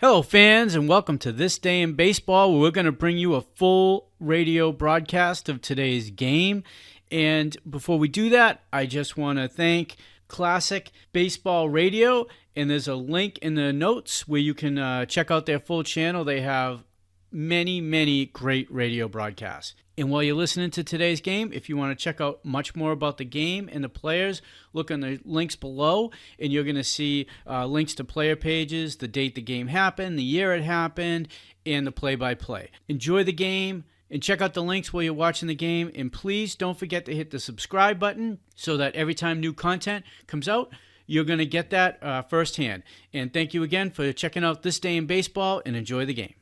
Hello, fans, and welcome to This Day in Baseball, where we're going to bring you a full radio broadcast of today's game. And before we do that, I just want to thank Classic Baseball Radio, and there's a link in the notes where you can check out their full channel. They have many great radio broadcasts. And while you're listening to today's game, if you want to check out much more about the game and the players, look on the links below, and you're going to see links to player pages, the date the game happened, the year it happened, and the play-by-play. Enjoy the game, and check out the links while you're watching the game, and please don't forget to hit the subscribe button so that every time new content comes out, you're going to get that firsthand. And thank you again for checking out This Day in Baseball, and enjoy the game.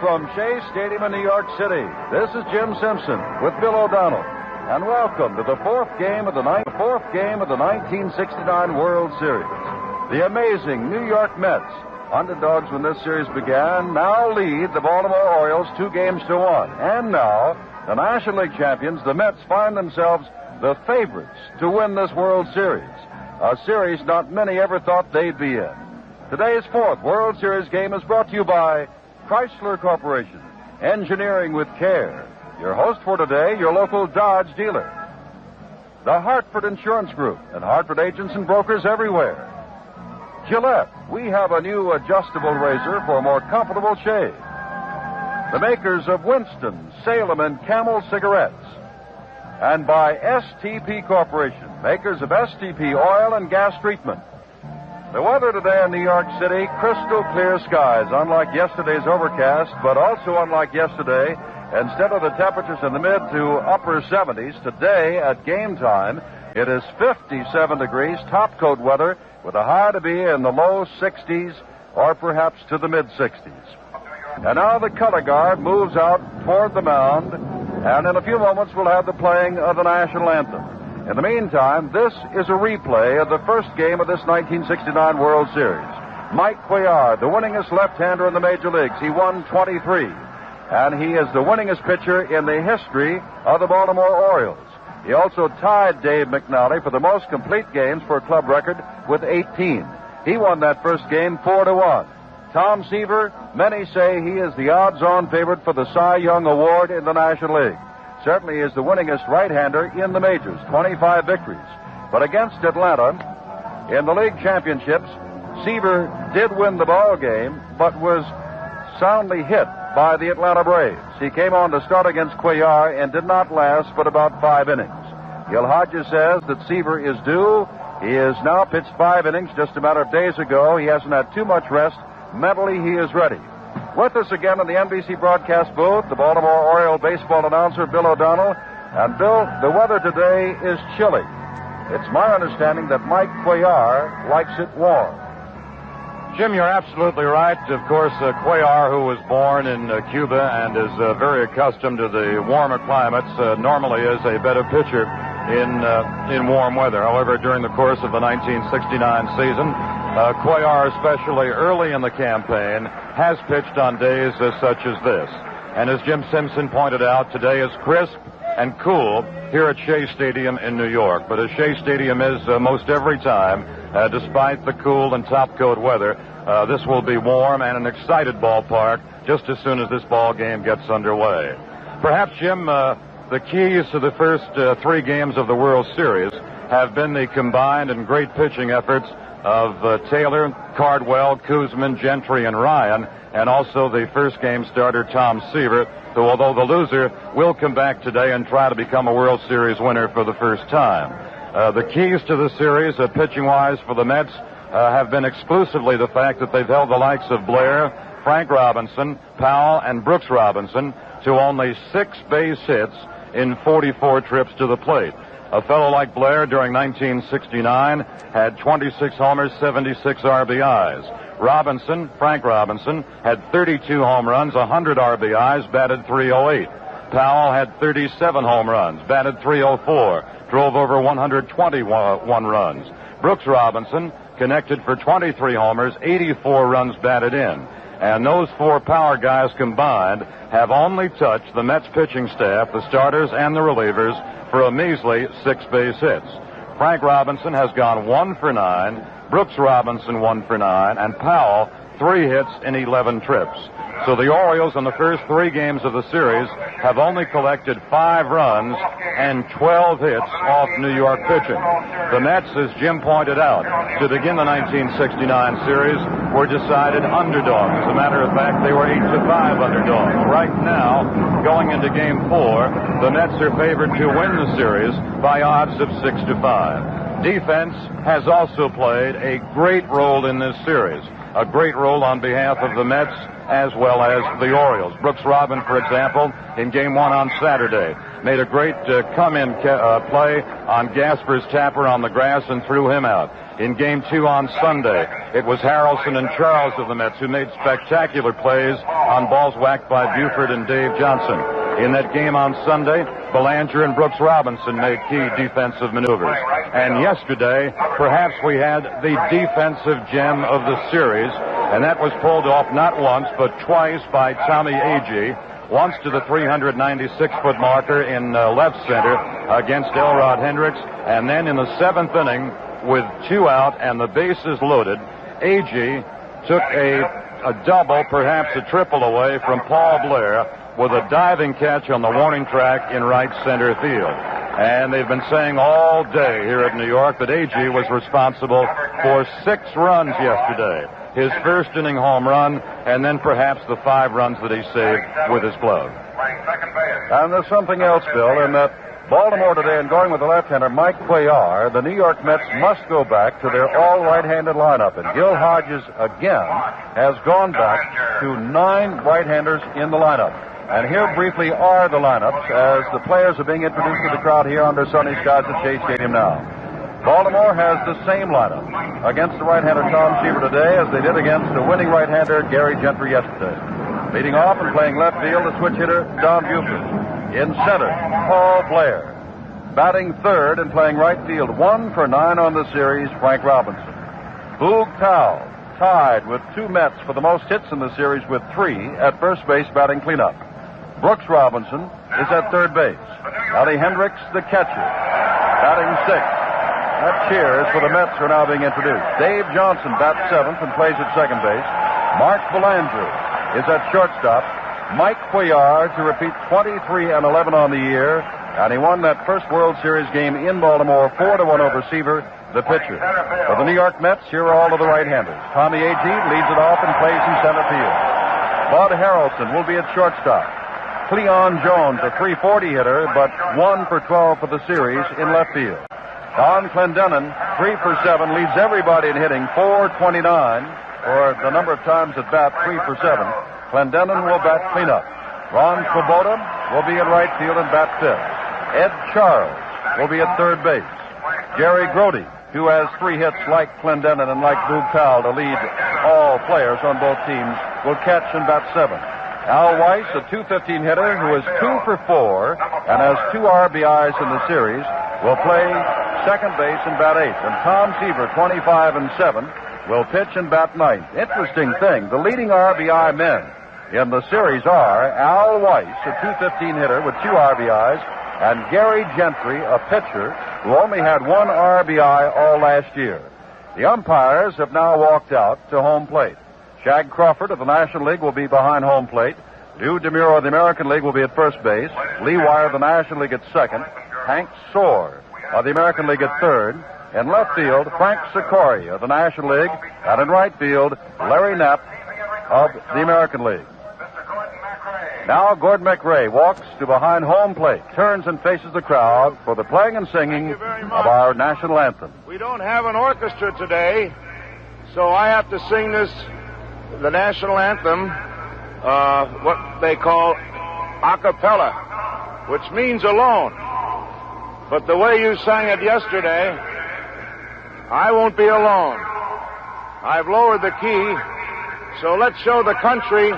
From Shea Stadium in New York City, this is Jim Simpson with Bill O'Donnell, and welcome to the fourth game of the 1969 World Series. The amazing New York Mets, underdogs when this series began, now lead the Baltimore Orioles 2-1. And now, the National League champions, the Mets, find themselves the favorites to win this World Series, a series not many ever thought they'd be in. Today's fourth World Series game is brought to you by Chrysler Corporation, engineering with care. Your host for today, your local Dodge dealer. The Hartford Insurance Group and Hartford agents and brokers everywhere. Gillette, we have a new adjustable razor for a more comfortable shave. The makers of Winston, Salem, and Camel cigarettes. And by STP Corporation, makers of STP oil and gas treatment. The weather today in New York City, crystal clear skies, unlike yesterday's overcast, but also unlike yesterday. Instead of the temperatures in the mid to upper 70s, today at game time, it is 57 degrees, top coat weather, with a high to be in the low 60s or perhaps to the mid 60s. And now the color guard moves out toward the mound, and in a few moments we'll have the playing of the national anthem. In the meantime, this is a replay of the first game of this 1969 World Series. Mike Cuellar, the winningest left-hander in the major leagues. He won 23, and he is the winningest pitcher in the history of the Baltimore Orioles. He also tied Dave McNally for the most complete games for a club record with 18. He won that first game 4-1. Tom Seaver, many say he is the odds-on favorite for the Cy Young Award in the National League. Certainly is the winningest right-hander in the majors, 25 victories. But against Atlanta, in the league championships, Seaver did win the ball game, but was soundly hit by the Atlanta Braves. He came on to start against Cuellar and did not last but about 5 innings. Gil Hodges says that Seaver is due. He has now pitched 5 innings just a matter of days ago. He hasn't had too much rest. Mentally, he is ready. With us again in the NBC broadcast booth, the Baltimore Oriole baseball announcer, Bill O'Donnell. And, Bill, the weather today is chilly. It's my understanding that Mike Cuellar likes it warm. Jim, you're absolutely right. Of course, Cuellar, who was born in Cuba and is very accustomed to the warmer climates, normally is a better pitcher in warm weather. However, during the course of the 1969 season, Cuellar, especially early in the campaign, has pitched on days such as this. And as Jim Simpson pointed out, today is crisp and cool here at Shea Stadium in New York. But as Shea Stadium is most every time, despite the cool and top-coat weather, this will be warm and an excited ballpark just as soon as this ball game gets underway. Perhaps, Jim, the keys to the first 3 games of the World Series have been the combined and great pitching efforts of Taylor, Cardwell, Kuzman, Gentry, and Ryan, and also the first game starter, Tom Seaver, who, although the loser, will come back today and try to become a World Series winner for the first time. The keys to the series, pitching-wise for the Mets, have been exclusively the fact that they've held the likes of Blair, Frank Robinson, Powell, and Brooks Robinson to only 6 base hits in 44 trips to the plate. A fellow like Blair during 1969 had 26 homers, 76 RBIs. Frank Robinson, had 32 home runs, 100 RBIs, batted .308. Powell had 37 home runs, batted .304, drove over 121 runs. Brooks Robinson connected for 23 homers, 84 runs batted in. And those four power guys combined have only touched the Mets pitching staff, the starters and the relievers, for a measly 6 base hits. Frank Robinson has gone 1 for 9, Brooks Robinson 1 for 9, and Powell 3 hits in 11 trips. So the Orioles in the first 3 games of the series have only collected 5 runs and 12 hits off New York pitching. The Mets, as Jim pointed out, to begin the 1969 series, were decided underdogs. As a matter of fact, they were 8-5 underdogs. Right now, going into Game 4, the Mets are favored to win the series by odds of 6-5. Defense has also played a great role in this series. A great role on behalf of the Mets as well as the Orioles. Brooks Robinson, for example, in Game 1 on Saturday, made a great come-in play on Gasper's tapper on the grass and threw him out. In Game 2 on Sunday, it was Harrelson and Charles of the Mets who made spectacular plays on balls whacked by Buford and Dave Johnson. In that game on Sunday, Belanger and Brooks Robinson made key defensive maneuvers. And yesterday, perhaps we had the defensive gem of the series, and that was pulled off not once, but twice by Tommy Agee. Once to the 396-foot marker in left center against Elrod Hendricks, and then in the 7th inning, with 2 out and the bases loaded, Agee took a double, perhaps a triple away from Paul Blair with a diving catch on the warning track in right center field. And they've been saying all day here at New York that Agee was responsible for 6 runs yesterday. His first inning home run, and then perhaps the 5 runs that he saved with his glove. And there's something else, Bill, in that Baltimore today, and going with the left-hander Mike Cuellar, the New York Mets must go back to their all right-handed lineup. And Gil Hodges again has gone back to 9 right-handers in the lineup. And here briefly are the lineups as the players are being introduced to the crowd here under sunny skies at Shea Stadium now. Baltimore has the same lineup against the right-hander Tom Seaver today as they did against the winning right-hander Gary Gentry yesterday. Leading off and playing left field, the switch hitter Don Buford. In center, Paul Blair. Batting third and playing right field, 1 for 9 on the series, Frank Robinson. Boog Powell tied with 2 Mets for the most hits in the series with 3 at first base batting cleanup. Brooks Robinson is at third base. Ellie Hendricks, the catcher, batting 6th. That cheers for the Mets who are now being introduced. Dave Johnson bats 7th and plays at second base. Mark Belanger is at shortstop. Mike Cuellar to repeat 23-11 on the year, and he won that first World Series game in Baltimore 4-1 over Seaver, the pitcher. For the New York Mets, here are all of the right-handers. Tommy Agee leads it off and plays in center field. Bud Harrelson will be at shortstop. Cleon Jones, a .340 hitter, but 1 for 12 for the series in left field. Don Clendenon, 3 for 7, leads everybody in hitting, 429, or the number of times at bat, 3 for 7. Clendenon will bat cleanup. Ron Swoboda will be in right field and bat 5th. Ed Charles will be at third base. Jerry Grody, who has 3 hits like Clendenon and like Boog Powell to lead all players on both teams, will catch and bat 7th. Al Weiss, a .215 hitter who is 2 for 4 and has 2 RBIs in the series, will play second base and bat 8th. And Tom Seaver, 25 and 7, will pitch and bat 9th. Interesting thing, the leading RBI men in the series are Al Weiss, a .215 hitter with 2 RBIs, and Gary Gentry, a pitcher who only had 1 RBI all last year. The umpires have now walked out to home plate. Shag Crawford of the National League will be behind home plate. Lou DeMuro of the American League will be at first base. Lee Wire of the National League at second. Hank Soar of the American League at third. In left field, Frank Sikori of the National League. And in right field, Larry Knapp of the American League. Now Gordon McRae walks to behind home plate, turns and faces the crowd for the playing and singing of our national anthem. We don't have an orchestra today, so I have to sing the national anthem, what they call a cappella, which means alone. But the way you sang it yesterday, I won't be alone. I've lowered the key, so let's show the country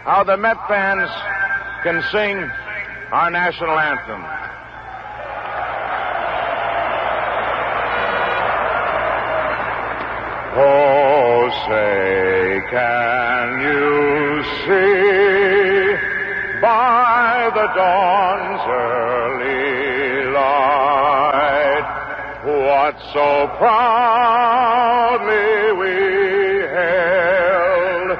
how the Met fans can sing our national anthem. Oh, say, can you see by the dawn's early light what so proudly we hailed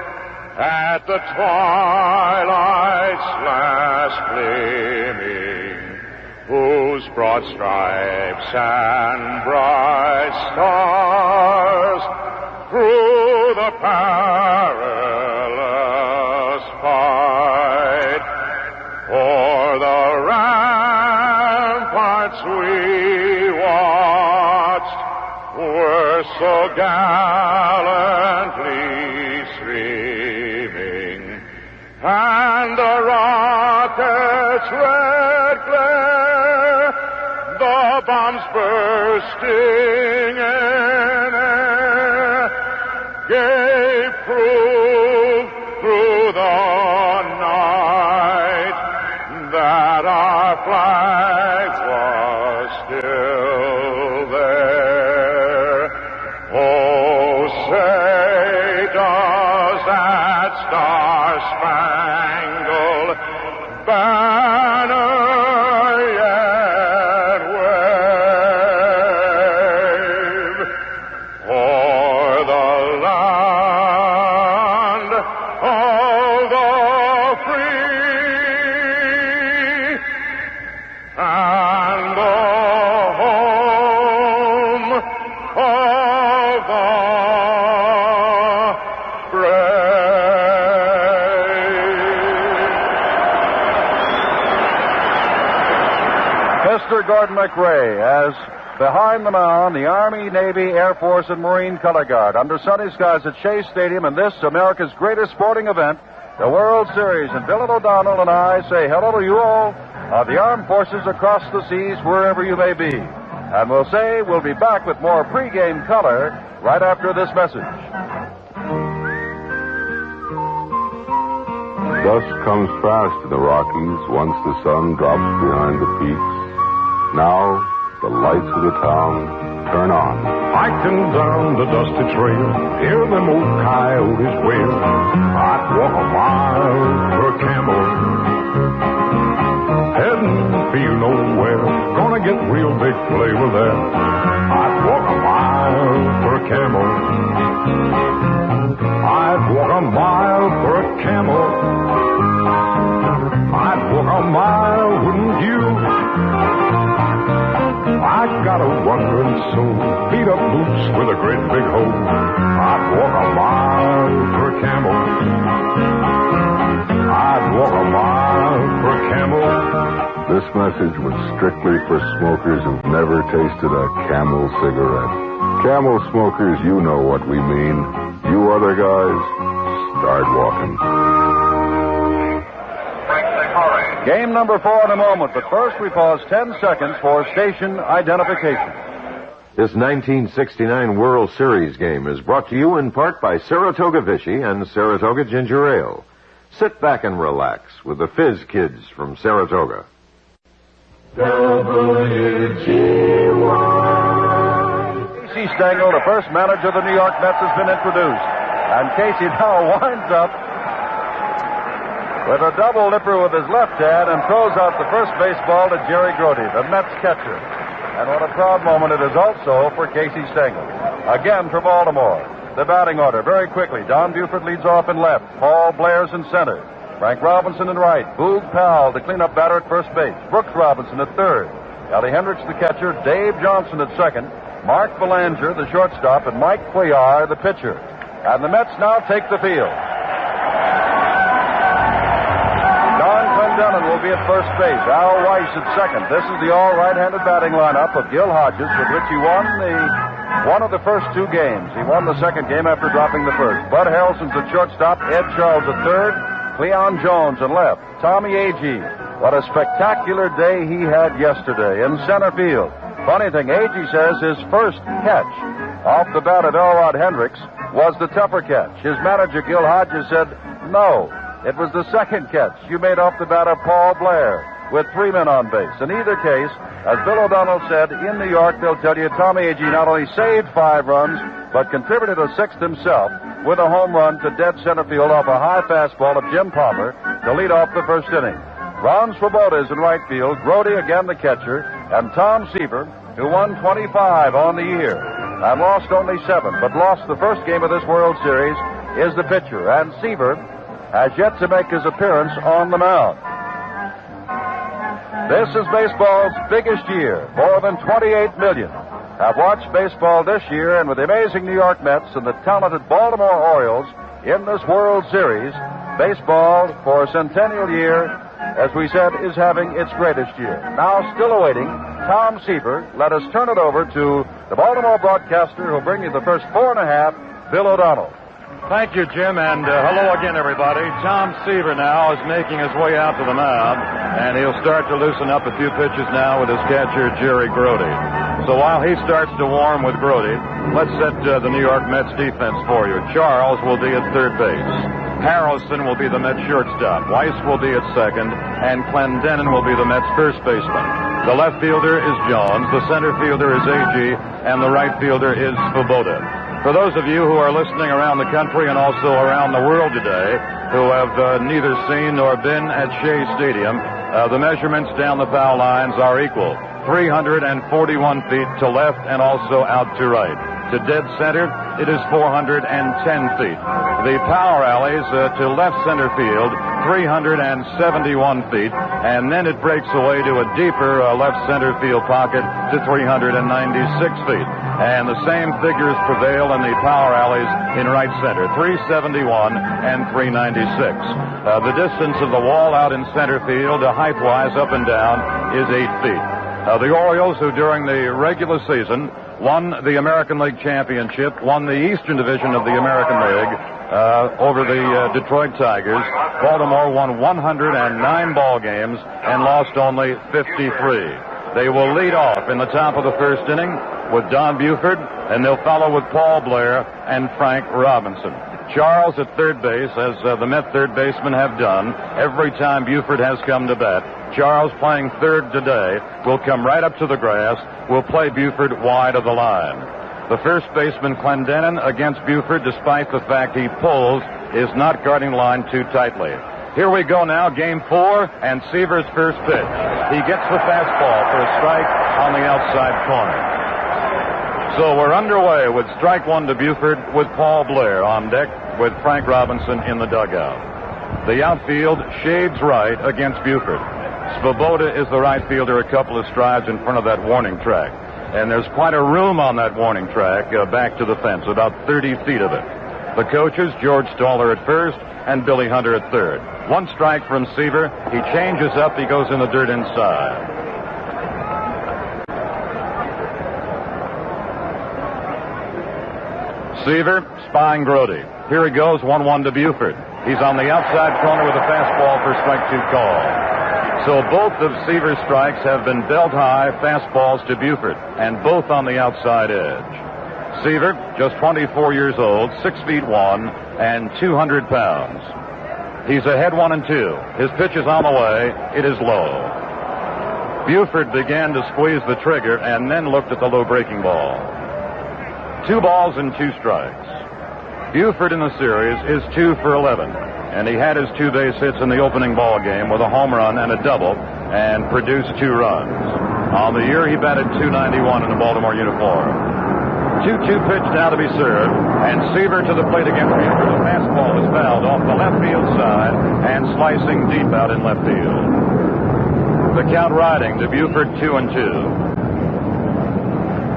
at the twilight's last gleaming, whose broad stripes and bright stars through the perilous fight o'er the ramparts we watched were so gallantly streaming, and the rocket's red glare, the bombs bursting in air, gave proof through the night that our flag was still there. Oh, say, does that star-spangled banner yet wave o'er the land of the free and the home of the Mr. Gordon McRae as behind the mound, the Army, Navy, Air Force, and Marine Color Guard under sunny skies at Shea Stadium in this, America's greatest sporting event, the World Series. And Bill O'Donnell and I say hello to you all of the armed forces across the seas, wherever you may be. And we'll say we'll be back with more pregame color right after this message. Dusk comes fast in the Rockies once the sun drops behind the peaks. Now, the lights of the town turn on. Hiking down the dusty trail, hear them old coyotes wail. I'd walk a mile for a camel. Heading feel nowhere, gonna get real big flavor there. I'd walk a mile for a camel. I'd walk a mile for a camel. I'd walk a mile, wouldn't you? I got a wandering soul, beat up boots with a great big hole. I'd walk a mile for a camel. I'd walk a mile for a camel. This message was strictly for smokers who've never tasted a Camel cigarette. Camel smokers, you know what we mean. You other guys, start walking. Game number 4 in a moment, but first we pause 10 seconds for station identification. This 1969 World Series game is brought to you in part by Saratoga Vichy and Saratoga Ginger Ale. Sit back and relax with the Fizz Kids from Saratoga. Casey Stengel, the first manager of the New York Mets, has been introduced. And Casey now winds up with a double lipper with his left hand and throws out the first baseball to Jerry Grote, the Mets catcher. And what a proud moment it is also for Casey Stengel. Again for Baltimore. The batting order, very quickly. Don Buford leads off in left. Paul Blair's in center. Frank Robinson in right. Boog Powell, the cleanup batter at first base. Brooks Robinson at third. Ellie Hendricks, the catcher. Dave Johnson at second. Mark Belanger, the shortstop. And Mike Cuellar, the pitcher. And the Mets now take the field. Clendenin will be at first base. Al Weiss at second. This is the all right-handed batting lineup of Gil Hodges, with which he won one of the first 2 games. He won the second game after dropping the first. Bud Harrelson's at shortstop. Ed Charles at third. Cleon Jones in left. Tommy Agee. What a spectacular day he had yesterday in center field. Funny thing, Agee says his first catch off the bat of Elrod Hendricks was the tougher catch. His manager, Gil Hodges, said, no, it was the second catch you made off the bat of Paul Blair. with 3 men on base. In either case, as Bill O'Donnell said, in New York, they'll tell you Tommy Agee not only saved 5 runs, but contributed a 6th himself with a home run to dead center field off a high fastball of Jim Palmer to lead off the first inning. Ron Swoboda is in right field, Grody again the catcher, and Tom Seaver, who won 25 on the year and lost only 7, but lost the first game of this World Series, is the pitcher. And Seaver has yet to make his appearance on the mound. This is baseball's biggest year. More than 28 million have watched baseball this year, and with the amazing New York Mets and the talented Baltimore Orioles in this World Series, baseball for a centennial year, as we said, is having its greatest year. Now, still awaiting Tom Seaver, let us turn it over to the Baltimore broadcaster who'll bring you the first 4.5, Bill O'Donnell. Thank you, Jim, and hello again, everybody. Tom Seaver now is making his way out to the mound, and he'll start to loosen up a few pitches now with his catcher, Jerry Grody. So while he starts to warm with Grody, let's set the New York Mets defense for you. Charles will be at third base. Harrelson will be the Mets shortstop. Weiss will be at second, and Clendenin will be the Mets first baseman. The left fielder is Jones, the center fielder is Agee, and the right fielder is Swoboda. For those of you who are listening around the country and also around the world today who have neither seen nor been at Shea Stadium, the measurements down the foul lines are equal. 341 feet to left and also out to right. To dead center, it is 410 feet. The power alleys to left center field, 371 feet, and then it breaks away to a deeper left center field pocket to 396 feet. And the same figures prevail in the power alleys in right center, 371 and 396. The distance of the wall out in center field, height-wise up and down, is 8 feet. The Orioles, who during the regular season won the American League Championship, won the Eastern Division of the American League over the Detroit Tigers. Baltimore won 109 ball games and lost only 53. They will lead off in the top of the first inning with Don Buford, and they'll follow with Paul Blair and Frank Robinson. Charles at third base, as the Met third basemen have done every time Buford has come to bat. Charles, playing third today, will come right up to the grass, will play Buford wide of the line. The first baseman, Clendenin, against Buford, despite the fact he pulls, is not guarding the line too tightly. Here we go now, game 4, and Seaver's first pitch. He gets the fastball for a strike on the outside corner. So we're underway with strike 1 to Buford with Paul Blair on deck with Frank Robinson in the dugout. The outfield shades right against Buford. Swoboda is the right fielder a couple of strides in front of that warning track. And there's quite a room on that warning track back to the fence, about 30 feet of it. The coaches, George Stoller at first and Billy Hunter at third. 1 strike from Seaver. He changes up. He goes in the dirt inside. Seaver spying Grody. Here he goes, 1-1 to Buford. He's on the outside corner with a fastball for strike 2 call. So both of Seaver's strikes have been belt-high fastballs to Buford, and both on the outside edge. Seaver, just 24 years old, 6 feet 1, and 200 pounds. He's ahead 1-2. His pitch is on the way. It is low. Buford began to squeeze the trigger and then looked at the low breaking ball. 2 balls and 2 strikes. Buford in the series is 2 for 11, and he had his 2 base hits in the opening ball game with a home run and a double and produced 2 runs. On the year, he batted .291 in a Baltimore uniform. 2-2 pitch now to be served, and Seaver to the plate against Buford. The fastball is fouled off the left field side and slicing deep out in left field. The count riding to Buford 2-2.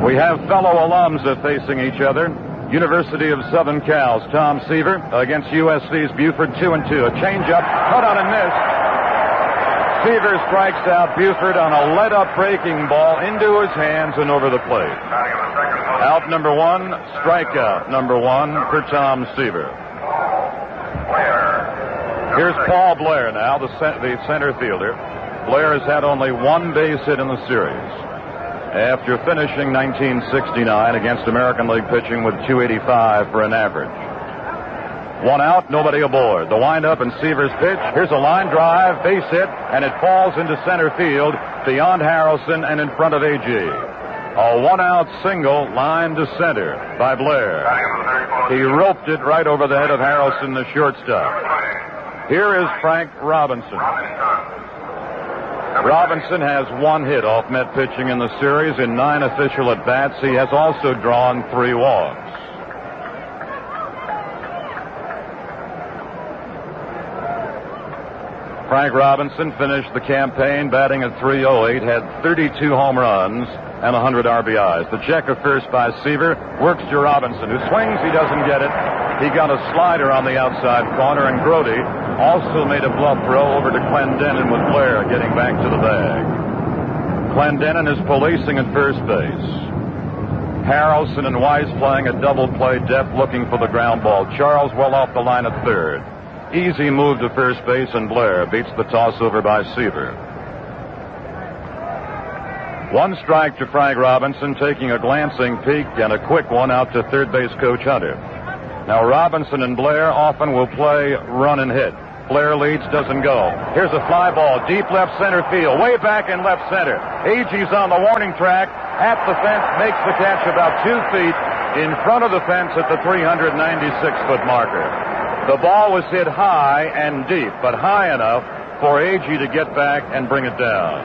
We have fellow alums facing each other. University of Southern Cal's Tom Seaver against USC's Buford 2-2. A changeup, cut on and missed. Seaver strikes out Buford on a let-up breaking ball into his hands and over the plate. Out number 1, strikeout number 1 for Tom Seaver. Here's Paul Blair now, the center fielder. Blair has had only 1 base hit in the series. After finishing 1969 against American League pitching with .285 for an average. One out, nobody aboard. The windup and Seaver's pitch. Here's a line drive, base hit, and it falls into center field beyond Harrelson and in front of A.G. A one-out single line to center by Blair. He roped it right over the head of Harrelson, the shortstop. Here is Frank Robinson. Robinson has one hit off Met pitching in the series in 9 official at-bats. He has also drawn 3 walks. Frank Robinson finished the campaign batting at .308, had 32 home runs and 100 RBIs. The check of first by Seaver works to Robinson, who swings. He doesn't get it. He got a slider on the outside corner, and Grody also made a bluff throw over to Clendenin with Blair getting back to the bag. Clendenin is policing at first base. Harrelson and Weiss playing a double play depth looking for the ground ball. Charles well off the line at third. Easy move to first base, and Blair beats the toss over by Seaver. 1 strike to Frank Robinson, taking a glancing peek and a quick one out to third base coach Hunter. Now Robinson and Blair often will play run and hit. Blair leads, doesn't go. Here's a fly ball, deep left center field, way back in left center. Agee's on the warning track, at the fence, makes the catch about 2 feet in front of the fence at the 396-foot marker. The ball was hit high and deep, but high enough for Agee to get back and bring it down.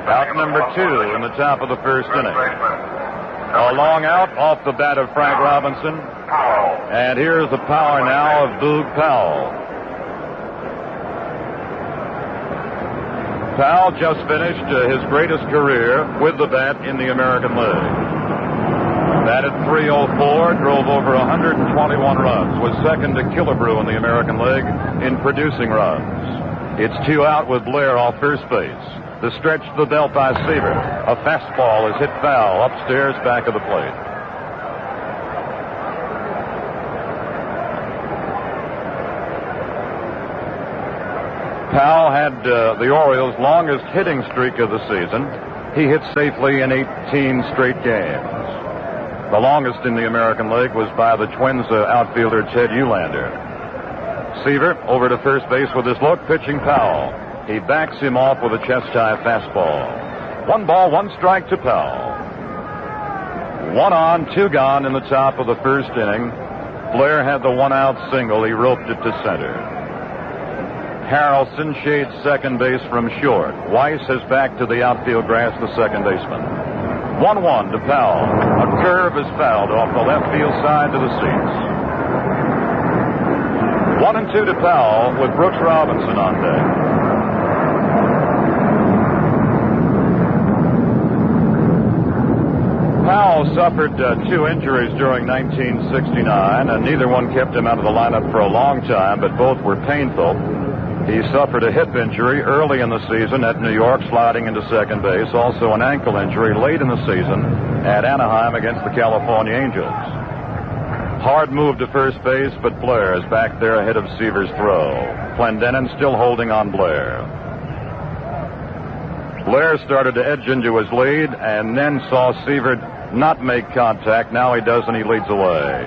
Out number 2 in the top of the first inning. A long out off the bat of Frank Robinson. And here's the power now of Boog Powell. Powell just finished his greatest career with the bat in the American League. Batted .304, drove over 121 runs, was second to Killebrew in the American League in producing runs. It's 2 out with Blair off first base. The stretch to the belt by Seaver. A fastball is hit foul upstairs back of the plate. Powell had the Orioles' longest hitting streak of the season. He hit safely in 18 straight games. The longest in the American League was by the Twins outfielder Ted Eulander. Seaver over to first base with his look, pitching Powell. He backs him off with a chest-high fastball. 1 ball, 1 strike to Powell. 1 on, 2 gone in the top of the first inning. Blair had the 1-out single. He roped it to center. Harrelson shades second base from short. Weiss has back to the outfield grass, the second baseman. 1-1 to Powell. A curve is fouled off the left field side to the seats. 1-2 to Powell with Brooks Robinson on deck. Powell suffered 2 injuries during 1969, and neither one kept him out of the lineup for a long time, but both were painful. He suffered a hip injury early in the season at New York, sliding into second base. Also an ankle injury late in the season at Anaheim against the California Angels. Hard move to first base, but Blair is back there ahead of Seaver's throw. Clendenin still holding on Blair. Blair started to edge into his lead and then saw Seaver not make contact. Now he does, and he leads away.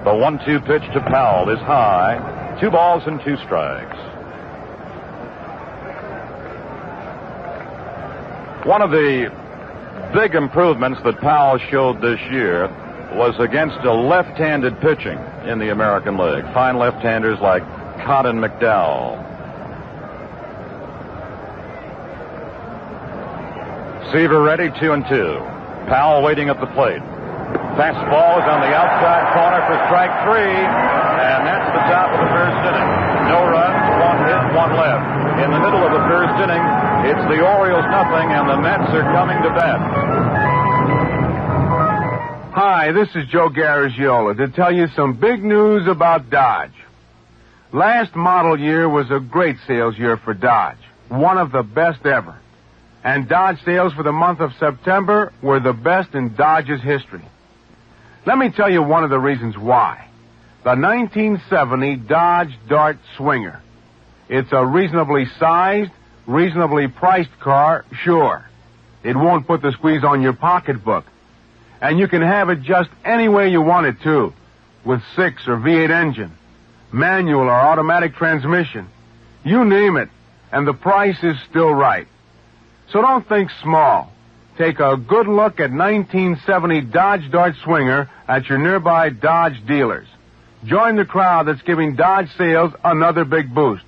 The 1-2 pitch to Powell is high. 2 balls and 2 strikes. One of the big improvements that Powell showed this year was against a left-handed pitching in the American League. Fine left-handers like Cotton McDowell. Seaver ready, 2-2. Powell waiting at the plate. Fastball is on the outside corner for strike 3, and that's the top of the first inning. No runs, 1 hit, 1 left. In the middle of the first inning, it's the Orioles nothing, and the Mets are coming to bat. Hi, this is Joe Garagiola to tell you some big news about Dodge. Last model year was a great sales year for Dodge, one of the best ever. And Dodge sales for the month of September were the best in Dodge's history. Let me tell you one of the reasons why. The 1970 Dodge Dart Swinger. It's a reasonably sized, reasonably priced car, sure. It won't put the squeeze on your pocketbook. And you can have it just any way you want it to, with 6 or V8 engine. manual or automatic transmission. You name it, and the price is still right. So don't think small. Take a good look at 1970 Dodge Dart Swinger at your nearby Dodge dealers. Join the crowd that's giving Dodge sales another big boost.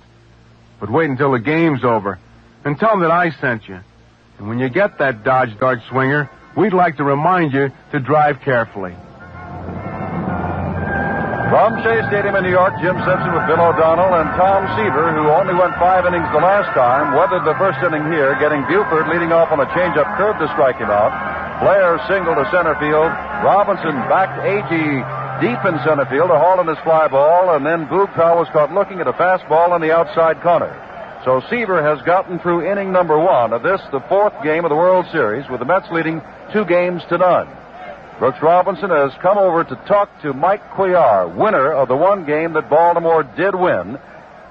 But wait until the game's over and tell them that I sent you. And when you get that Dodge Dart Swinger, we'd like to remind you to drive carefully. From Shea Stadium in New York, Jim Simpson with Bill O'Donnell and Tom Seaver, who only went 5 innings the last time, weathered the first inning here, getting Buford leading off on a changeup curve to strike him out. Blair singled to center field. Robinson backed Agee deep in center field to haul in his fly ball, and then Boog Powell was caught looking at a fastball in the outside corner. So Seaver has gotten through inning number 1 of this, the 4th game of the World Series, with the Mets leading 2-0. Brooks Robinson has come over to talk to Mike Cuellar, winner of the one game that Baltimore did win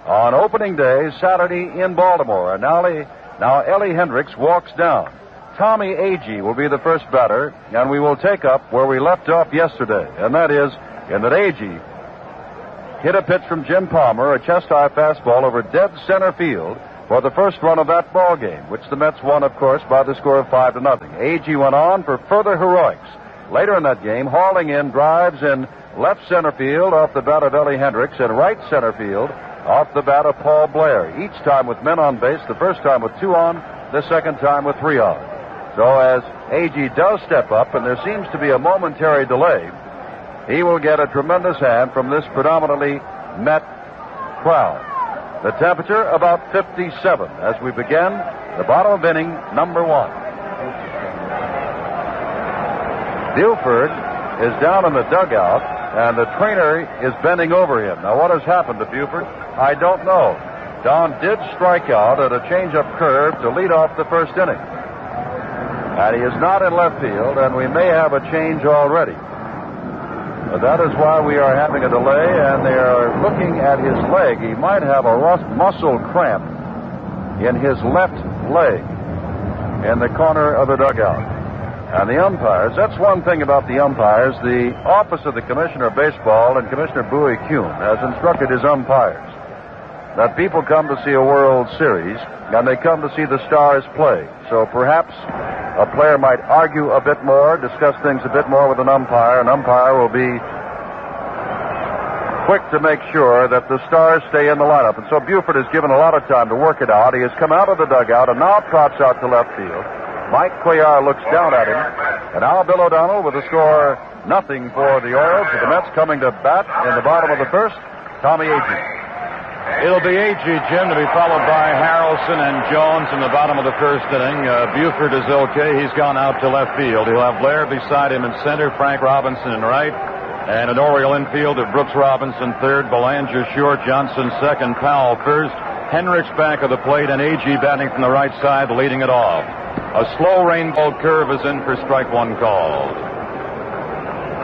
on opening day, Saturday in Baltimore. And now Ellie Hendricks walks down. Tommy Agee will be the first batter, and we will take up where we left off yesterday, and that is in that Agee hit a pitch from Jim Palmer, a chest-high fastball over dead center field for the first run of that ball game, which the Mets won, of course, by the score of 5-0. Agee went on for further heroics later in that game, hauling in drives in left center field off the bat of Ellie Hendricks and right center field off the bat of Paul Blair, each time with men on base, the first time with 2 on, the second time with 3 on. So as Agee does step up, and there seems to be a momentary delay, he will get a tremendous hand from this predominantly Met crowd. The temperature about 57 as we begin the bottom of inning number 1. Buford is down in the dugout, and the trainer is bending over him. Now, what has happened to Buford? I don't know. Don did strike out at a change-up curve to lead off the first inning. And he is not in left field, and we may have a change already. But that is why we are having a delay, and they are looking at his leg. He might have a rough muscle cramp in his left leg in the corner of the dugout. And the umpires, that's one thing about the umpires. The office of the Commissioner of Baseball and Commissioner Bowie Kuhn has instructed his umpires that people come to see a World Series and they come to see the stars play. So perhaps a player might argue a bit more, discuss things a bit more with an umpire. An umpire will be quick to make sure that the stars stay in the lineup. And so Buford has given a lot of time to work it out. He has come out of the dugout and now trots out to left field. Mike Cuellar looks down at him. And now Bill O'Donnell with the score 0 for the Orioles. With the Mets coming to bat in the bottom of the first, Tommy Agee. It'll be Agee, Jim, to be followed by Harrelson and Jones in the bottom of the first inning. Buford is okay. He's gone out to left field. He'll have Blair beside him in center, Frank Robinson in right, and an Oriole infield of Brooks Robinson third, Belanger short, Johnson second, Powell first, Hendricks back of the plate, and Agee batting from the right side, leading it off. A slow rainbow curve is in for strike 1 called.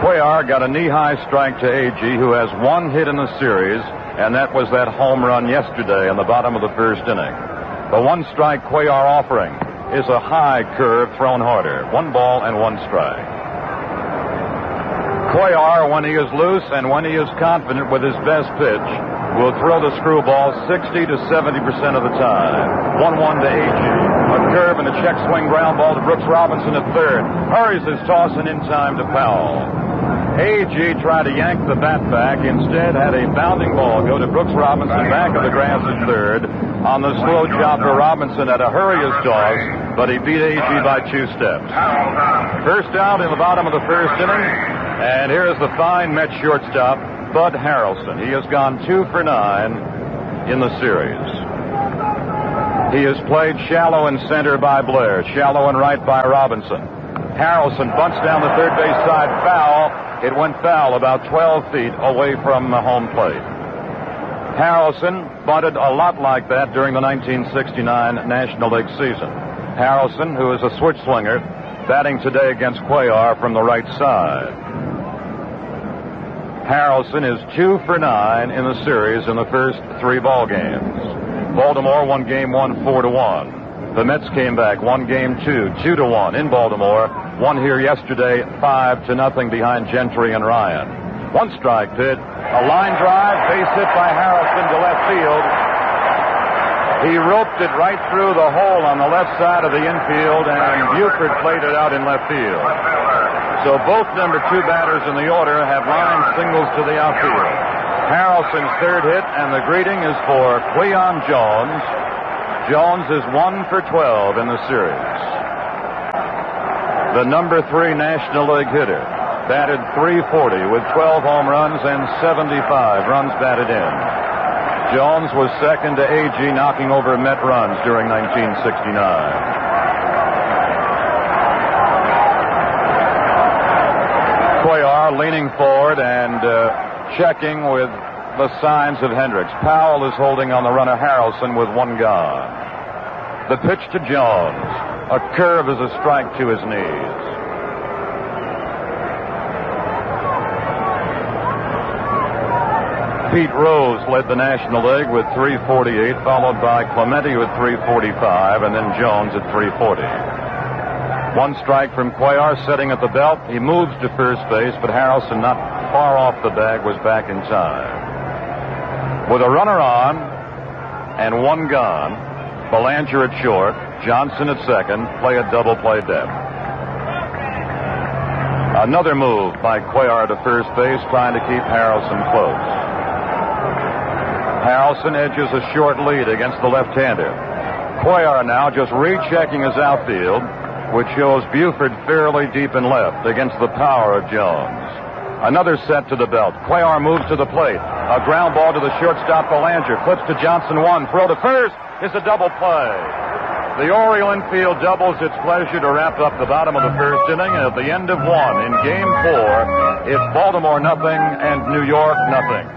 Cuellar got a knee-high strike to Agee, who has 1 hit in the series, and that was that home run yesterday in the bottom of the first inning. The 1 strike Cuellar offering is a high curve thrown harder. 1 ball and 1 strike. Cuellar, when he is loose and when he is confident with his best pitch, will throw the screwball 60 to 70% of the time. 1-1 to Agee. A curve and a check swing ground ball to Brooks Robinson at third. Hurries his toss and in time to Powell. Agee tried to yank the bat back. Instead, had a bounding ball go to Brooks Robinson back of the grass at third. On the slow chopper, Robinson had a hurry his toss, but he beat Agee by 2 steps. First out in the bottom of the first inning, and here's the fine Met shortstop, Bud Harrelson. He has gone 2 for 9 in the series. He has played shallow in center by Blair, shallow and right by Robinson. Harrelson bunts down the third base side, foul. It went foul about 12 feet away from the home plate. Harrelson bunted a lot like that during the 1969 National League season. Harrelson, who is a switch swinger, batting today against Cuellar from the right side. Harrelson is 2 for 9 in the series in the first 3 ball games. Baltimore won game 1 4-1. The Mets came back, won game 2 2-1 in Baltimore. Won here yesterday 5-0 behind Gentry and Ryan. One strike pitch. A line drive, base hit by Harrelson to left field. He roped it right through the hole on the left side of the infield, and Buford played it out in left field. So both number 2 batters in the order have line singles to the outfield. Harrelson's third hit, and the greeting is for Cleon Jones. Jones is 1 for 12 in the series. The number 3 National League hitter batted .340 with 12 home runs and 75 runs batted in. Jones was second to A.G., knocking over Met runs during 1969. Cuellar leaning forward and checking with the signs of Hendricks. Powell is holding on the runner Harrelson with 1 gone. The pitch to Jones. A curve is a strike to his knees. Pete Rose led the National League with .348, followed by Clemente with .345, and then Jones at .340. 1 strike from Cuellar, setting at the belt. He moves to first base, but Harrelson, not far off the bag, was back in time. With a runner on and 1 gone, Belanger at short, Johnson at second, play a double play depth. Another move by Cuellar to first base, trying to keep Harrelson close. Harrelson edges a short lead against the left-hander. Cuellar now just rechecking his outfield, which shows Buford fairly deep in left against the power of Jones. Another set to the belt. Cuellar moves to the plate. A ground ball to the shortstop, Belanger. Flips to Johnson, 1. Throw to first is a double play. The Oriole infield doubles its pleasure to wrap up the bottom of the first inning. And at the end of 1 in Game 4, it's Baltimore nothing and New York nothing.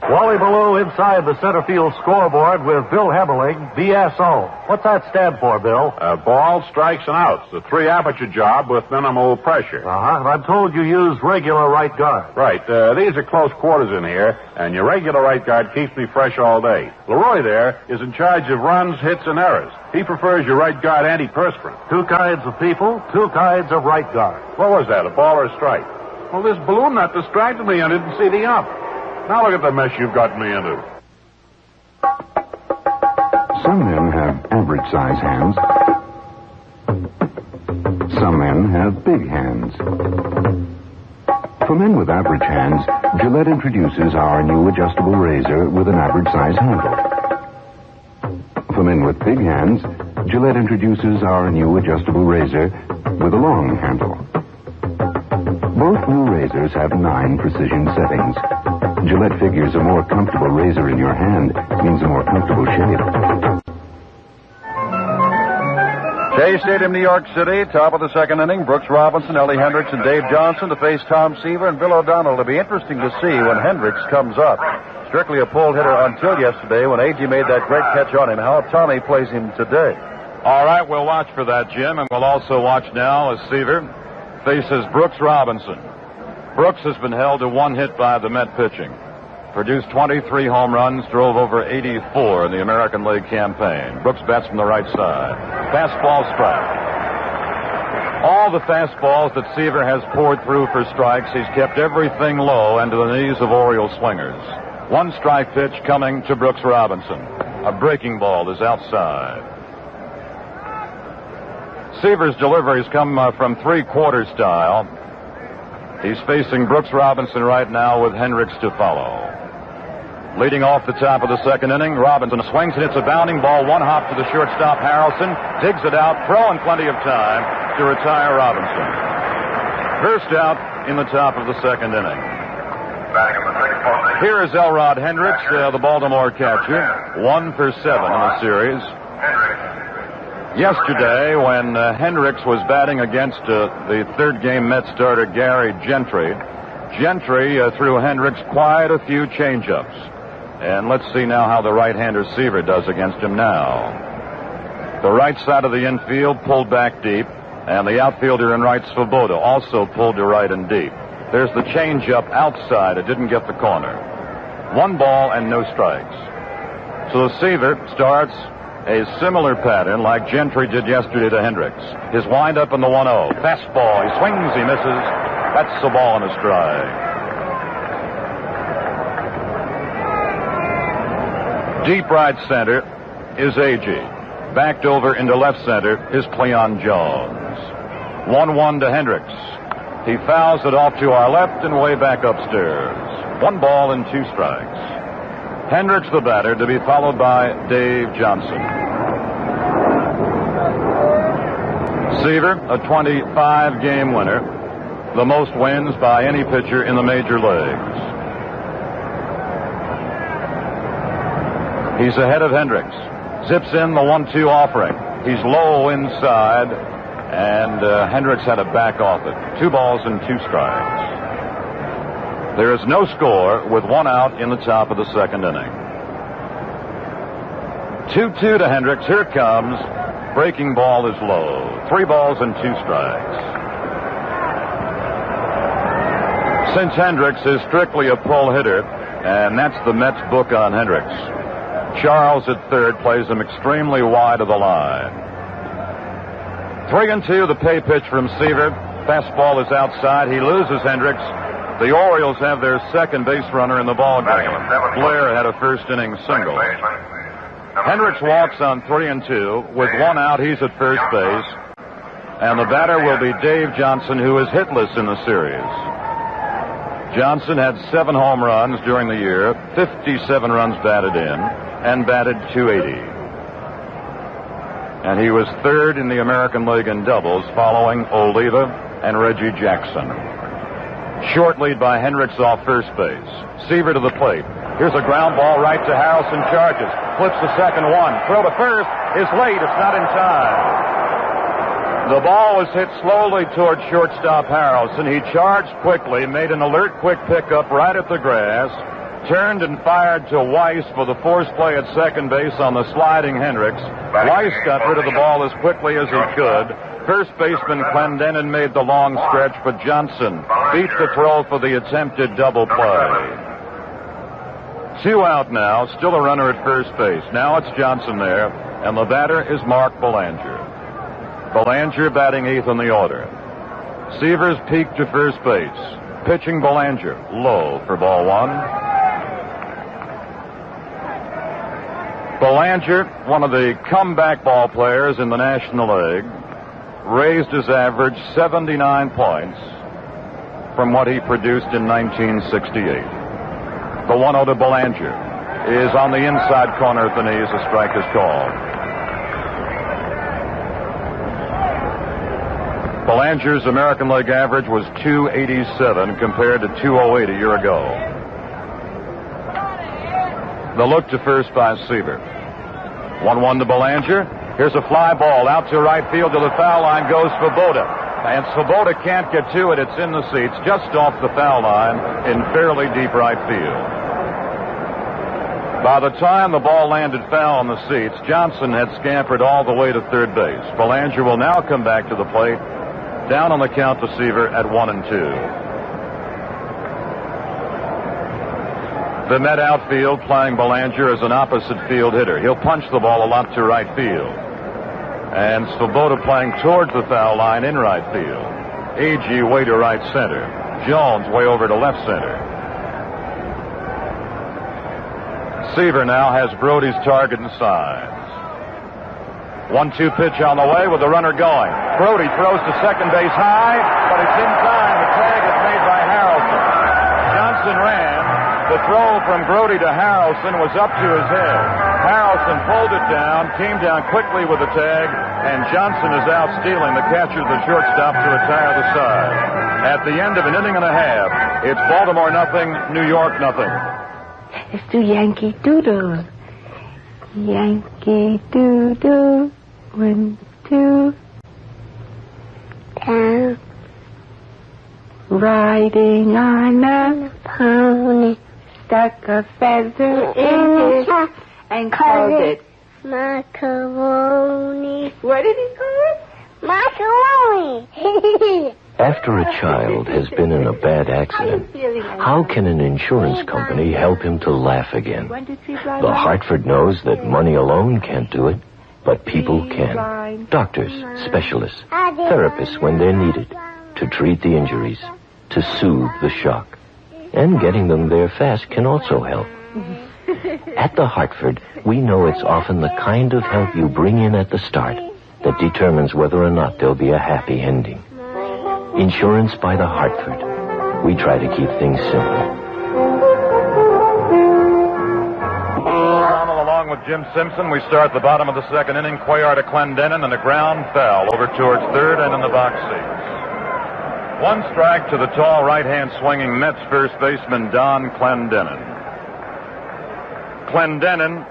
Wally Ballou inside the center field scoreboard with Bill Hemmerling, BSO. What's that stand for, Bill? Ball, strikes, and outs. The 3 aperture job with minimal pressure. And I'm told you use regular right guard. Right. These are close quarters in here, and your regular right guard keeps me fresh all day. Leroy there is in charge of runs, hits, and errors. He prefers your right guard antiperspirant. 2 kinds of people, 2 kinds of right guard. What was that, a ball or a strike? Well, this balloon nut distracted me. I didn't see the ump. Now look at the mess you've gotten me into. Some men have average-size hands. Some men have big hands. For men with average hands, Gillette introduces our new adjustable razor with an average-size handle. For men with big hands, Gillette introduces our new adjustable razor with a long handle. Both new razors have 9 precision settings. Gillette figures a more comfortable razor in your hand means a more comfortable shave. Shea Stadium, New York City, top of the second inning. Brooks Robinson, Ellie Hendricks, and Dave Johnson to face Tom Seaver and Bill O'Donnell. It'll be interesting to see when Hendricks comes up. Strictly a pulled hitter until yesterday when A.G. made that great catch on him. How Tommy plays him today. All right, we'll watch for that, Jim, and we'll also watch now as Seaver faces Brooks Robinson. Brooks has been held to 1 hit by the Met pitching. Produced 23 home runs, drove over 84 in the American League campaign. Brooks bats from the right side. Fastball strike. All the fastballs that Seaver has poured through for strikes, he's kept everything low and to the knees of Oriole swingers. 1 strike pitch coming to Brooks Robinson. A breaking ball is outside. Seaver's deliveries come from 3-quarter style. He's facing Brooks Robinson right now with Hendricks to follow. Leading off the top of the second inning, Robinson swings and hits a bounding ball, 1 hop to the shortstop, Harrelson. Digs it out, throwing plenty of time to retire Robinson. First out in the top of the second inning. Here is Elrod Hendricks, the Baltimore catcher. 1 for 7 in the series. Yesterday, when Hendricks was batting against the third-game Met starter Gary Gentry, threw Hendricks quite a few change-ups. And let's see now how the right-hander Seaver does against him now. The right side of the infield pulled back deep, and the outfielder in right, Svoboda, also pulled to right and deep. There's the change-up outside. It didn't get the corner. 1 ball and no strikes. So Seaver starts a similar pattern like Gentry did yesterday to Hendricks. His windup in the 1-0. Fastball. He swings, he misses. That's the ball and a strike. Deep right center is Agee. Backed over into left center is Cleon Jones. 1-1 to Hendricks. He fouls it off to our left and way back upstairs. 1 ball and 2 strikes. Hendricks the batter, to be followed by Dave Johnson. Seaver, a 25-game winner, the most wins by any pitcher in the major leagues. He's ahead of Hendricks. Zips in the 1-2 offering. He's low inside, and Hendricks had to back off it. 2 balls and 2 strikes. There is no score with 1 out in the top of the second inning. 2-2 to Hendricks. Here it comes. Breaking ball is low. 3 balls and 2 strikes. Since Hendricks is strictly a pull hitter, and that's the Mets book on Hendricks. Charles at third plays him extremely wide of the line. 3-2, the pay pitch from Seaver. Fastball is outside. He loses Hendricks. The Orioles have their second base runner in the ballgame. Blair had a first inning single. Hendricks walks on 3-2. With 1 out, he's at first base. And the batter will be Dave Johnson, who is hitless in the series. Johnson had 7 home runs during the year, 57 runs batted in, and batted .280. And he was third in the American League in doubles, following Oliva and Reggie Jackson. Short lead by Hendricks off first base. Seaver to the plate. Here's a ground ball right to Harrelson. Charges. Flips the second one. Throw to first is late. It's not in time. The ball was hit slowly toward shortstop Harrelson. He charged quickly, made an alert quick pickup right at the grass, turned and fired to Weiss for the force play at second base on the sliding Hendricks. Weiss got rid of the ball as quickly as he could. First baseman Clendenin made the long stretch, but Johnson beat the throw for the attempted double play. 2 out now, still a runner at first base. Now it's Johnson there, and the batter is Mark Belanger. Belanger batting 8th in the order. Seaver's peak to first base. Pitching Belanger, low for ball 1. Belanger, one of the comeback ball players in the National League, raised his average 79 points from what he produced in 1968. The 1-0 to Belanger is on the inside corner at the knees. A strike is called. Belanger's American League average was .287 compared to .208 a year ago. The look to first by Seaver. 1-1 to Belanger. Here's a fly ball out to right field to the foul line goes Svoboda. And Svoboda can't get to it. It's in the seats just off the foul line in fairly deep right field. By the time the ball landed foul on the seats, Johnson had scampered all the way to third base. Belanger will now come back to the plate. Down on the count to Seaver at 1-2. The Met outfield playing Belanger as an opposite field hitter. He'll punch the ball a lot to right field. And Svoboda playing towards the foul line in right field. Agee way to right center. Jones way over to left center. Seaver now has Brody's target and signs. 1-2 pitch on the way with the runner going. Brody throws to second base high, but it's in time. The tag is made by Harrelson. Johnson ran. The throw from Brody to Harrelson was up to his head. Harrelson pulled it down, came down quickly with the tag, and Johnson is out stealing. The catcher, the shortstop, to retire the side. At the end of an inning and a half, it's Baltimore nothing, New York nothing. Let's do Yankee Doodle. Yankee Doodle. 1, 2. Down. Riding on a pony. Stuck a feather in his hat and called it macaroni. What did he call it? Macaroni. After a child has been in a bad accident, how can an insurance company help him to laugh again? The Hartford knows that money alone can't do it, but people can. Doctors, specialists, therapists when they're needed, to treat the injuries, to soothe the shock. And getting them there fast can also help. At the Hartford, we know it's often the kind of help you bring in at the start that determines whether or not there'll be a happy ending. Insurance by the Hartford. We try to keep things simple. Along with Jim Simpson, we start the bottom of the second inning. Cuellar to Clendenin and a ground foul over towards third and in the box seats. One strike to the tall right-hand swinging Mets first baseman Don Clendenin. Clendenin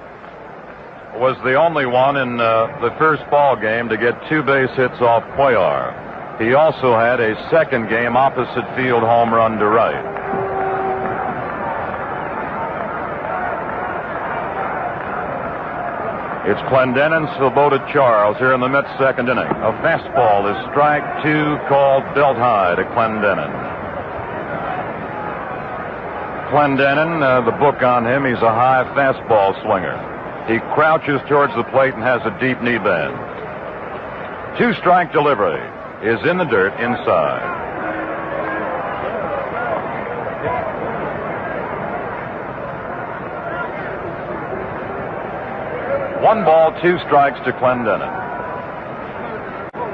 was the only one in the first ball game to get 2 base hits off Cuellar. He also had a second game opposite field home run to right. It's Clendenin, Svoboda, Charles here in the Mets second inning. A fastball is strike 2 called belt high to Clendenin. Clendenin, the book on him, he's a high fastball swinger. He crouches towards the plate and has a deep knee bend. 2-strike delivery is in the dirt inside. One ball, 2 strikes to Clendenin.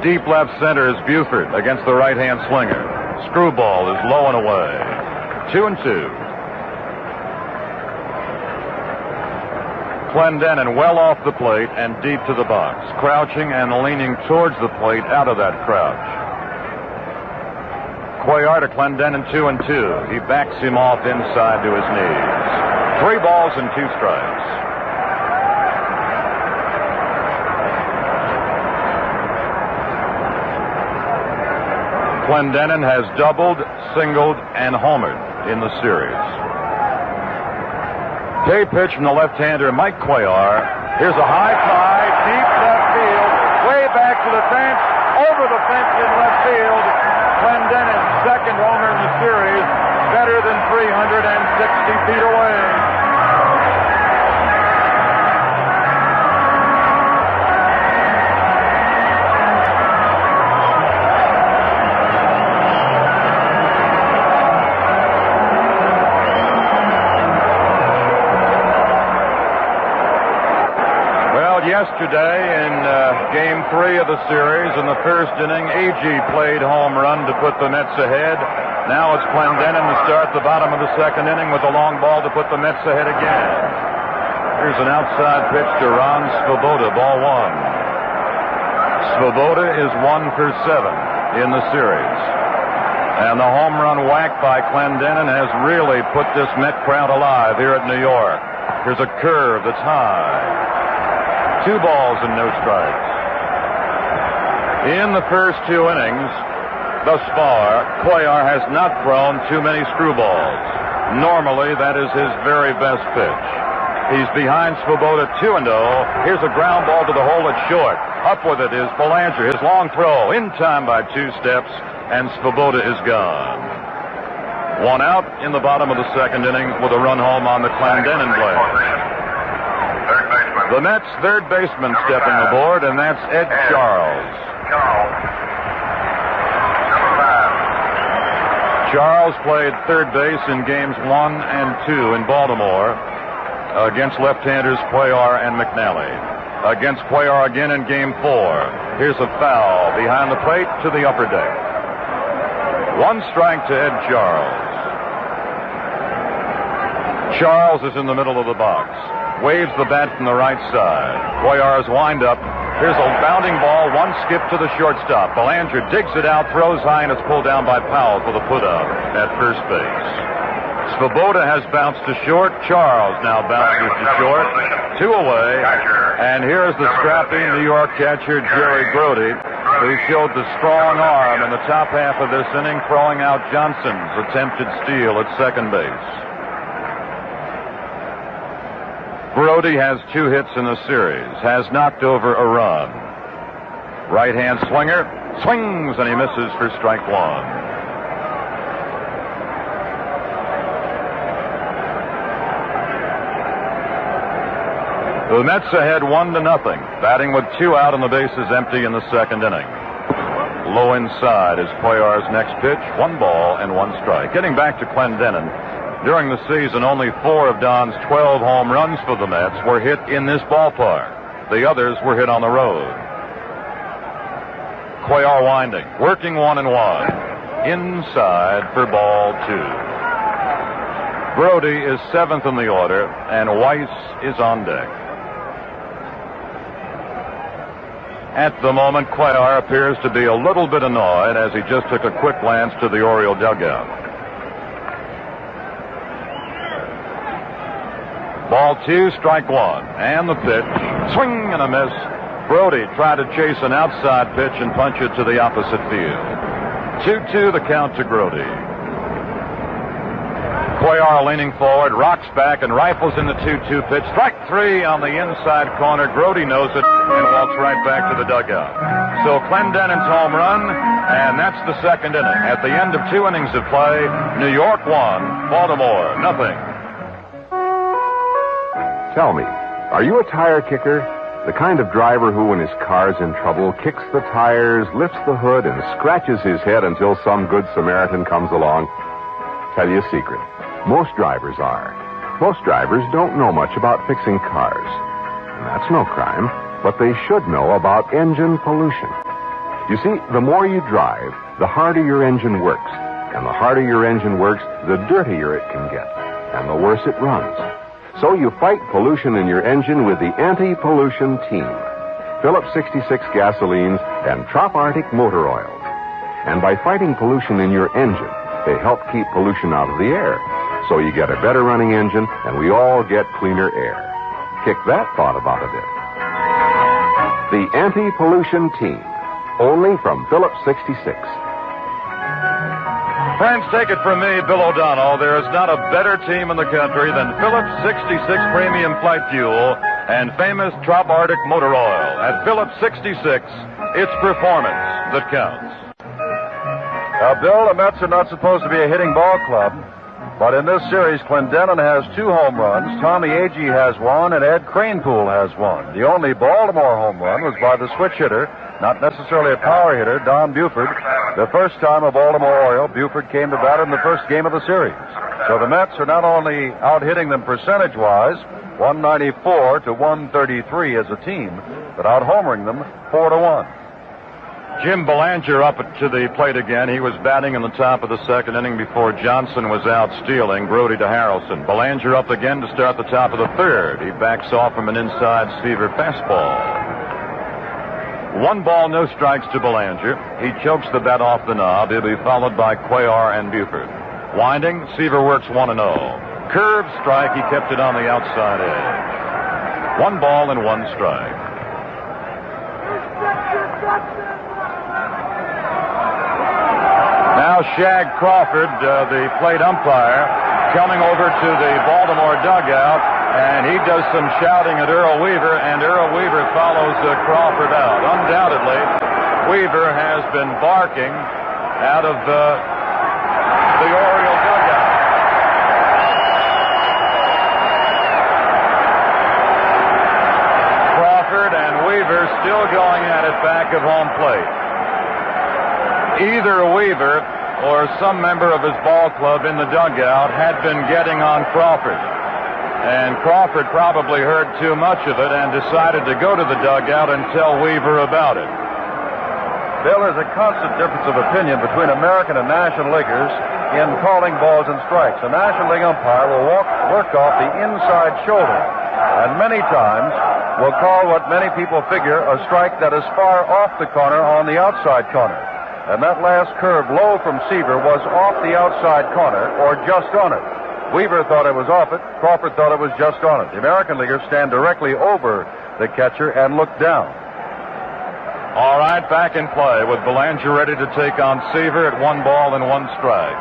Deep left center is Buford against the right-hand swinger. Screwball is low and away. 2-2. Clendenin well off the plate and deep to the box, crouching and leaning towards the plate out of that crouch. Cuellar to Clendenin, 2-2. He backs him off inside to his knees. 3 balls and 2 strikes. Clendenin has doubled, singled, and homered in the series. K pitch from the left-hander, Mike Cuellar. Here's a high fly, deep left field, way back to the fence, over the fence in left field. Clendenin's second homer in the series, better than 360 feet away. Yesterday in Game 3 of the series, in the first inning, Agee played home run to put the Mets ahead. Now it's Clendenin to start the bottom of the second inning with a long ball to put the Mets ahead again. Here's an outside pitch to Ron Svoboda, ball 1. Svoboda is 1 for 7 in the series. And the home run whack by Clendenin has really put this Met crowd alive here at New York. Here's a curve that's high. 2 balls and no strikes. In the first 2 innings, thus far, Cuellar has not thrown too many screwballs. Normally, that is his very best pitch. He's behind Svoboda 2-0. Here's a ground ball to the hole at short. Up with it is Belanger. His long throw in time by 2 steps, and Svoboda is gone. 1 out in the bottom of the second inning with a run home on the Clendenin play. The Mets' third baseman stepping aboard, and that's Ed Charles. Charles played third base in games 1 and 2 in Baltimore against left-handers Cuellar and McNally. Against Cuellar again in game 4. Here's a foul behind the plate to the upper deck. 1 strike to Ed Charles. Charles is in the middle of the box. Waves the bat from the right side. Cuellar's wind up. Here's a bounding ball, 1 skip to the shortstop. Belanger digs it out, throws high, and it's pulled down by Powell for the put-out at first base. Svoboda has bounced to short. Charles now bounces to short. 2 away. And here's the scrappy New York catcher, Jerry Brody, who showed the strong arm in the top half of this inning, throwing out Johnson's attempted steal at second base. Brody has 2 hits in the series, has knocked over a run. Right-hand swinger, swings, and he misses for strike 1. The Mets ahead 1-0, batting with 2 out and the bases empty in the second inning. Low inside is Cuellar's next pitch, 1 ball and 1 strike. Getting back to Clendenin, During the season, only 4 of Don's 12 home runs for the Mets were hit in this ballpark. The others were hit on the road. Cuellar winding, working 1-1. Inside for ball 2. Brody is 7th in the order, and Weiss is on deck. At the moment, Cuellar appears to be a little bit annoyed as he just took a quick glance to the Oriole dugout. Ball 2, strike 1, and the pitch. Swing and a miss. Brody tried to chase an outside pitch and punch it to the opposite field. 2-2 the count to Brody. Cuellar leaning forward, rocks back and rifles in the 2-2 pitch. Strike 3 on the inside corner. Brody knows it and walks right back to the dugout. So Clendennon's home run, and that's the second inning. At the end of 2 innings of play, New York 1, Baltimore 0. Tell me, are you a tire kicker? The kind of driver who, when his car's in trouble, kicks the tires, lifts the hood, and scratches his head until some good Samaritan comes along? Tell you a secret. Most drivers are. Most drivers don't know much about fixing cars. And that's no crime, but they should know about engine pollution. You see, the more you drive, the harder your engine works. And the harder your engine works, the dirtier it can get. And the worse it runs. So you fight pollution in your engine with the anti-pollution team. Phillips 66 gasolines and Trop Arctic motor oils. And by fighting pollution in your engine, they help keep pollution out of the air. So you get a better running engine, and we all get cleaner air. Kick that thought about a bit. The anti-pollution team. Only from Phillips 66. Friends, take it from me, Bill O'Donnell. There is not a better team in the country than Phillips 66 Premium Flight Fuel and famous Trop Arctic Motor Oil. At Phillips 66, it's performance that counts. Now, Bill, the Mets are not supposed to be a hitting ball club, but in this series, Clendenon has 2 home runs, Tommy Agee has 1, and Ed Kranepool has 1. The only Baltimore home run was by the switch hitter, not necessarily a power hitter, Don Buford. The first time a Baltimore Oriole, Buford came to bat in the first game of the series. So the Mets are not only out-hitting them percentage-wise, 194 to 133 as a team, but out-homering them 4-1. Jim Belanger up to the plate again. He was batting in the top of the second inning before Johnson was out stealing Brody to Harrelson. Belanger up again to start the top of the third. He backs off from an inside Seaver fastball. 1 ball, no strikes to Belanger. He chokes the bat off the knob. He'll be followed by Cuellar and Buford. Winding, Seaver works 1-0. Curve strike, he kept it on the outside edge. 1 ball and 1 strike. Now Shag Crawford, the plate umpire, coming over to the Baltimore dugout, and he does some shouting at Earl Weaver, and Earl Weaver follows Crawford out. Undoubtedly, Weaver has been barking out of the Oriole dugout. Crawford and Weaver still going at it back of home plate. Either Weaver or some member of his ball club in the dugout had been getting on Crawford. And Crawford probably heard too much of it and decided to go to the dugout and tell Weaver about it. Bill, there's a constant difference of opinion between American and National Leaguers in calling balls and strikes. A National League umpire will work off the inside shoulder, and many times will call what many people figure a strike that is far off the corner on the outside corner. And that last curve low from Seaver was off the outside corner or just on it. Weaver thought it was off it. Crawford thought it was just on it. The American leaguers stand directly over the catcher and look down. All right, back in play with Belanger ready to take on Seaver at 1 ball and 1 strike.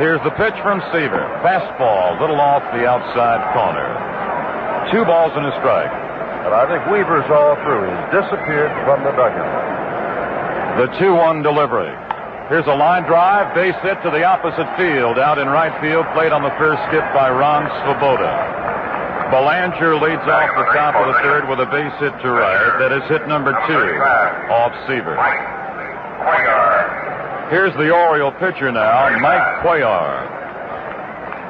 Here's the pitch from Seaver. Fastball, little off the outside corner. 2 balls and a strike. And I think Weaver's all through. He's disappeared from the dugout. The 2-1 delivery. Here's a line drive, base hit to the opposite field. Out in right field, played on the first skip by Ron Svoboda. Belanger leads off the top of the third with a base hit to right. That is hit number 2 off Seaver. Here's the Oriole pitcher now, Mike Cuellar.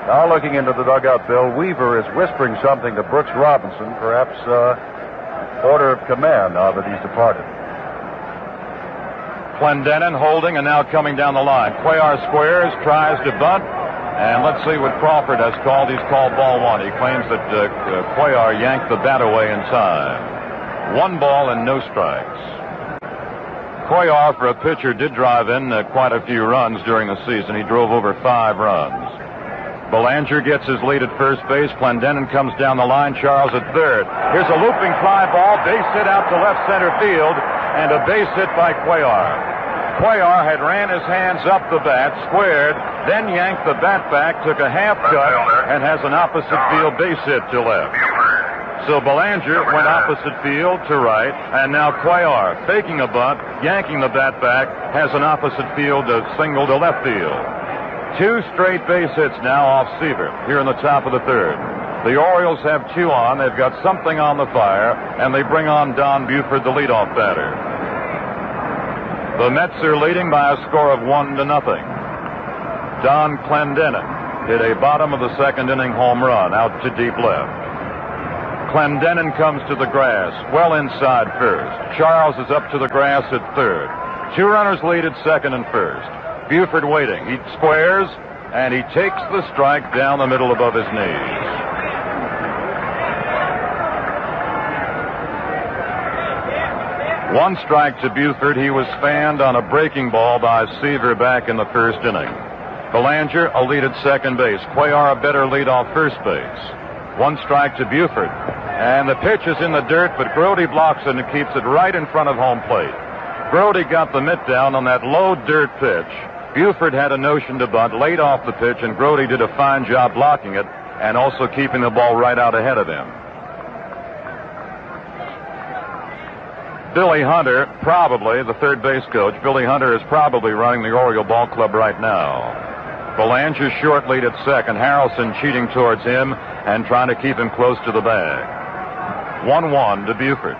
Now looking into the dugout, Bill, Weaver is whispering something to Brooks Robinson, perhaps order of command now that he's departed. Clendenin holding and now coming down the line. Cuellar squares, tries to bunt, and let's see what Crawford has called. He's called ball one. He claims that Cuellar yanked the bat away in time. 1 ball and no strikes. Cuellar, for a pitcher, did drive in quite a few runs during the season. He drove over 5 runs. Belanger gets his lead at first base. Clendenin comes down the line. Charles at third. Here's a looping fly ball. Base hit out to left center field. And a base hit by Cuellar. Cuellar had ran his hands up the bat, squared, then yanked the bat back, took a half cut, and has an opposite field base hit to left. So Belanger went opposite field to right, and now Cuellar, faking a bunt, yanking the bat back, has an opposite field single to left field. 2 straight base hits now off Seaver here in the top of the third. The Orioles have 2 on. They've got something on the fire, and they bring on Don Buford, the leadoff batter. The Mets are leading by a score of 1-0. Don Clendenin hit a bottom of the second inning home run out to deep left. Clendenin comes to the grass, well inside first. Charles is up to the grass at third. 2 runners lead at second and first. Buford waiting. He squares, and he takes the strike down the middle above his knees. 1 strike to Buford. He was fanned on a breaking ball by Seaver back in the first inning. Belanger, a lead at second base. Cuellar, a better lead off first base. 1 strike to Buford. And the pitch is in the dirt, but Grody blocks it and keeps it right in front of home plate. Grody got the mitt down on that low dirt pitch. Buford had a notion to bunt, laid off the pitch, and Grody did a fine job blocking it and also keeping the ball right out ahead of him. Billy Hunter, probably, the third base coach, Billy Hunter is probably running the Oriole ball club right now. Belanger short lead at second. Harrelson cheating towards him and trying to keep him close to the bag. 1-1 to Buford.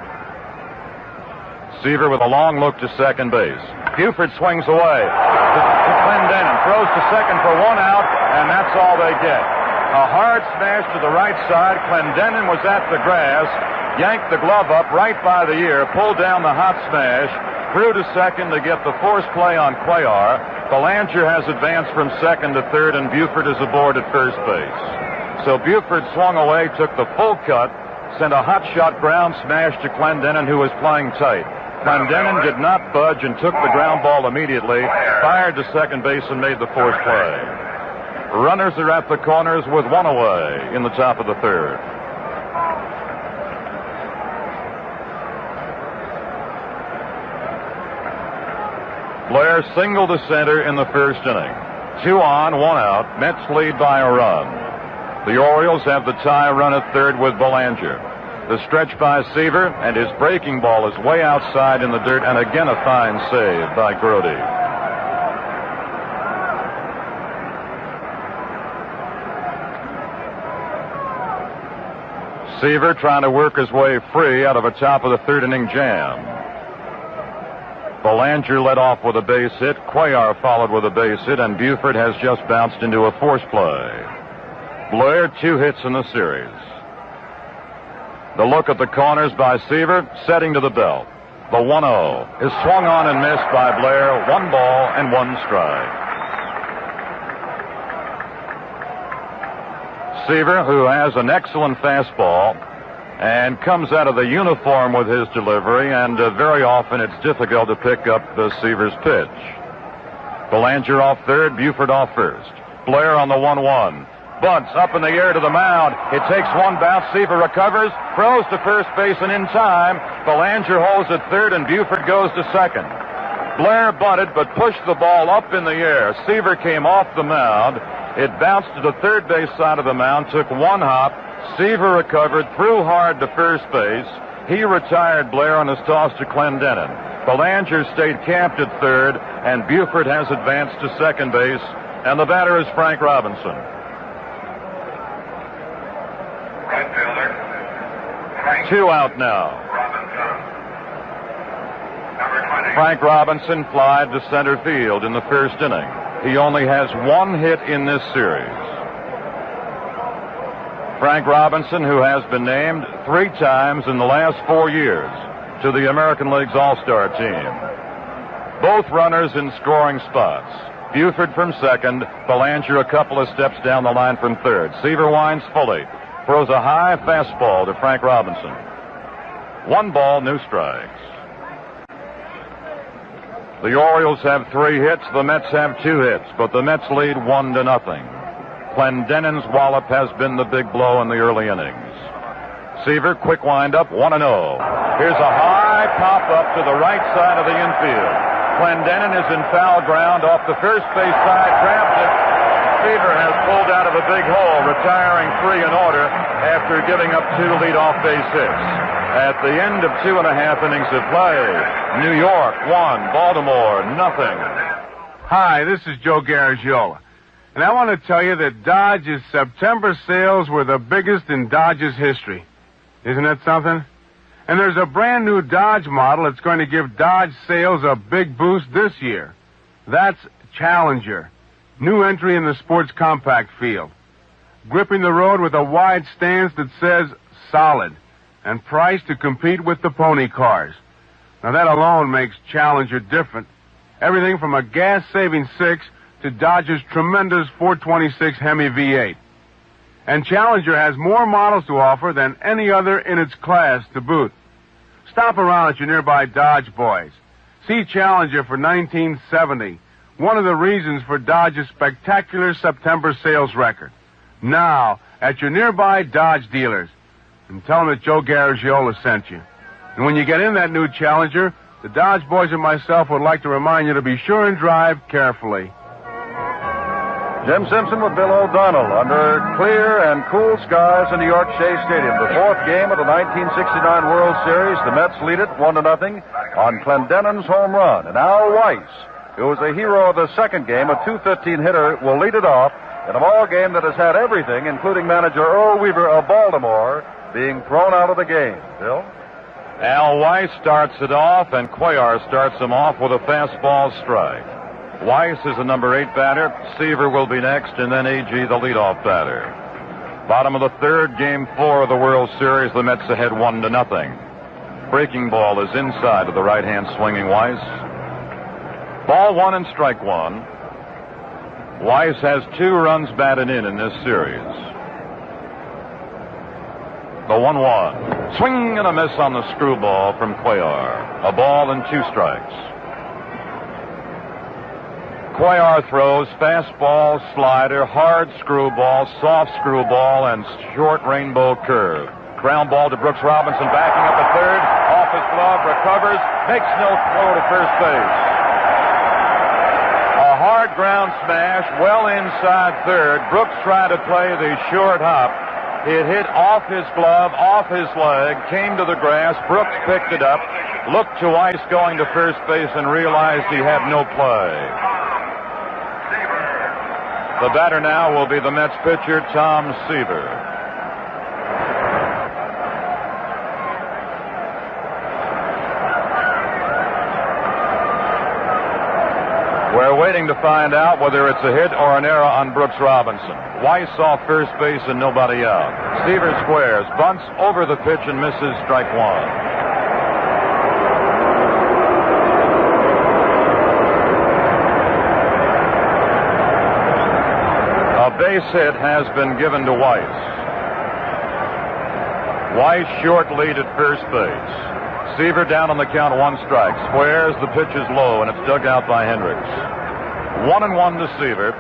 Seaver with a long look to second base. Buford swings away to Clendenin, throws to second for 1 out, and that's all they get. A hard smash to the right side. Clendenin was at the grass, yanked the glove up right by the ear, pulled down the hot smash, threw to second to get the force play on Cuellar. Belanger has advanced from second to third, and Buford is aboard at first base. So Buford swung away, took the full cut, sent a hot shot ground smash to Clendenin, who was playing tight. Clendenin did not budge and took the ground ball immediately, fired to second base, and made the force play. Runners are at the corners with 1 away in the top of the third. Blair singled to center in the first inning. 2 on, 1 out. Mets lead by a run. The Orioles have the tie run at third with Belanger. The stretch by Seaver, and his breaking ball is way outside in the dirt, and again a fine save by Grody. Seaver trying to work his way free out of a top of the third inning jam. Belanger led off with a base hit. Cuellar followed with a base hit, and Buford has just bounced into a force play. Blair, 2 hits in the series. The look at the corners by Seaver, setting to the belt. The 1-0 is swung on and missed by Blair. 1 ball and 1 strike. Seaver, who has an excellent fastball and comes out of the uniform with his delivery, and very often it's difficult to pick up Seaver's pitch. Belanger off third, Buford off first. Blair on the 1-1. Bunts up in the air to the mound. It takes 1 bounce. Seaver recovers, throws to first base, and in time, Belanger holds at third, and Buford goes to second. Blair bunted, but pushed the ball up in the air. Seaver came off the mound. It bounced to the third base side of the mound, took 1 hop. Seaver recovered, threw hard to first base. He retired Blair on his toss to Clendenin. Belanger stayed camped at third, and Buford has advanced to second base, and the batter is Frank Robinson. Right fielder. 2 out now. Robinson. Number 20. Frank Robinson flied to center field in the first inning. He only has 1 hit in this series. Frank Robinson, who has been named 3 times in the last 4 years to the American League's All-Star team. Both runners in scoring spots. Buford from second, Belanger a couple of steps down the line from third. Seaver winds fully, throws a high fastball to Frank Robinson. 1 ball, no strikes. The Orioles have 3 hits, the Mets have 2 hits, but the Mets lead 1-0. Clendenin's wallop has been the big blow in the early innings. Seaver, quick windup, 1-0. Here's a high pop-up to the right side of the infield. Clendenin is in foul ground off the first base side, grabs it. Seaver has pulled out of a big hole, retiring 3 in order after giving up 2 leadoff base hits. At the end of 2.5 innings of play, New York 1, Baltimore nothing. Hi, this is Joe Garagiola. And I want to tell you that Dodge's September sales were the biggest in Dodge's history. Isn't that something? And there's a brand new Dodge model that's going to give Dodge sales a big boost this year. That's Challenger. New entry in the sports compact field. Gripping the road with a wide stance that says solid and priced to compete with the pony cars. Now that alone makes Challenger different. Everything from a gas-saving 6 to Dodge's tremendous 426 Hemi V8. And Challenger has more models to offer than any other in its class to boot. Stop around at your nearby Dodge Boys. See Challenger for $19.70. One of the reasons for Dodge's spectacular September sales record. Now, at your nearby Dodge dealers. And tell them that Joe Garagiola sent you. And when you get in that new Challenger, the Dodge Boys and myself would like to remind you to be sure and drive carefully. Jim Simpson with Bill O'Donnell under clear and cool skies in New York Shea Stadium. The 4th game of the 1969 World Series. The Mets lead it 1-0 on Clendenin's home run. And Al Weiss, who was the hero of the 2nd game, a .215 hitter, will lead it off in a ball game that has had everything, including manager Earl Weaver of Baltimore, being thrown out of the game. Bill? Al Weiss starts it off, and Cuellar starts him off with a fastball strike. Weiss is the number 8 batter. Seaver will be next, and then A.G. the leadoff batter. Bottom of the 3rd, game 4 of the World Series. The Mets ahead 1-0. Breaking ball is inside of the right-hand swinging Weiss. Ball 1 and strike 1. Weiss has 2 runs batted in this series. The 1-1. Swing and a miss on the screwball from Cuellar. A ball and 2 strikes. Cuellar throws fastball, slider, hard screwball, soft screwball, and short rainbow curve. Ground ball to Brooks Robinson, backing up at third. Off his glove, recovers, makes no throw to first base. A hard ground smash, well inside third. Brooks tried to play the short hop. It hit off his glove, off his leg, came to the grass. Brooks picked it up, looked to Weiss going to first base, and realized he had no play. The batter now will be the Mets pitcher, Tom Seaver. We're waiting to find out whether it's a hit or an error on Brooks Robinson. Weiss off first base and nobody out. Seaver squares, bunts over the pitch and misses strike 1. A base hit has been given to Weiss. Weiss short lead at first base. Seaver down on the count, 1 strike. Squares, the pitch is low, and it's dug out by Hendricks. 1-1 to Seaver.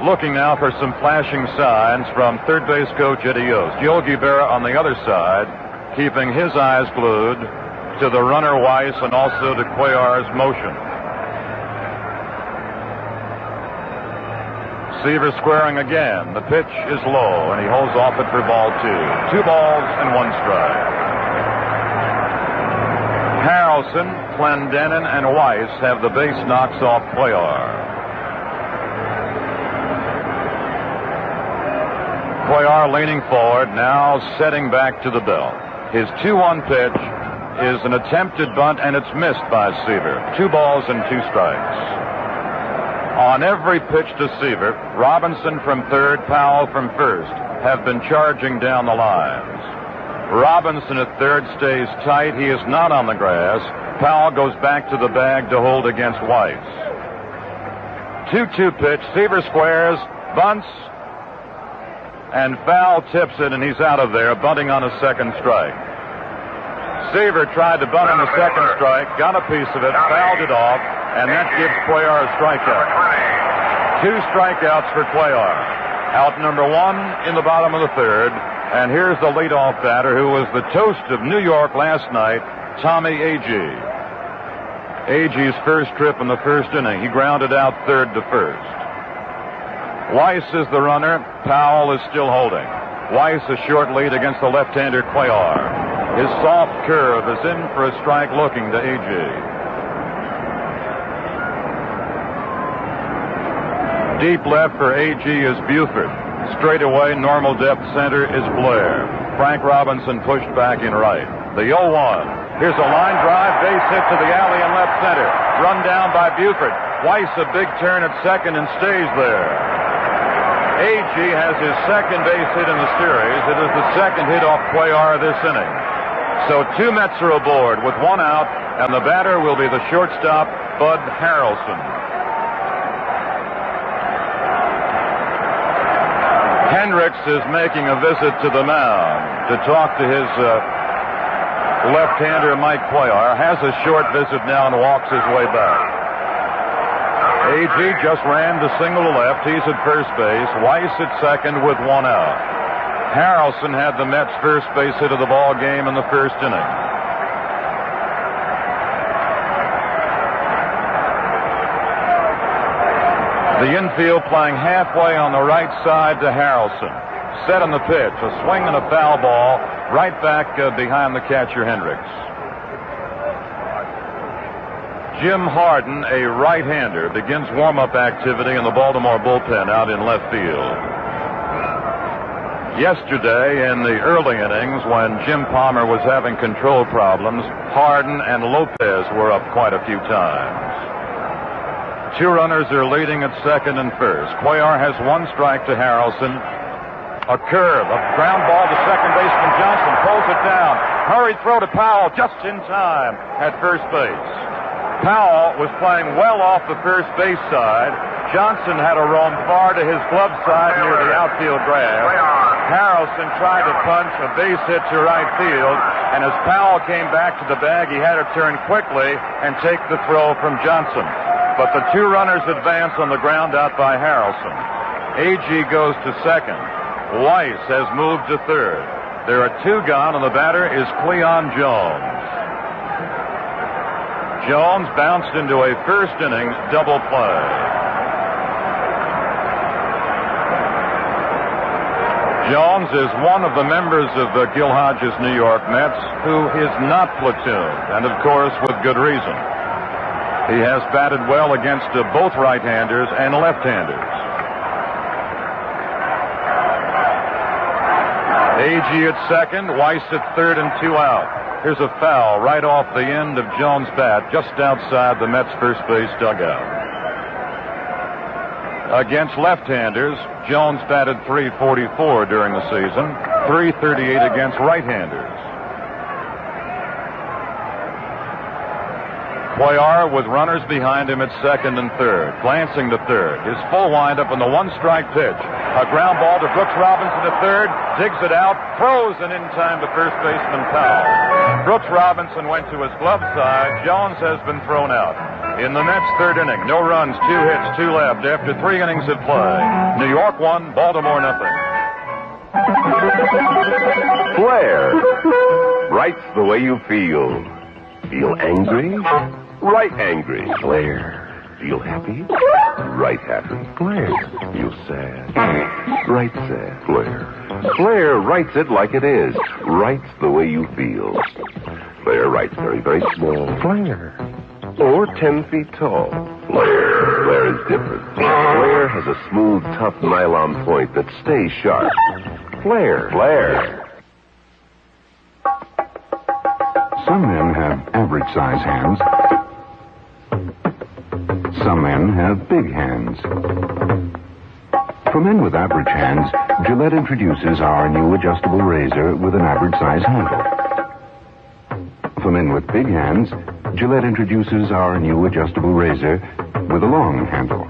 Looking now for some flashing signs from third base coach Eddie Yost. Yogi Berra on the other side, keeping his eyes glued to the runner Weiss and also to Cuellar's motion. Seaver squaring again. The pitch is low, and he holds off it for ball 2. 2 balls and 1 strike. Harrelson, Clendenin, and Weiss have the base knocks off Cuellar. Cuellar leaning forward, now setting back to the belt. His 2-1 pitch is an attempted bunt, and it's missed by Seaver. 2 balls and 2 strikes. On every pitch to Seaver, Robinson from third, Powell from first have been charging down the lines. Robinson at third stays tight. He is not on the grass. Powell goes back to the bag to hold against Weiss. 2-2 pitch. Seaver squares, bunts, and foul tips it, and he's out of there, bunting on a second strike. Seaver tried to bunt on the second strike, got a piece of it, fouled it off, and that gives Cuellar a strikeout. 2 strikeouts for Cuellar. Out number 1 in the bottom of the third, and here's the leadoff batter who was the toast of New York last night, Tommy Agee. Agee's first trip in the first inning. He grounded out third to first. Weiss is the runner. Powell is still holding. Weiss a short lead against the left-hander Cuellar. His soft curve is in for a strike looking to Agee. Deep left for Agee is Buford. Straight away, normal depth center is Blair. Frank Robinson pushed back in right. The 0-1. Here's a line drive, base hit to the alley in left center. Run down by Buford. Weiss a big turn at second and stays there. Agee has his second base hit in the series. It is the second hit off Cuellar this inning. So 2 Mets are aboard with 1 out, and the batter will be the shortstop, Bud Harrelson. Hendricks is making a visit to the mound to talk to his left-hander Mike Cuellar. Has a short visit now and walks his way back. Agee just ran to single to left. He's at first base. Weiss at second with 1 out. Harrelson had the Mets' first base hit of the ball game in the first inning. The infield playing halfway on the right side to Harrelson. Set on the pitch, a swing and a foul ball, right back behind the catcher Hendricks. Jim Harden, a right-hander, begins warm-up activity in the Baltimore bullpen out in left field. Yesterday, in the early innings, when Jim Palmer was having control problems, Harden and Lopez were up quite a few times. 2 runners are leading at second and first. Cuellar has 1 strike to Harrelson. A curve, a ground ball to second baseman Johnson, pulls it down. Hurried throw to Powell just in time at first base. Powell was playing well off the first base side. Johnson had to roam far to his glove side near the outfield grass. Harrelson tried to punch a base hit to right field, and as Powell came back to the bag, he had to turn quickly and take the throw from Johnson. But the 2 runners advance on the ground out by Harrelson. Agee goes to second. Weiss has moved to third. There are 2 gone, and the batter is Cleon Jones. Jones bounced into a first inning double play. Jones is one of the members of the Gil Hodges New York Mets who is not platooned, and of course with good reason. He has batted well against both right-handers and left-handers. Agee at second, Weiss at third and 2 out. Here's a foul right off the end of Jones' bat, just outside the Mets' first base dugout. Against left-handers, Jones batted .344 during the season, .338 against right-handers. Cuellar with runners behind him at second and third, glancing to third. His full windup on the 1-strike pitch. A ground ball to Brooks Robinson at third, digs it out, throws and in time to first baseman Powell. Brooks Robinson went to his glove side. Jones has been thrown out. In the Mets' third inning, no runs, 2 hits, 2 left after 3 innings of play. New York 1, Baltimore nothing. Blair writes the way you feel. Feel angry? Right angry. Blair. Feel happy? Right happy. Blair. Feel sad? Right sad. Blair. Blair writes it like it is. Writes the way you feel. Blair writes very, very small. Blair. Or 10 feet tall. Blair. Blair is different. Blair has a smooth, tough nylon point that stays sharp. Blair. Blair. Some men have average-size hands. Some men have big hands. For men with average hands, Gillette introduces our new adjustable razor with an average size handle. For men with big hands, Gillette introduces our new adjustable razor with a long handle.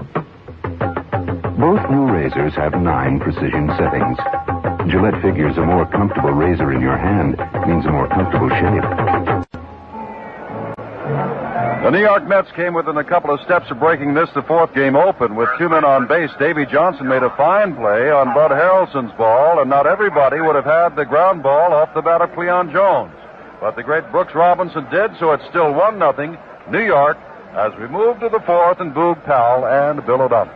Both new razors have 9 precision settings. Gillette figures a more comfortable razor in your hand means a more comfortable shave. The New York Mets came within a couple of steps of breaking this, the 4th game open. With 2 men on base, Davy Johnson made a fine play on Bud Harrelson's ball, and not everybody would have had the ground ball off the bat of Cleon Jones. But the great Brooks Robinson did, so it's still 1-0 New York as we move to the 4th and Boog Powell and Bill O'Donnell.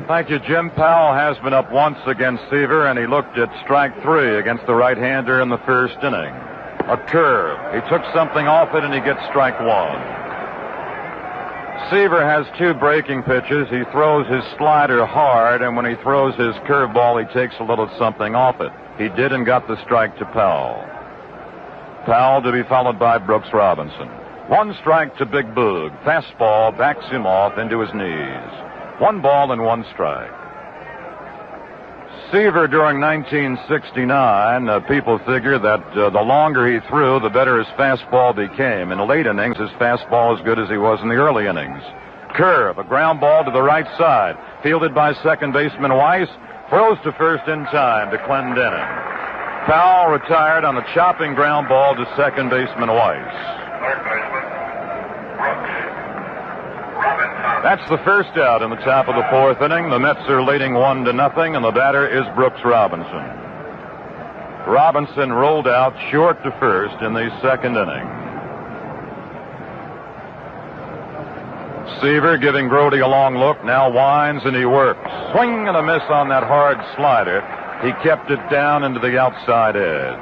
Thank you, Jim. Powell has been up once against Seaver, and he looked at strike 3 against the right-hander in the first inning. A curve. He took something off it, and he gets strike 1. Seaver has 2 breaking pitches. He throws his slider hard, and when he throws his curveball, he takes a little something off it. He did and got the strike to Powell. Powell to be followed by Brooks Robinson. 1 strike to Big Boog. Fastball backs him off into his knees. 1 ball and 1 strike. Seaver during 1969, people figure that the longer he threw, the better his fastball became. In the late innings, his fastball as good as he was in the early innings. Curve, a ground ball to the right side, fielded by second baseman Weiss, throws to first in time to Clendenin. Powell retired on a chopping ground ball to second baseman Weiss. That's the first out in the top of the 4th inning. The Mets are leading 1-0, and the batter is Brooks Robinson. Robinson rolled out short to first in the second inning. Seaver giving Brody a long look, now winds and he works. Swing and a miss on that hard slider. He kept it down into the outside edge.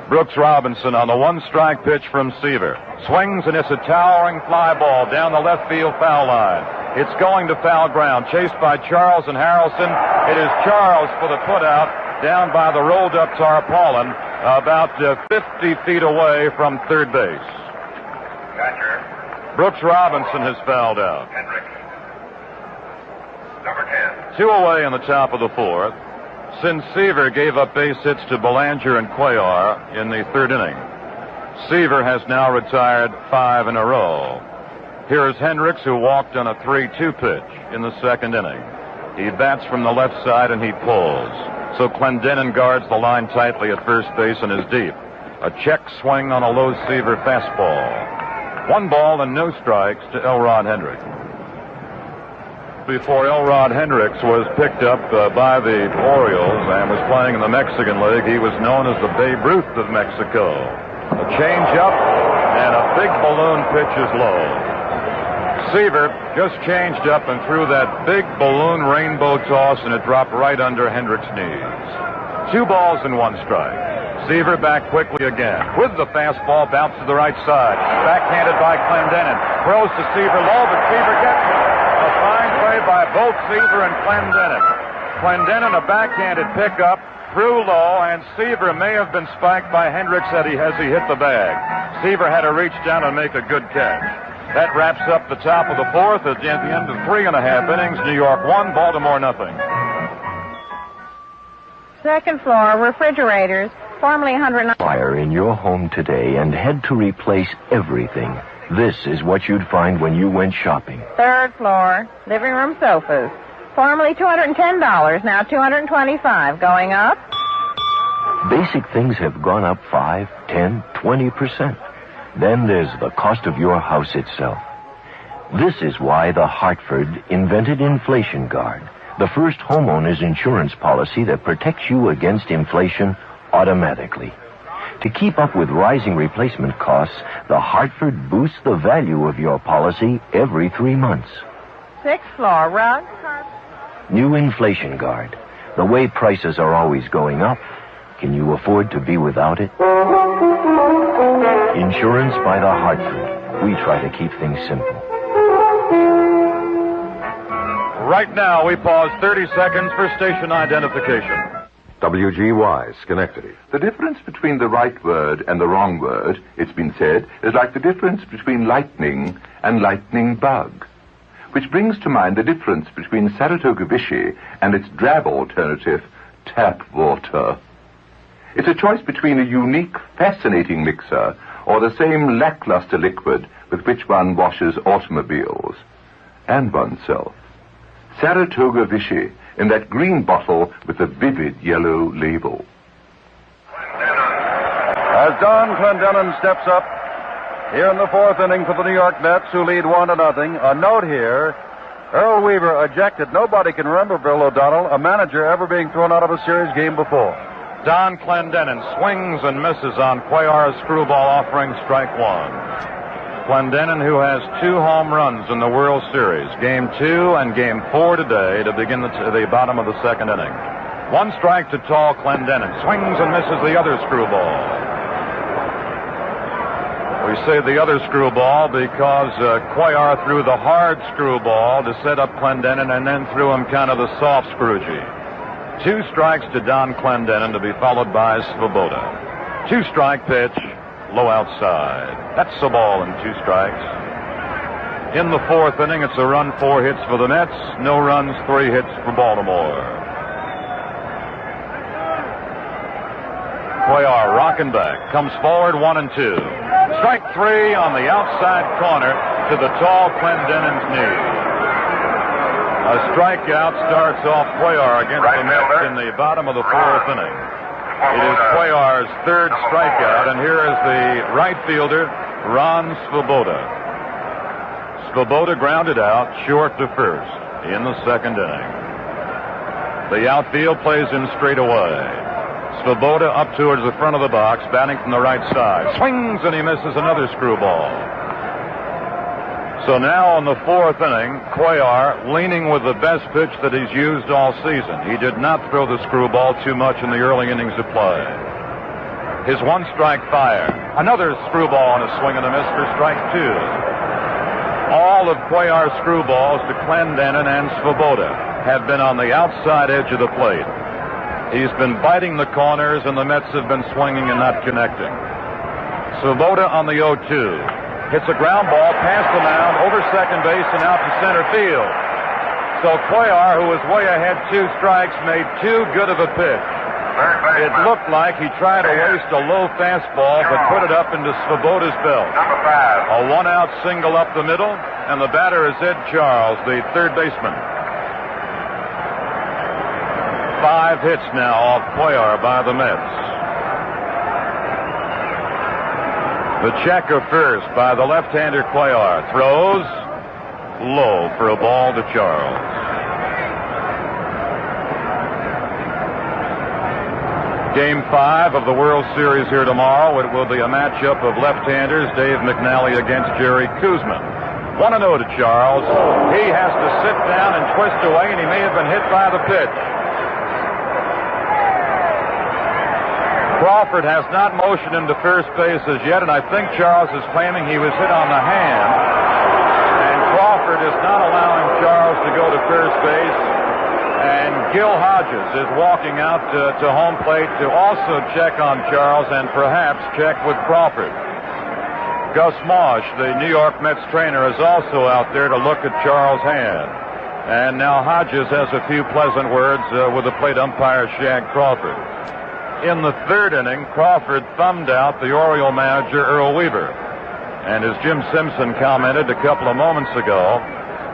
Brooks Robinson on the 1-strike pitch from Seaver. Swings and it's a towering fly ball down the left field foul line. It's going to foul ground. Chased by Charles and Harrelson. It is Charles for the putout down by the rolled up tarpaulin about 50 feet away from third base. Brooks Robinson has fouled out. 2 away in the top of the 4th. Since Seaver gave up base hits to Belanger and Cuellar in the 3rd inning. Seaver has now retired 5 in a row. Here is Hendricks, who walked on a 3-2 pitch in the 2nd inning. He bats from the left side and he pulls. So Clendenin guards the line tightly at first base and is deep. A check swing on a low Seaver fastball. 1 ball and no strikes to Elrod Hendricks. Before Elrod Hendricks was picked up by the Orioles and was playing in the Mexican League, he was known as the Babe Ruth of Mexico. A change-up and a big balloon pitch is low. Seaver just changed up and threw that big balloon rainbow toss, and it dropped right under Hendricks' knees. 2 balls and 1 strike. Seaver back quickly again. With the fastball, bounce to the right side. Backhanded by Clendenin. Throws to Seaver low, but Seaver gets it. A fine play by both Seaver and Clendenin. Clendenin a backhanded pickup, threw low, and Seaver may have been spiked by Hendricks as he hit the bag. Seaver had to reach down and make a good catch. That wraps up the top of the 4th at the end of 3.5 innings. New York 1, Baltimore nothing. 2nd floor, refrigerators, formerly 109. Fire in your home today and had to replace everything. This is what you'd find when you went shopping. 3rd floor, living room sofas, formerly $210, now $225. Going up? Basic things have gone up 5, 10, 20%. Then there's the cost of your house itself. This is why the Hartford invented Inflation Guard, the first homeowner's insurance policy that protects you against inflation automatically. To keep up with rising replacement costs, the Hartford boosts the value of your policy every 3 months. 6th floor, rugs, carpet. New Inflation Guard. The way prices are always going up, can you afford to be without it? Insurance by the Hartford. We try to keep things simple. Right now, we pause 30 seconds for station identification. WGY, Schenectady. The difference between the right word and the wrong word, it's been said, is like the difference between lightning and lightning bug. Which brings to mind the difference between Saratoga Vichy and its drab alternative, tap water. It's a choice between a unique, fascinating mixer or the same lackluster liquid with which one washes automobiles and oneself. Saratoga Vichy, in that green bottle with the vivid yellow label. As Don Clendenin steps up here in the fourth inning for the New York Mets, who lead 1-0. A note here, Earl Weaver ejected. Nobody can remember, Bill O'Donnell, a manager ever being thrown out of a series game before. Don Clendenin swings and misses on Cuellar's screwball, offering strike one. Clendenin, who has 2 home runs in the World Series, Game 2 and Game 4 today to begin the bottom of the second inning. 1 strike to tall Clendenin. Swings and misses the other screwball. We say the other screwball because Cuellar threw the hard screwball to set up Clendenin and then threw him kind of the soft screwgee. 2 strikes to Don Clendenin to be followed by Svoboda. 2-strike pitch. Low outside. That's a ball and 2 strikes. In the fourth inning, it's a run, 4 hits for the Mets. No runs, 3 hits for Baltimore. Cuellar rocking back. Comes forward, 1-2. Strike 3 on the outside corner to the tall Clendenin's knee. A strikeout starts off Cuellar against the Mets in the bottom of the fourth inning. It is Cuellar's 3rd strikeout, and here is the right fielder, Ron Svoboda. Svoboda grounded out, short to first in the second inning. The outfield plays him straight away. Svoboda up towards the front of the box, batting from the right side. Swings, and he misses another screwball. So now in the fourth inning, Cuellar leaning with the best pitch that he's used all season. He did not throw the screwball too much in the early innings of play. His 1-strike fire. Another screwball and a swing and a miss for strike 2. All of Cuellar's screwballs to Clendenin and Svoboda have been on the outside edge of the plate. He's been biting the corners, and the Mets have been swinging and not connecting. Svoboda on the 0-2. Hits a ground ball past the mound, over second base, and out to center field. So Cuellar, who was way ahead 2 strikes, made too good of a pitch. It looked like he tried to waste a low fastball, but put it up into Svoboda's belt. A 1-out single up the middle, and the batter is Ed Charles, the 3rd baseman. 5 hits now off Cuellar by the Mets. The checker first by the left-hander Cuellar. Throws low for a ball to Charles. Game 5 of the World Series here tomorrow. It will be a matchup of left-handers, Dave McNally against Jerry Kuzman. 1-0 to Charles. He has to sit down and twist away, and he may have been hit by the pitch. Crawford has not motioned him to first base as yet, and I think Charles is claiming he was hit on the hand. And Crawford is not allowing Charles to go to first base. And Gil Hodges is walking out to home plate to also check on Charles and perhaps check with Crawford. Gus Mosh, the New York Mets trainer, is also out there to look at Charles' hand. And now Hodges has a few pleasant words with the plate umpire, Shag Crawford. In the 3rd inning, Crawford thumbed out the Oriole manager, Earl Weaver. And as Jim Simpson commented a couple of moments ago,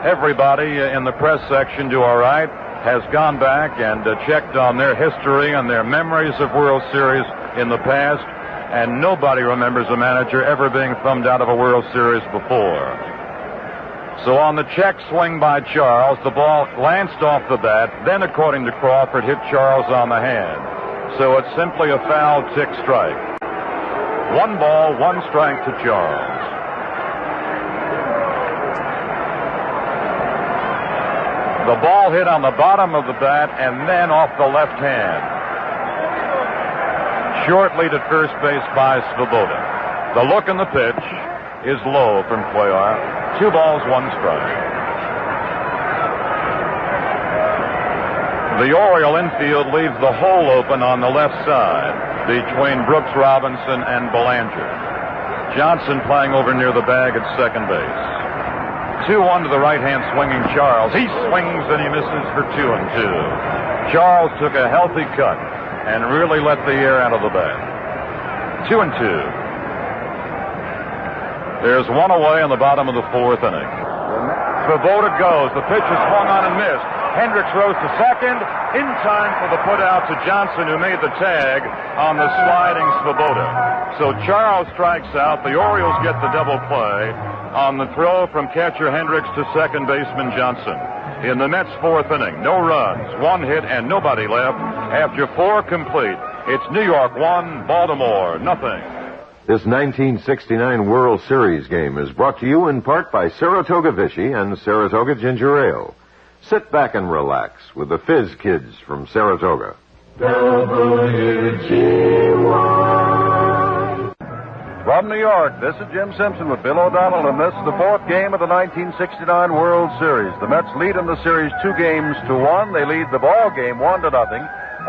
everybody in the press section, to our right, has gone back and checked on their history and their memories of World Series in the past, and nobody remembers a manager ever being thumbed out of a World Series before. So on the check swing by Charles, the ball glanced off the bat, then, according to Crawford, hit Charles on the hand. So it's simply a foul tick strike. 1 ball, 1 strike to Charles. The ball hit on the bottom of the bat and then off the left hand. Short lead at first base by Svoboda. The look in the pitch is low from Cuellar. 2 balls, 1 strike. The Oriole infield leaves the hole open on the left side between Brooks Robinson and Belanger. Johnson playing over near the bag at second base. 2-1 to the right-hand swinging Charles. He swings and he misses for 2-2. Charles took a healthy cut and really let the air out of the bat. 2-2. There's one away in the bottom of the fourth inning. Svoboda goes. The pitch is swung on and missed. Hendricks rose to second in time for the put out to Johnson, who made the tag on the sliding Svoboda. So Charles strikes out. The Orioles get the double play on the throw from catcher Hendricks to second baseman Johnson. In the Mets' fourth inning, no runs, one hit, and nobody left. After 4 complete, it's New York 1, Baltimore nothing. This 1969 World Series game is brought to you in part by Saratoga Vichy and Saratoga Ginger Ale. Sit back and relax with the Fizz Kids from Saratoga. From New York, this is Jim Simpson with Bill O'Donnell, and this is the fourth game of the 1969 World Series. The Mets lead in the series 2-1. They lead the ball game 1-0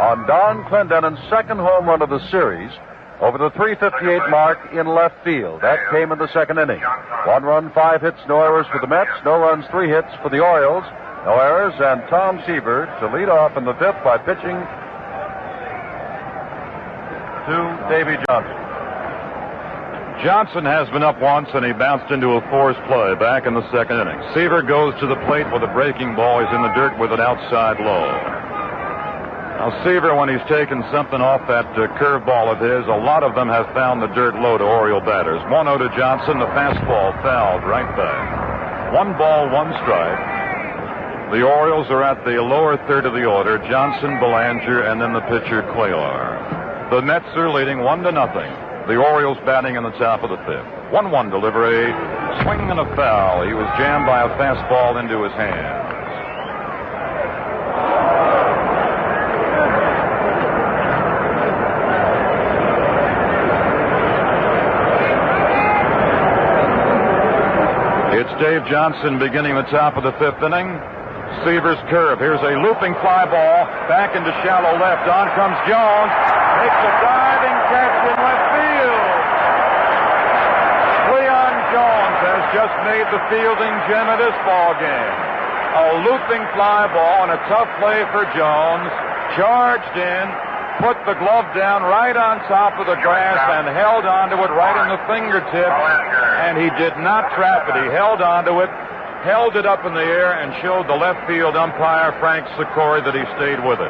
on Don Clendenin's second home run of the series over the 3:58 mark in left field. That came in the second inning. 1 run, 5 hits, no errors for the Mets. No runs, 3 hits for the Orioles. No errors, and Tom Seaver to lead off in the fifth by pitching to Davy Johnson. Johnson has been up once, and he bounced into a forced play back in the second inning. Seaver goes to the plate with a breaking ball. He's in the dirt with an outside low. Now, Seaver, when he's taken something off that curveball of his, a lot of them have found the dirt low to Oriole batters. 1-0 to Johnson. The fastball fouled right back. 1 ball, 1 strike. The Orioles are at the lower third of the order. Johnson, Belanger, and then the pitcher, Cuellar. The Mets are leading 1-0. The Orioles batting in the top of the fifth. 1-1 delivery. Swing and a foul. He was jammed by a fastball into his hands. It's Dave Johnson beginning the top of the fifth inning. Seaver's curve. Here's a looping fly ball. Back into shallow left. On comes Jones. Makes a diving catch in left field. Cleon Jones has just made the fielding gem of this ball game. A looping fly ball and a tough play for Jones. Charged in. Put the glove down right on top of the grass and held onto it right in the fingertip. And he did not trap it. He held onto it. Held it up in the air and showed the left field umpire, Frank Sikori, that he stayed with it.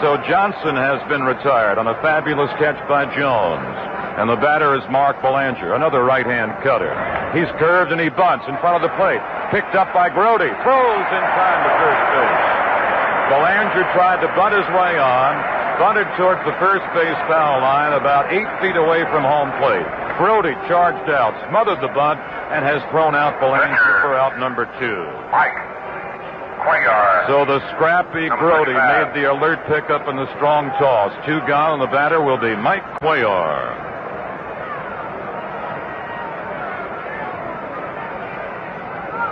So Johnson has been retired on a fabulous catch by Jones. And the batter is Mark Belanger, another right-hand cutter. He's curved and he bunts in front of the plate. Picked up by Grody. Throws in time to first base. Belanger tried to bunt his way on. Bunted towards the first base foul line about 8 feet away from home plate. Grody charged out, smothered the bunt, and has thrown out Belanger for out number 2. Mike Cuellar. So the scrappy Grody made the alert pickup and the strong toss. 2 gone, and the batter will be Mike Cuellar.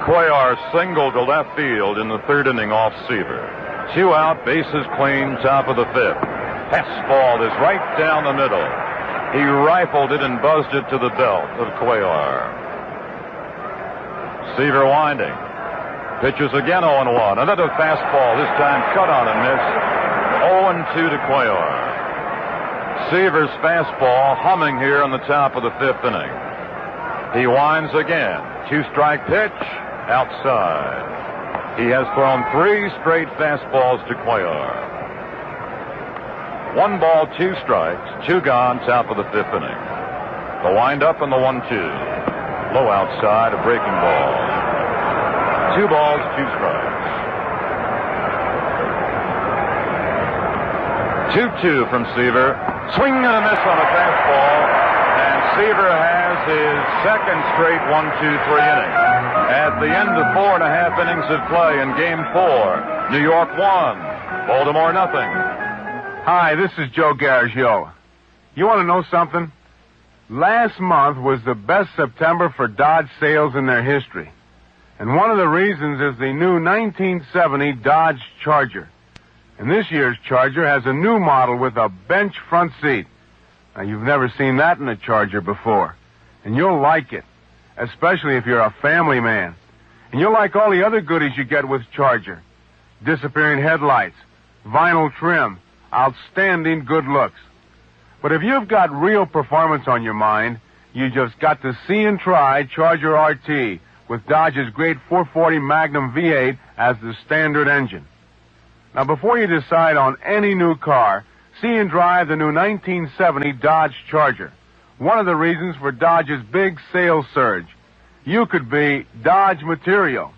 Cuellar singled to left field in the third inning off Seaver. 2 out, bases clean, top of the fifth. Fastball is right down the middle. He rifled it and buzzed it to the belt of Cuellar. Seaver winding. Pitches again 0-1. Another fastball, this time cut on and missed. 0-2 to Cuellar. Seaver's fastball humming here on the top of the fifth inning. He winds again. 2-strike pitch, outside. He has thrown 3 straight fastballs to Cuellar. 1 ball, 2 strikes, 2 gone, top of the fifth inning. The windup and the 1-2. Low outside, a breaking ball. 2 balls, 2 strikes. 2-2 from Seaver. Swing and a miss on a fastball. And Seaver has his second straight 1-2-3 inning. At the end of 4.5 innings of play in Game 4, New York 1, Baltimore nothing. Hi, this is Joe Garagiola. You want to know something? Last month was the best September for Dodge sales in their history. And one of the reasons is the new 1970 Dodge Charger. And this year's Charger has a new model with a bench front seat. Now, you've never seen that in a Charger before. And you'll like it, especially if you're a family man. And you'll like all the other goodies you get with Charger. Disappearing headlights, vinyl trim, outstanding good looks. But if you've got real performance on your mind, you just got to see and try Charger RT with Dodge's great 440 Magnum V8 as the standard engine. Now, before you decide on any new car, see and drive the new 1970 Dodge Charger. One of the reasons for Dodge's big sales surge. You could be Dodge material.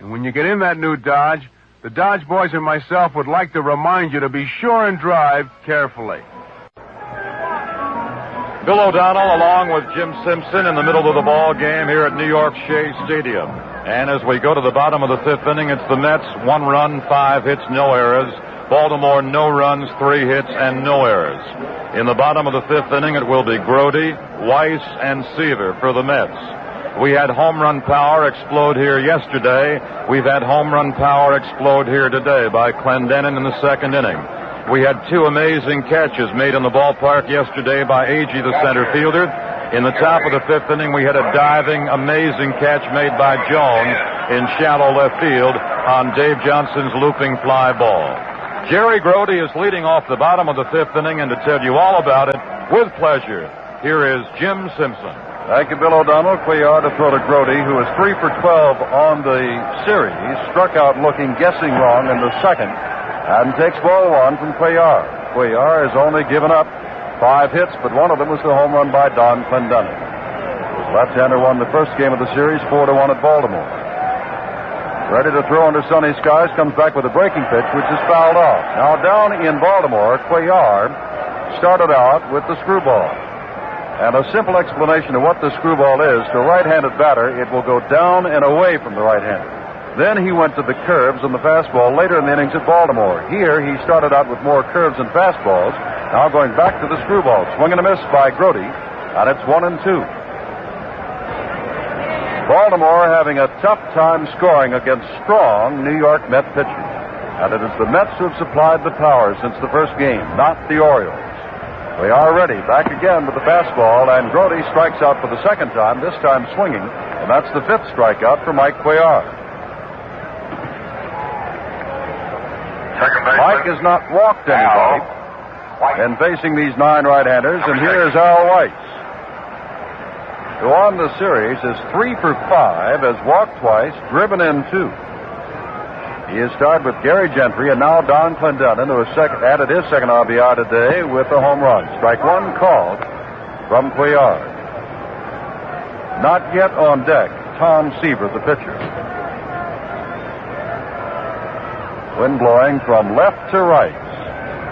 And when you get in that new Dodge, the Dodge boys and myself would like to remind you to be sure and drive carefully. Bill O'Donnell along with Jim Simpson in the middle of the ball game here at New York Shea Stadium. And as we go to the bottom of the fifth inning, it's the Mets, 1 run, 5 hits, no errors. Baltimore, no runs, 3 hits, and no errors. In the bottom of the fifth inning, it will be Grody, Weiss, and Seaver for the Mets. We had home run power explode here yesterday. We've had home run power explode here today by Clendenin in the second inning. We had 2 amazing catches made in the ballpark yesterday by Agee, the center fielder. In the top of the fifth inning, we had a diving, amazing catch made by Jones in shallow left field on Dave Johnson's looping fly ball. Jerry Grody is leading off the bottom of the fifth inning, and to tell you all about it, with pleasure, here is Jim Simpson. Thank you, Bill O'Donnell. Cuellar to throw to Grody, who is 3 for 12 on the series. Struck out looking, guessing wrong in the second, and takes ball 1 from Cuellar. Cuellar has only given up 5 hits, but one of them was the home run by Don Clendenin. His left-hander won the first game of the series 4-1 at Baltimore. Ready to throw under sunny skies, comes back with a breaking pitch, which is fouled off. Now down in Baltimore, Cuellar started out with the screwball. And a simple explanation of what the screwball is, to a right-handed batter, it will go down and away from the right-hander. Then he went to the curves and the fastball later in the innings at Baltimore. Here, he started out with more curves and fastballs. Now going back to the screwball. Swing and a miss by Grody, and it's 1-2. Baltimore having a tough time scoring against strong New York Met pitchers. And it is the Mets who have supplied the power since the first game, not the Orioles. We are ready. Back again with the fastball, and Grody strikes out for the second time, this time swinging, and that's the 5th strikeout for Mike Cuellar. Mike has not walked anybody in facing these 9 right-handers, and here is Al Weiss, who on the series is 3 for 5, has walked twice, driven in 2. He has started with Gary Gentry, and now Don Clendenin, who has added his second RBI today with a home run. Strike 1 called from Cuellar. Not yet on deck, Tom Seaver, the pitcher. Wind blowing from left to right.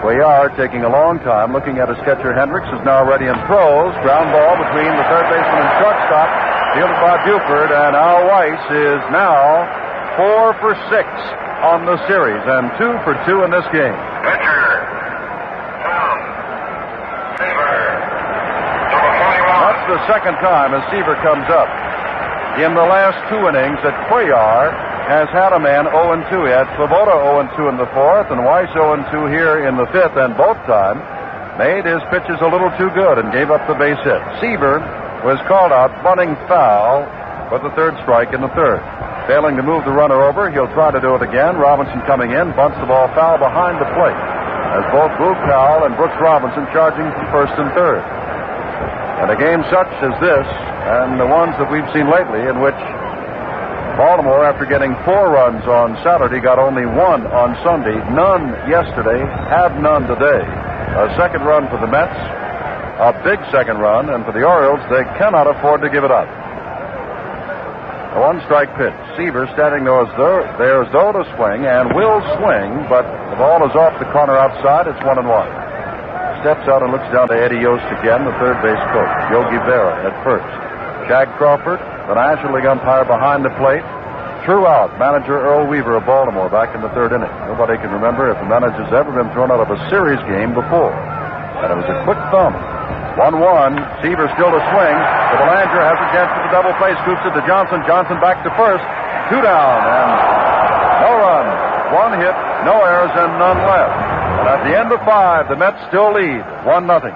Cuellar taking a long time, looking at his catcher. Hendricks is now ready and throws. Ground ball between the third baseman and shortstop, fielded by Buford, and Al Weiss is now 4 for 6 on the series, and 2 for 2 in this game. Pitcher, Tom Seaver, number 41. That's the second time as Seaver comes up. In the last 2 innings that Cuellar has had a man 0-2. He had Svoboda 0-2 in the 4th, and Weiss 0-2 here in the 5th, and both times made his pitches a little too good and gave up the base hit. Seaver was called out bunting foul for the 3rd strike in the 3rd. Failing to move the runner over, he'll try to do it again. Robinson coming in, bunts the ball foul behind the plate, as both Boog Powell and Brooks Robinson charging from 1st and 3rd. And a game such as this, and the ones that we've seen lately, in which Baltimore, after getting 4 runs on Saturday, got only 1 on Sunday, none yesterday, have none today. A second run for the Mets, a big second run, and for the Orioles, they cannot afford to give it up. A 1-strike pitch. Seaver standing there as though to swing, and will swing, but the ball is off the corner outside. It's 1-1. Steps out and looks down to Eddie Yost again, the third base coach. Yogi Berra at first. Shag Crawford, the National League umpire behind the plate, threw out manager Earl Weaver of Baltimore back in the 3rd inning. Nobody can remember if a manager's ever been thrown out of a series game before. And it was a quick thump. 1-1. Seaver still to swing. The Belanger has a chance for the double play. Scoops it to Johnson. Johnson back to first. 2 down and no run. 1 hit, no errors, and none left. And at the end of 5, the Mets still lead 1-0.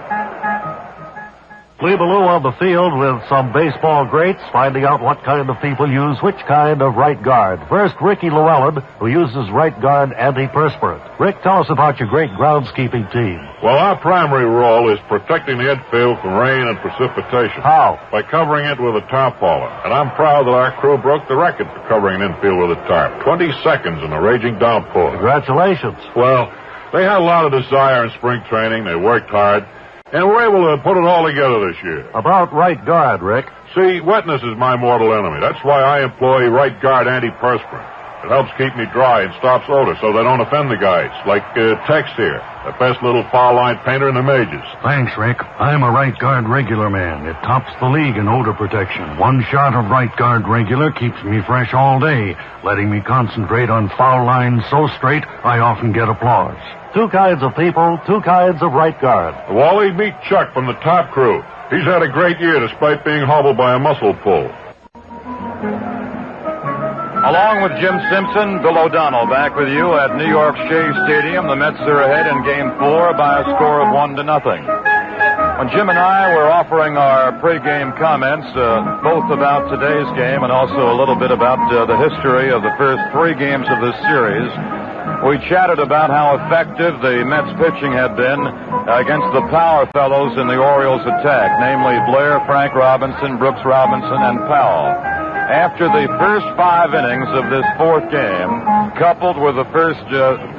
Cleveland on the field with some baseball greats, finding out what kind of people use which kind of right guard. First, Ricky Llewellyn, who uses right guard antiperspirant. Rick, tell us about your great groundskeeping team. Well, our primary role is protecting the infield from rain and precipitation. How? By covering it with a tarpaulin. And I'm proud that our crew broke the record for covering an infield with a tarp. 20 seconds in a raging downpour. Congratulations. Well, they had a lot of desire in spring training. They worked hard. And we're able to put it all together this year. About right guard, Rick. See, wetness is my mortal enemy. That's why I employ right guard antiperspirant. It helps keep me dry and stops odor so they don't offend the guys. Like Tex here, the best little foul line painter in the majors. Thanks, Rick. I'm a right guard regular man. It tops the league in odor protection. One shot of right guard regular keeps me fresh all day, letting me concentrate on foul lines so straight I often get applause. Two kinds of people, two kinds of right guard. Wally, meet Chuck from the top crew. He's had a great year despite being hobbled by a muscle pull. Along with Jim Simpson, Bill O'Donnell back with you at New York Shea Stadium. The Mets are ahead in Game 4 by a score of 1-0. When Jim and I were offering our pregame comments, both about today's game and also a little bit about the history of the first 3 games of this series, we chatted about how effective the Mets pitching had been against the power fellows in the Orioles' attack, namely Blair, Frank Robinson, Brooks Robinson, and Powell. After the first 5 innings of this 4th game, coupled with the first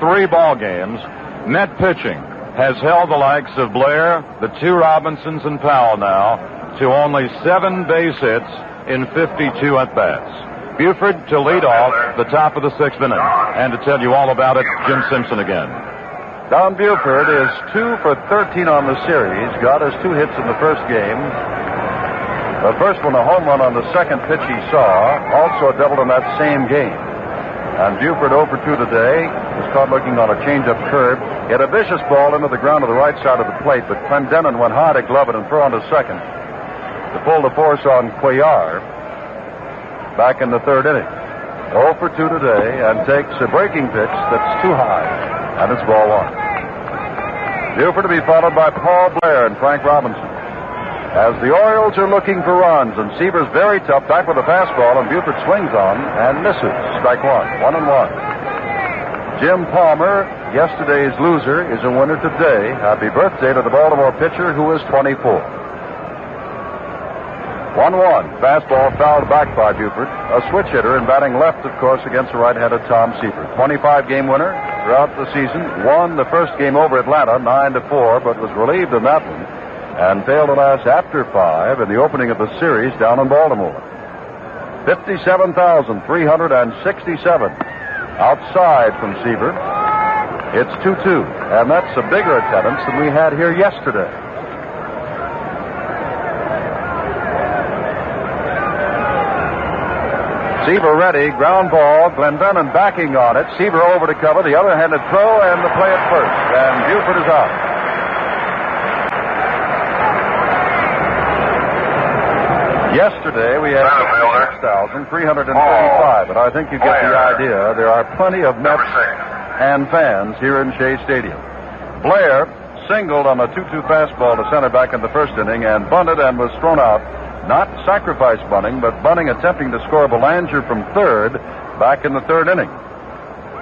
3 ball games, Met pitching has held the likes of Blair, the 2 Robinsons, and Powell now to only 7 base hits in 52 at-bats. Buford to lead off the top of the 6th inning. And to tell you all about it, Jim Simpson again. Don Buford is 2 for 13 on the series. Got his 2 hits in the first game. The first one, a home run on the second pitch he saw. Also a double in that same game. And Buford 0 for 2 today. Was caught looking on a changeup curve. Hit a vicious ball into the ground to the right side of the plate, but Clendenin went high to glove it and throw on to second to pull the force on Cuellar back in the 3rd inning. 0 for 2 today, and takes a breaking pitch that's too high, and it's ball 1. Buford to be followed by Paul Blair and Frank Robinson. As the Orioles are looking for runs, and Seaver's very tough, back with a fastball, and Buford swings on and misses. Strike 1, 1-1. Jim Palmer, yesterday's loser, is a winner today. Happy birthday to the Baltimore pitcher, who is 24. 1-1. Fastball fouled back by Buford. A switch hitter and batting left, of course, against the right-handed Tom Seaver. 25-game winner throughout the season. Won the first game over Atlanta 9-4, but was relieved in that one and failed to last after 5 in the opening of the series down in Baltimore. 57,367 outside from Seaver. It's 2-2, and that's a bigger attendance than we had here yesterday. Seaver ready, ground ball, Clendenin backing on it. Seaver over to cover, the other-handed throw, and the play at first. And Buford is out. Yesterday we had 6,335, but I think you get the idea. There are plenty of Mets and fans here in Shea Stadium. Blair singled on a 2-2 fastball to center back in the first inning and bunted and was thrown out. Not sacrifice bunting, but bunting attempting to score Belanger from third back in the 3rd inning.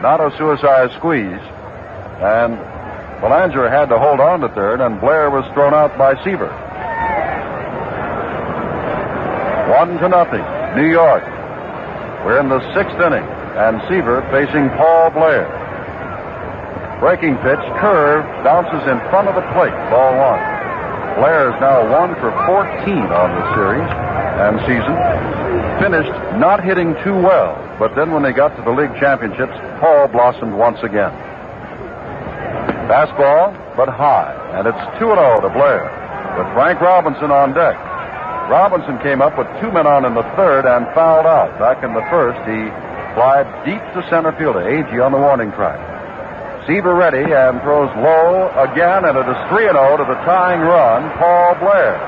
Not a suicide squeeze. And Belanger had to hold on to third, and Blair was thrown out by Seaver. 1-0, New York. We're in the 6th inning, and Seaver facing Paul Blair. Breaking pitch, curve, bounces in front of the plate, ball 1. Blair is now 1 for 14 on the series and season. Finished not hitting too well, but then when they got to the league championships, Paul blossomed once again. Fastball, but high, and it's 2-0 to Blair with Frank Robinson on deck. Robinson came up with 2 men on in the 3rd and fouled out. Back in the 1st, he flied deep to center field to Agee on the warning track. Seaver ready and throws low again, and it is 3-0 to the tying run, Paul Blair.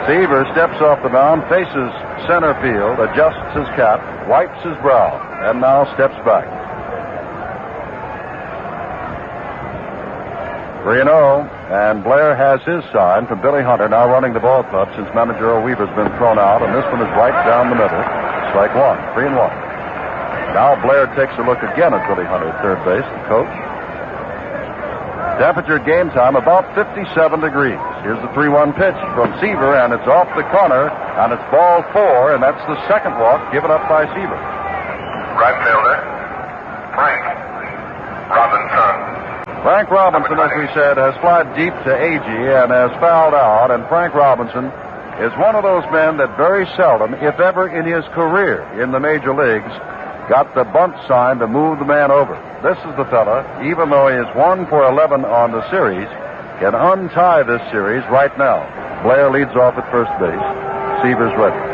Seaver steps off the mound, faces center field, adjusts his cap, wipes his brow, and now steps back. 3-0, and Blair has his sign from Billy Hunter, now running the ball club since manager Earl Weaver's been thrown out, and this one is right down the middle. Strike one, 3-1. Now Blair takes a look again at Billy Hunter, third base, the coach. Temperature at game time about 57 degrees. Here's the 3-1 pitch from Seaver, and it's off the corner, and it's ball 4, and that's the second walk given up by Seaver. Right fielder, Frank Robinson. Frank Robinson, as we said, has flied deep to Agee and has fouled out, and Frank Robinson is one of those men that very seldom, if ever in his career in the major leagues, got the bunt sign to move the man over. This is the fella, even though he is 1 for 11 on the series, can untie this series right now. Blair leads off at first base. Seaver's ready.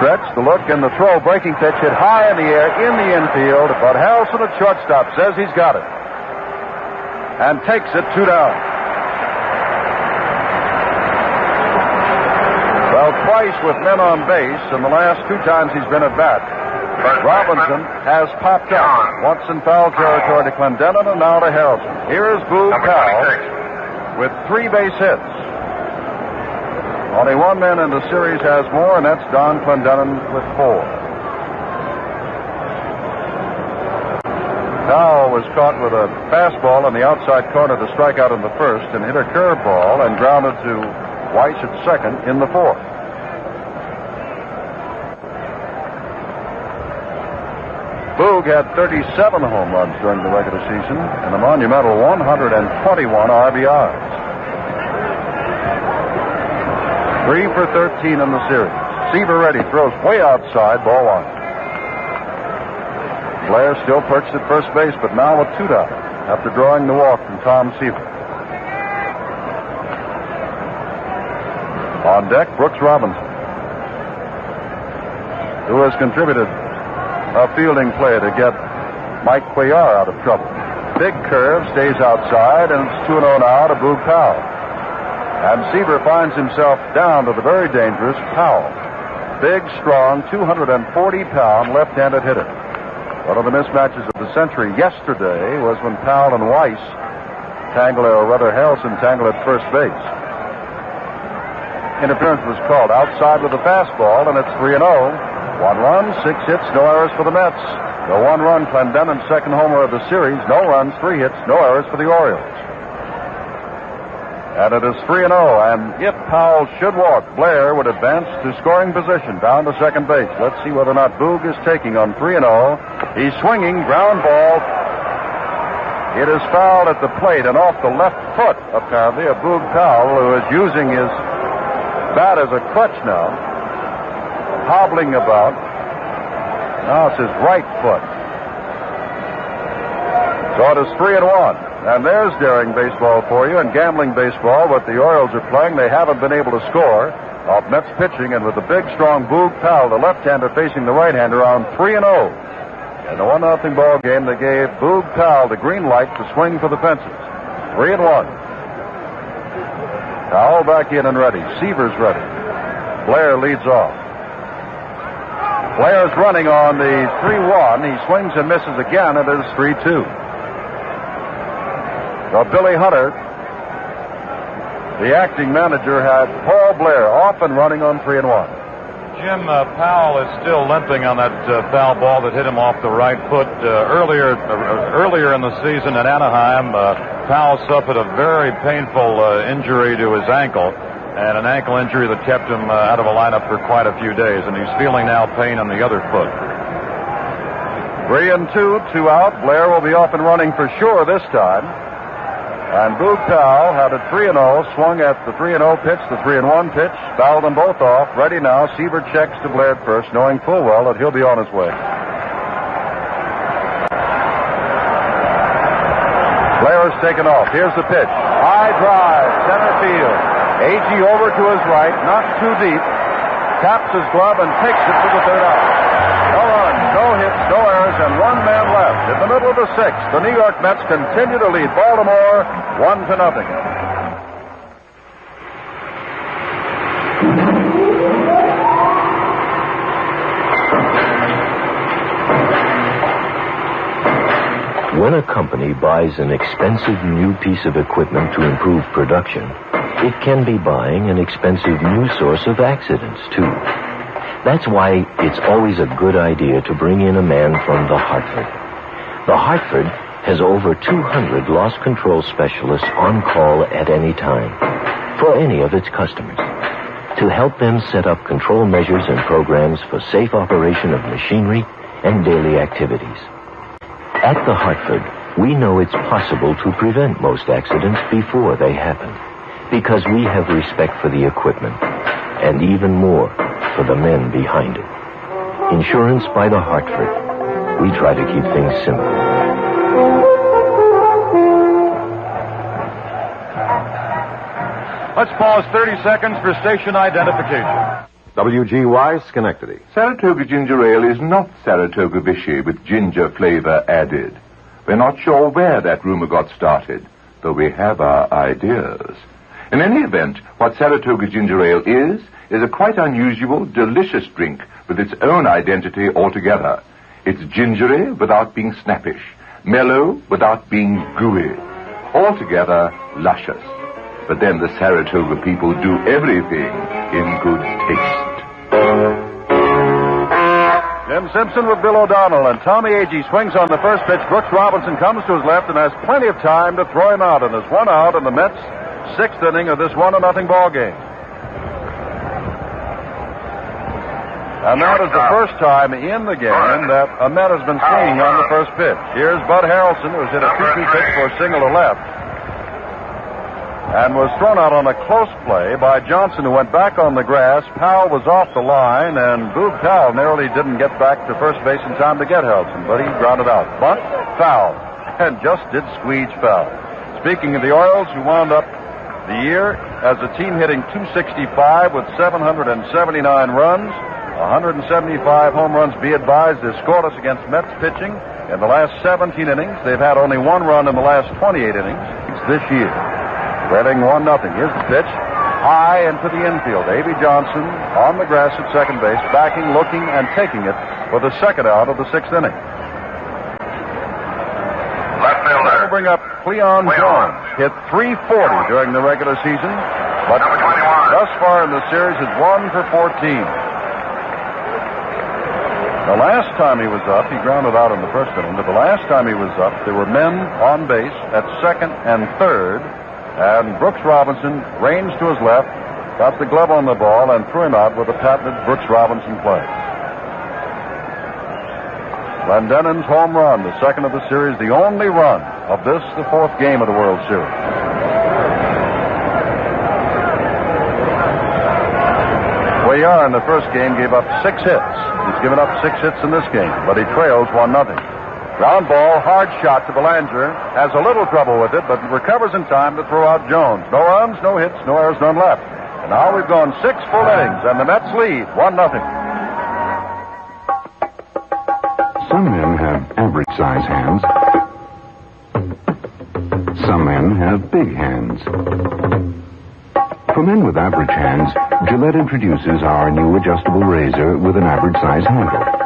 Stretch, the look, and the throw. Breaking pitch hit high in the air in the infield, but Harrelson at shortstop says he's got it. And takes it 2 down. Well, twice with men on base, and the last 2 times he's been at bat, Robinson has popped up. Once in foul territory to Clendenin, and now to Harrelson. Here is Boog Powell with 3 base hits. Only one man in the series has more, and that's Don Clendenin with 4. Powell was caught with a fastball in the outside corner to strike out in the first and hit a curveball and grounded to Weiss at second in the fourth. Boog had 37 home runs during the regular season and a monumental 121 RBIs. 3 for 13 in the series. Seaver ready, throws way outside, ball 1. Blair still perched at first base, but now with 2 down after drawing the walk from Tom Seaver. On deck, Brooks Robinson, who has contributed a fielding play to get Mike Cuellar out of trouble. Big curve, stays outside, and it's 2-0 now to Boog Powell. And Seaver finds himself down to the very dangerous Powell. Big, strong, 240-pound left-handed hitter. One of the mismatches of the century yesterday was when Powell and Weiss tangled, or rather Harrelson tangled at first base. Interference was called outside with a fastball, and it's 3-0. 1 run, 6 hits, no errors for the Mets. The 1 run, Clendenin's second homer of the series. No runs, 3 hits, no errors for the Orioles. And it is 3-0, and if Powell should walk, Blair would advance to scoring position down to second base. Let's see whether or not Boog is taking on 3-0. He's swinging, ground ball. It is fouled at the plate and off the left foot, apparently, of Boog Powell, who is using his bat as a crutch now, hobbling about. Now it's his right foot. So it is 3-1. And there's daring baseball for you and gambling baseball. What the Orioles are playing, they haven't been able to score off Mets pitching, and with the big, strong Boog Powell, the left-hander facing the right-hander, on 3-0. In the 1-0 ball game, they gave Boog Powell the green light to swing for the fences. 3-1. Powell back in and ready. Seaver's ready. Blair leads off. Blair's running on the 3-1. He swings and misses again. It is 3-2. So Billy Hunter, the acting manager, had Paul Blair off and running on 3-1. Jim, Powell is still limping on that foul ball that hit him off the right foot. Earlier in the season at Anaheim, Powell suffered a very painful injury to his ankle, and an ankle injury that kept him out of a lineup for quite a few days, and he's feeling now pain on the other foot. 3-2, 2 out. Blair will be off and running for sure this time. And Boog Powell had a 3-0, swung at the 3-0 pitch, the 3-1 pitch, fouled them both off. Ready now. Seaver checks to Blair at first, knowing full well that he'll be on his way. Blair is taken off. Here's the pitch. High drive, center field. Agee over to his right, not too deep. Taps his glove and takes it to the third out. No runs, no hits, no errors, and 1 man left. In the middle of the 6th, the New York Mets continue to lead Baltimore 1-0. When a company buys an expensive new piece of equipment to improve production, it can be buying an expensive new source of accidents, too. That's why it's always a good idea to bring in a man from the Hartford. The Hartford has over 200 loss control specialists on call at any time for any of its customers to help them set up control measures and programs for safe operation of machinery and daily activities. At the Hartford, we know it's possible to prevent most accidents before they happen because we have respect for the equipment and even more for the men behind it. Insurance by the Hartford. We try to keep things simple. Let's pause 30 seconds for station identification. WGY Schenectady. Saratoga ginger ale is not Saratoga Vichy with ginger flavor added. We're not sure where that rumor got started, though we have our ideas. In any event, what Saratoga ginger ale is a quite unusual, delicious drink with its own identity altogether. It's gingery without being snappish, mellow without being gooey, altogether luscious. But then the Saratoga people do everything in good taste. Jim Simpson with Bill O'Donnell, and Tommy Agee swings on the first pitch. Brooks Robinson comes to his left and has plenty of time to throw him out, and there's one out in the Mets' sixth inning of this 1-0 ball game. And that is the first time in the game that a Met has been swinging on the first pitch. Here's Bud Harrelson, who's hit a 2-2 pitch for a single to left, and was thrown out on a close play by Johnson, who went back on the grass. Powell was off the line, and Boog Powell narrowly didn't get back to first base in time to get Harrelson, but he grounded out. Bunt, foul, and just did squeege foul. Speaking of the Orioles, who wound up the year as a team hitting .265 with 779 runs, 175 home runs. Be advised, they've scoreless against Mets pitching in the last 17 innings. They've had only one run in the last 28 innings this year. Trailing 1-0. Here's the pitch. High into the infield. A.B. Johnson on the grass at second base, backing, looking, and taking it for the second out of the sixth inning. Left fielder. That'll bring up Cleon Jones. Hit .340 during the regular season, but thus far in the series is 1 for 14. The last time he was up, he grounded out in the first inning, but the last time he was up, there were men on base at second and third, and Brooks Robinson ranged to his left, got the glove on the ball, and threw him out with a patented Brooks Robinson play. Glendenin's home run, the second of the series, the only run of this, the fourth game of the World Series. Cuellar in the first game gave up 6 hits. He's given up 6 hits in this game, but he trails 1-0. Ground ball, hard shot to Belanger. Has a little trouble with it, but recovers in time to throw out Jones. No runs, no hits, no errors, none left. And now we've gone 6 full innings, and the Mets lead 1-0. Some men have average-size hands. Some men have big hands. For men with average hands, Gillette introduces our new adjustable razor with an average-size handle.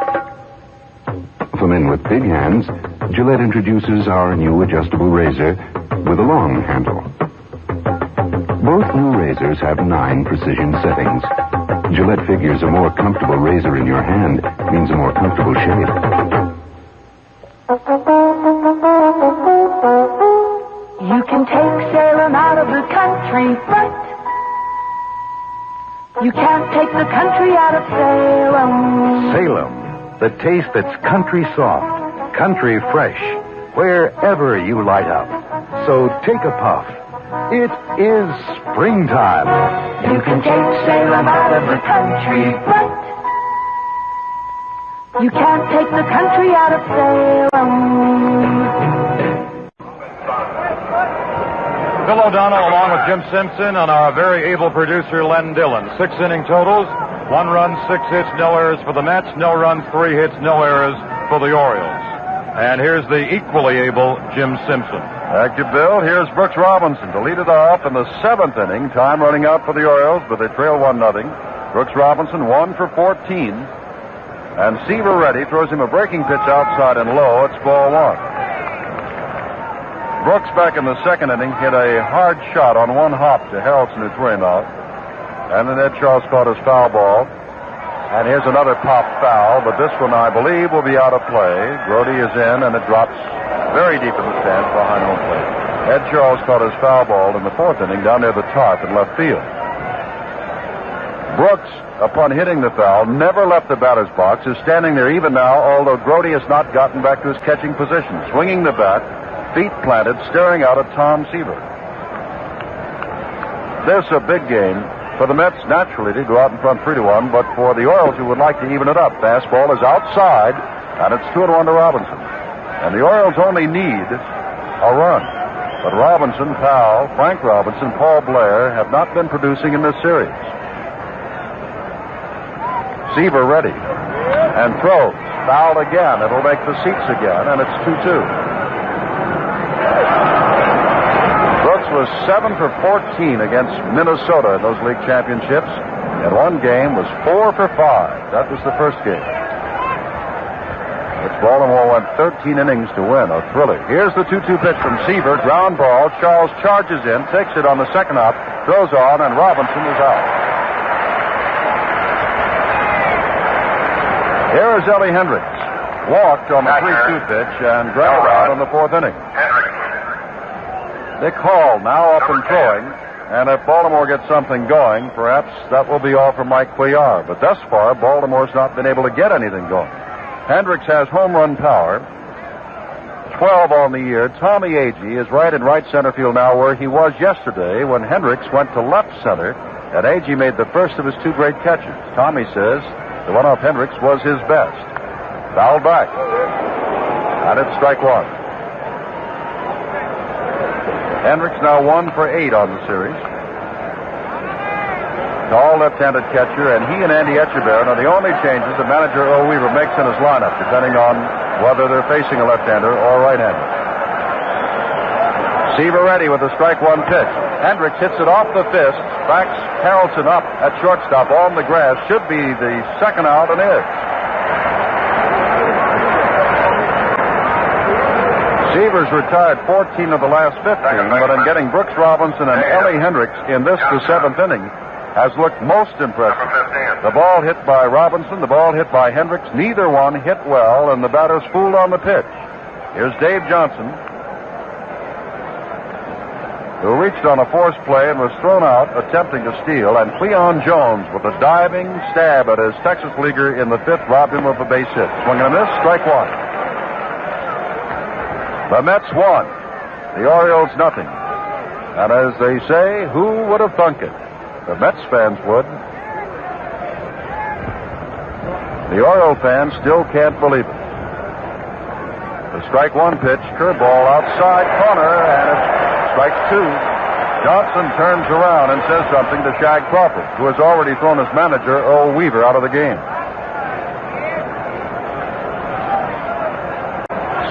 For men with big hands, Gillette introduces our new adjustable razor with a long handle. Both new razors have 9 precision settings. Gillette figures a more comfortable razor in your hand means a more comfortable shave. You can take Salem out of the country, but you can't take the country out of Salem. Salem, the taste that's country soft, country fresh, wherever you light up. So take a puff. It is springtime. You can take Salem out of the country, but you can't take the country out of Salem. Bill O'Donnell along with Jim Simpson and our very able producer Len Dillon. 6 inning totals, 1 run, 6 hits, no errors for the Mets, no runs, 3 hits, no errors for the Orioles. And here's the equally able Jim Simpson. Thank you, Bill. Here's Brooks Robinson to lead it off in the 7th inning. Time running out for the Orioles, but they trail 1-0. Brooks Robinson 1 for 14. And Seaver ready, throws him a breaking pitch outside and low. It's ball 1. Brooks, back in the second inning, hit a hard shot on one hop to Harrelson, who threw him out. And then Ed Charles caught his foul ball. And here's another pop foul, but this one, I believe, will be out of play. Grody is in, and it drops very deep in the stands behind home plate. Ed Charles caught his foul ball in the fourth inning down near the tarp in left field. Brooks, upon hitting the foul, never left the batter's box, is standing there even now, although Grody has not gotten back to his catching position, swinging the bat, feet planted, staring out at Tom Seaver. This a big game for the Mets, naturally, to go out in front 3-1, but for the Orioles, who would like to even it up. Fastball is outside, and it's 2-1 to Robinson. And the Orioles only need a run. But Robinson, Powell, Frank Robinson, Paul Blair have not been producing in this series. Seaver ready. And throws. Fouled again. It'll make the seats again, and it's 2-2. Brooks was 7 for 14 against Minnesota in those league championships. And one game was 4 for 5. That was the first game. Which Baltimore went 13 innings to win. A thriller. Here's the 2-2 pitch from Seaver. Ground ball. Charles charges in, takes it on the second hop, throws on, and Robinson is out. Here is Ellie Hendricks. Walked on the 3-2 pitch and grounded out in the fourth inning. Dick Hall now up and throwing, and if Baltimore gets something going, perhaps that will be all for Mike Cuellar. But thus far, Baltimore's not been able to get anything going. Hendricks has home run power, 12 on the year. Tommy Agee is right in right center field now, where he was yesterday when Hendricks went to left center, and Agee made the first of his two great catches. Tommy says the one off Hendricks was his best. Fouled back, and it's strike one. Hendricks now 1 for 8 on the series. Tall left-handed catcher, and he and Andy Etchebarren are the only changes that manager Earl Weaver makes in his lineup, depending on whether they're facing a left-hander or right-hander. Seaver ready with a strike one pitch. Hendricks hits it off the fist, backs Harrelson up at shortstop on the grass. Should be the second out, and is. Seaver's retired 14 of the last 15, but in getting Brooks Robinson and Ellie Hendricks in this, the seventh inning, has looked most impressive. The ball hit by Robinson, the ball hit by Hendricks, neither one hit well, and the batters fooled on the pitch. Here's Dave Johnson, who reached on a forced play and was thrown out attempting to steal, and Cleon Jones, with a diving stab at his Texas leaguer in the fifth, robbed him of a base hit. Swing and a miss, strike one. The Mets won. The Orioles nothing. And as they say, who would have thunk it? The Mets fans would. The Oriole fans still can't believe it. The strike one pitch, curveball outside corner, and it's strike two. Johnson turns around and says something to Shag Crawford, who has already thrown his manager, Earl Weaver, out of the game.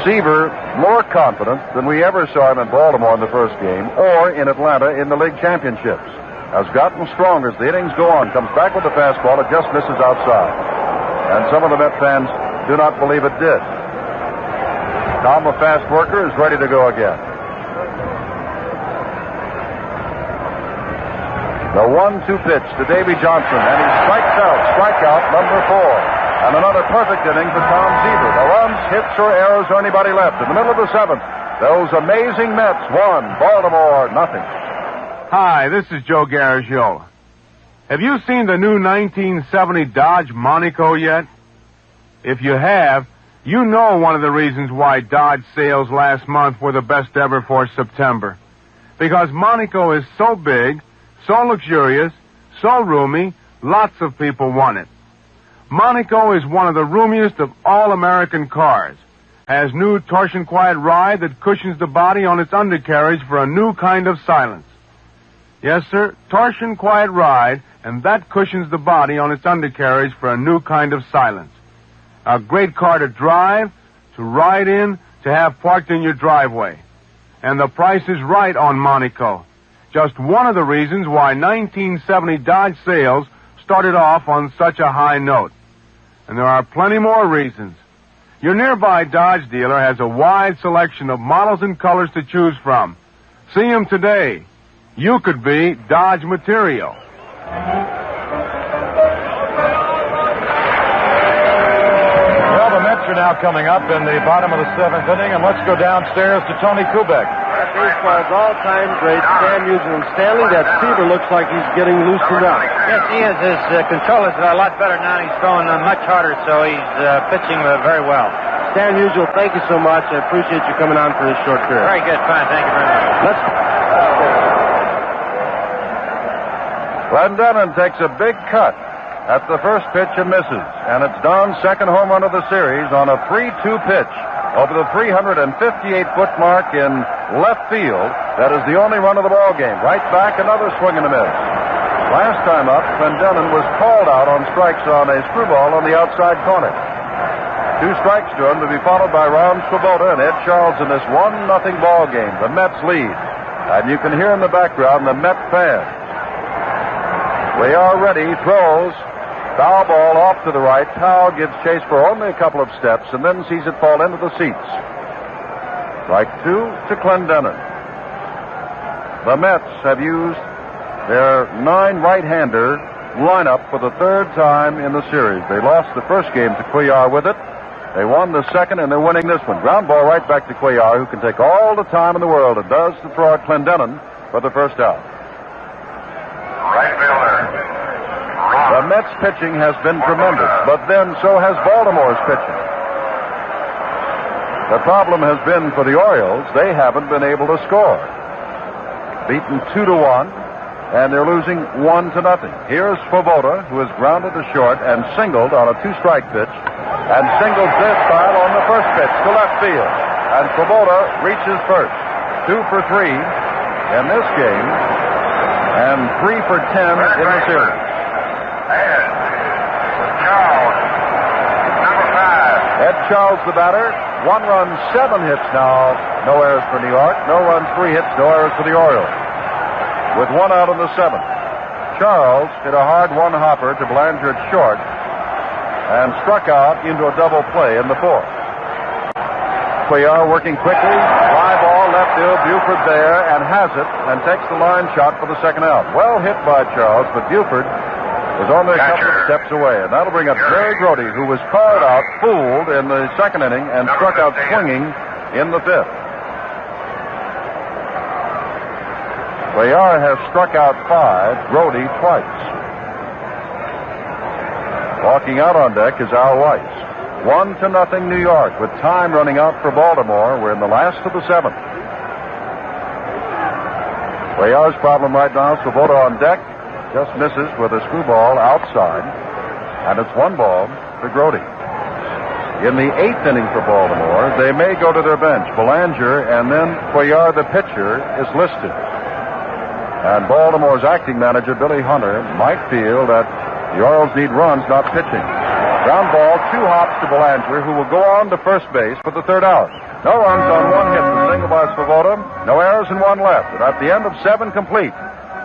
Seaver more confident than we ever saw him in Baltimore in the first game or in Atlanta in the league championships. Has gotten stronger as the innings go on. Comes back with the fastball. It just misses outside. And some of the Met fans do not believe it did. Tom, a fast worker, is ready to go again. The 1-2 pitch to Davy Johnson, and he strikes out. Strikeout number 4. And another perfect inning for Tom Seaver. No runs, hits, or errors, or anybody left. In the middle of the seventh, those amazing Mets won. Baltimore, nothing. Hi, this is Joe Garagiola. Have you seen the new 1970 Dodge Monaco yet? If you have, you know one of the reasons why Dodge sales last month were the best ever for September. Because Monaco is so big, so luxurious, so roomy, lots of people want it. Monaco is one of the roomiest of all American cars. Has new torsion quiet ride that cushions the body on its undercarriage for a new kind of silence. Yes, sir, torsion quiet ride, and that cushions the body on its undercarriage for a new kind of silence. A great car to drive, to ride in, to have parked in your driveway. And the price is right on Monaco. Just one of the reasons why 1970 Dodge sales started off on such a high note. And there are plenty more reasons. Your nearby Dodge dealer has a wide selection of models and colors to choose from. See him today. You could be Dodge material. Well, the Mets are now coming up in the bottom of the 7th inning, and let's go downstairs to Tony Kubek. Baseball's all-time great, Stan Musial. Stanley, that fever looks like he's getting loosened up. Yes, he is. His control is a lot better now. He's throwing much harder, so he's pitching very well. Stan Musial, thank you so much. I appreciate you coming on for this short period. Very good. Fine. Thank you very much. Clendenon takes a big cut at the first pitch and misses. And it's Don's second home run of the series on a 3-2 pitch over the 358-foot mark in left field. That is the only run of the ball game. Right back, another swing and a miss. Last time up, Clendenon was called out on strikes on a screwball on the outside corner. 2 strikes to him to be followed by Ron Swoboda and Ed Charles in this 1-0 ball game. The Mets lead. And you can hear in the background the Met fans. We are ready. Throws. Foul ball off to the right. Powell gives chase for only a couple of steps and then sees it fall into the seats. Strike 2 to Clendenon. The Mets have used their 9 right-hander lineup for the 3rd time in the series. They lost the first game to Cuellar with it. They won the second, and they're winning this one. Ground ball right back to Cuellar, who can take all the time in the world and does to throw at Clendenon for the first out. Right fielder. The Mets' pitching has been tremendous, but then so has Baltimore's pitching. The problem has been for the Orioles, they haven't been able to score. Beaten 2-1, and they're losing 1-0. Here's Swoboda, who is grounded to short and singled on a 2-strike pitch, and singles this time on the first pitch to left field. And Swoboda reaches first. 2 for 3 in this game, and 3 for 10 in the series. Ed Charles, the batter. 1 run, 7 hits now. No errors for New York. No runs, 3 hits, no errors for the Orioles. With 1 out in the 7th. Charles hit a hard one-hopper to Belanger at short and struck out into a double play in the 4th. Cuellar working quickly. Fly ball left field. Buford there and has it and takes the line shot for the second out. Well hit by Charles, but Buford is only a couple of steps away. And that'll bring up Jerry Grody, who was called out, fooled in the 2nd inning and struck out swinging in the 5th. Cuellar has struck out 5, Grody twice. Walking out on deck is Al Weiss. 1-0 New York with time running out for Baltimore. We're in the last of the 7th. Cuellar's problem right now, Swoboda on deck. Just misses with a screwball outside. And it's 1 ball to Grody. In the 8th inning for Baltimore, they may go to their bench. Belanger and then Cuellar, the pitcher, is listed. And Baltimore's acting manager, Billy Hunter, might feel that the Orioles need runs, not pitching. Ground ball, 2 hops to Belanger, who will go on to first base for the 3rd out. No runs on 1 hit, the single by Swoboda. No errors and 1 left. And at the end of 7 complete,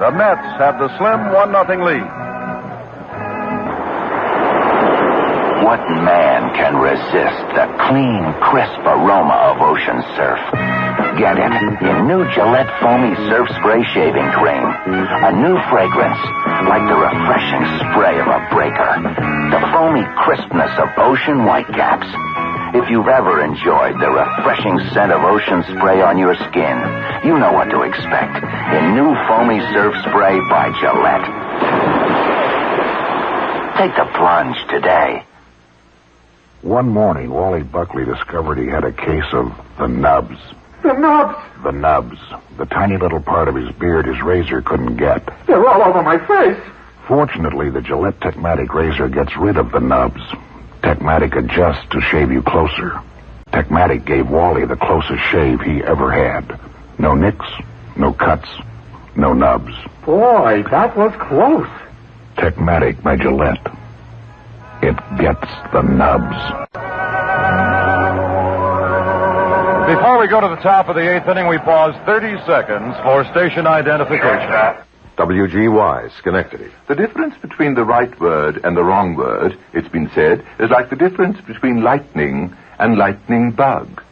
the Mets have the slim 1-0 lead. What man can resist the clean, crisp aroma of ocean surf? Get it in new Gillette Foamy Surf Spray Shaving Cream. A new fragrance, like the refreshing spray of a breaker. The foamy crispness of ocean whitecaps. If you've ever enjoyed the refreshing scent of ocean spray on your skin, you know what to expect in new Foamy Surf Spray by Gillette. Take the plunge today. One morning, Wally Buckley discovered he had a case of the nubs. The nubs! The nubs. The tiny little part of his beard his razor couldn't get. They're all over my face. Fortunately, the Gillette Techmatic razor gets rid of the nubs. Techmatic adjusts to shave you closer. Techmatic gave Wally the closest shave he ever had. No nicks, no cuts, no nubs. Boy, that was close. Techmatic by Gillette. It gets the nubs. Before we go to the top of the 8th inning, we pause 30 seconds for station identification. WGY, Schenectady. The difference between the right word and the wrong word, it's been said, is like the difference between lightning and lightning bug,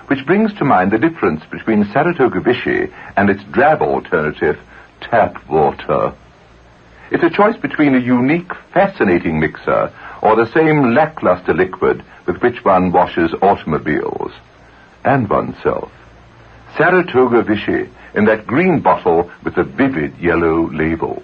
which brings to mind the difference between Saratoga Vichy and its drab alternative, tap water. It's a choice between a unique, fascinating mixer or the same lackluster liquid with which one washes automobiles and oneself. Saratoga Vichy in that green bottle with a vivid yellow label.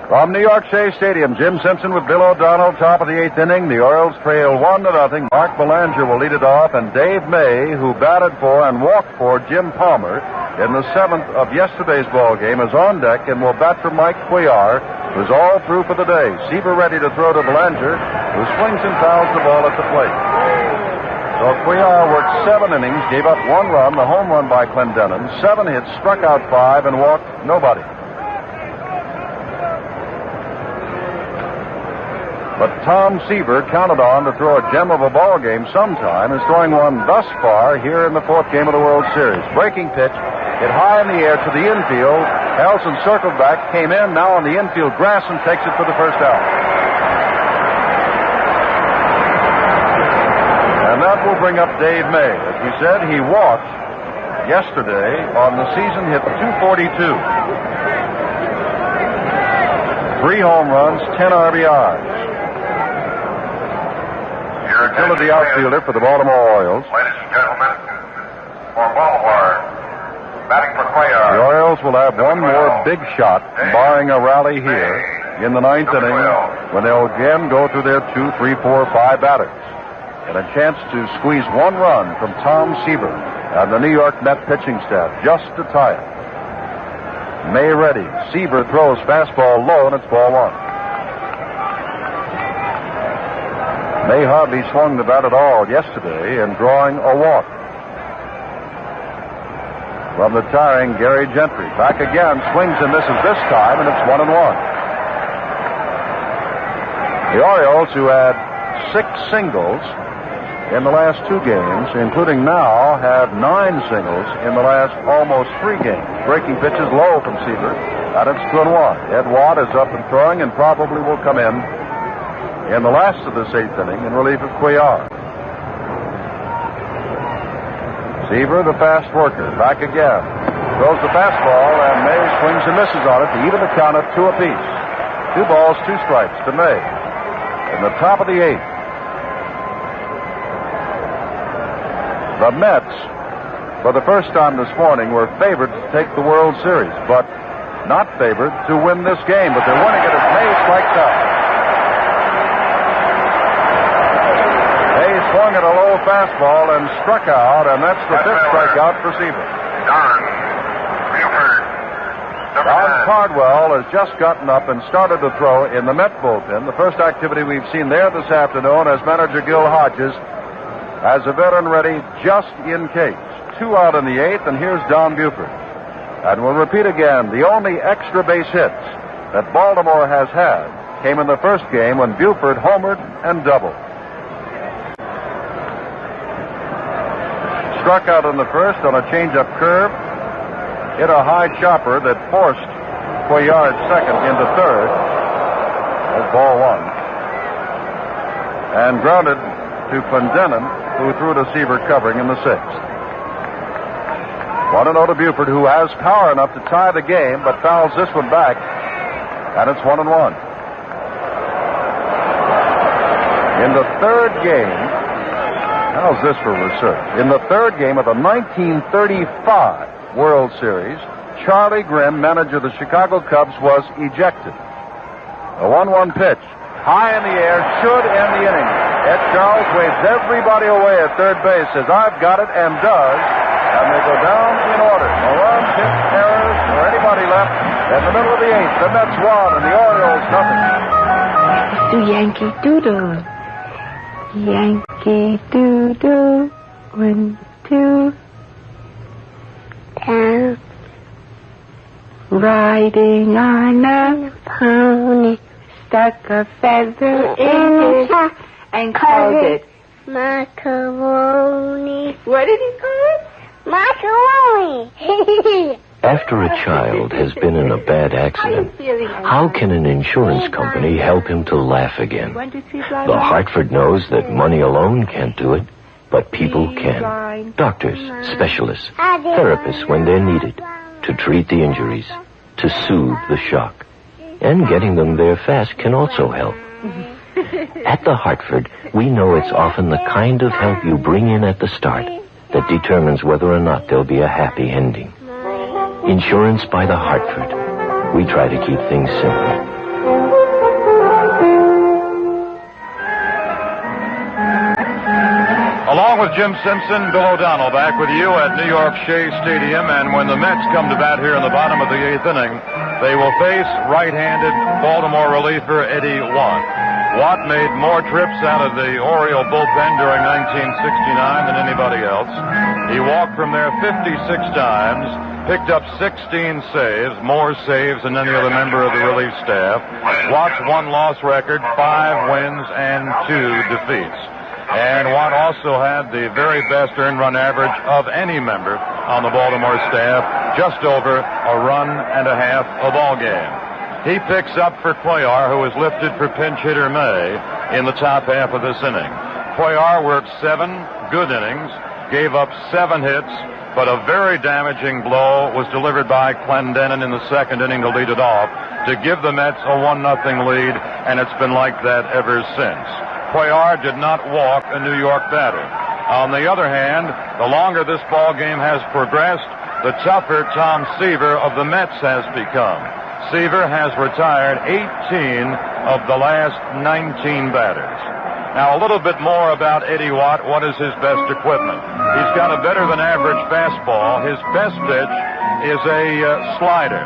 From New York Shea Stadium, Jim Simpson with Bill O'Donnell, top of the 8th inning. The Orioles trail 1-0. Mark Belanger will lead it off, and Dave May, who batted for and walked for Jim Palmer in the 7th of yesterday's ball game, is on deck and will bat for Mike Cuellar, who's all through for the day. Seaver ready to throw to Belanger, who swings and fouls the ball at the plate. So Cuellar worked 7 innings, gave up 1 run, the home run by Clendenin, 7 hits, struck out 5, and walked nobody. But Tom Seaver, counted on to throw a gem of a ball game sometime, is throwing one thus far here in the 4th game of the World Series. Breaking pitch, hit high in the air to the infield. Helson circled back, came in, now on the infield grass, and takes it for the first out. And that will bring up Dave May. As we said, he walked yesterday on the season, hit .242. 3 home runs, 10 RBIs. Utility outfielder for the Baltimore Orioles. Ladies and gentlemen, for Baltimore, batting for Cuellar. The Orioles will have one more big shot, barring a rally here in the 9th inning, when they'll again go through their 2, 3, 4, 5 batters. And a chance to squeeze 1 run from Tom Seaver and the New York Met pitching staff, just to tie it. May ready. Seaver throws fastball low, and it's ball 1. May hardly swung the bat at all yesterday in drawing a walk. From the tiring Gary Gentry. Back again, swings and misses this time, and it's 1-1. The Orioles, who had 6 singles in the last 2 games, including now, have 9 singles in the last almost 3 games. Breaking pitches low from Seaver, and it's 2-1. Ed Watt is up and throwing and probably will come in the last of this 8th inning in relief of Cuellar. Seaver, the fast worker, back again. Throws the fastball, and May swings and misses on it to even the count at 2 apiece. 2 balls, 2 strikes to May. In the top of the 8th. The Mets, for the first time this morning, were favored to take the World Series, but not favored to win this game. But they're winning it as May strikes out. May swung at a low fastball and struck out, and that's the 5th strikeout for Seaver. Don Cardwell has just gotten up and started to throw in the Met bullpen. The first activity we've seen there this afternoon as manager Gil Hodges has a veteran ready just in case. 2 out in the 8th, and here's Don Buford. And we'll repeat again, the only extra base hits that Baltimore has had came in the first game when Buford homered and doubled. Struck out in the first on a changeup curve, hit a high chopper that forced Cuellar at second into third as ball 1, and grounded to Clendenin, who threw to Seaver covering in the 6th. 1-0 to Buford, who has power enough to tie the game, but fouls this one back, and it's 1-1. In the 3rd game, how's this for research? In the 3rd game of the 1935 World Series, Charlie Grimm, manager of the Chicago Cubs, was ejected. A 1-1 pitch, high in the air, should end the inning. Ed Charles waves everybody away at third base, says, "I've got it," and does. And they go down in order. No runs, hits, errors, or anybody left. In the middle of the 8th, the Mets won, and the Orioles nothing. Do Yankee Doodle. Yankee Doodle. 1, 2. Down. Riding on a pony. Stuck a feather in his hat and called it macaroni. What did he call it? Macaroni. After a child has been in a bad accident, how can an insurance company help him to laugh again? The Hartford knows that money alone can't do it, but people can. Doctors, specialists, therapists when they're needed, to treat the injuries, to soothe the shock. And getting them there fast can also help. At the Hartford, we know it's often the kind of help you bring in at the start that determines whether or not there'll be a happy ending. Insurance by the Hartford. We try to keep things simple. Along with Jim Simpson, Bill O'Donnell back with you at New York Shea Stadium, and when the Mets come to bat here in the bottom of the 8th inning, they will face right-handed Baltimore reliever Eddie Watt. Watt made more trips out of the Oriole bullpen during 1969 than anybody else. He walked from there 56 times, picked up 16 saves, more saves than any other member of the relief staff. Watt's one-loss record, 5 wins and 2 defeats. And Watt also had the very best earned run average of any member on the Baltimore staff, just over a run and a half a ball game. He picks up for Cuellar, who is lifted for pinch hitter May in the top half of this inning. Cuellar worked 7 good innings, gave up 7 hits, but a very damaging blow was delivered by Clendenin in the 2nd inning to lead it off to give the Mets a 1-0 lead, and it's been like that ever since. Cuellar did not walk a New York batter. On the other hand, the longer this ball game has progressed, the tougher Tom Seaver of the Mets has become. Seaver has retired 18 of the last 19 batters. Now, a little bit more about Eddie Watt. What is his best equipment? He's got a better-than-average fastball. His best pitch is a slider.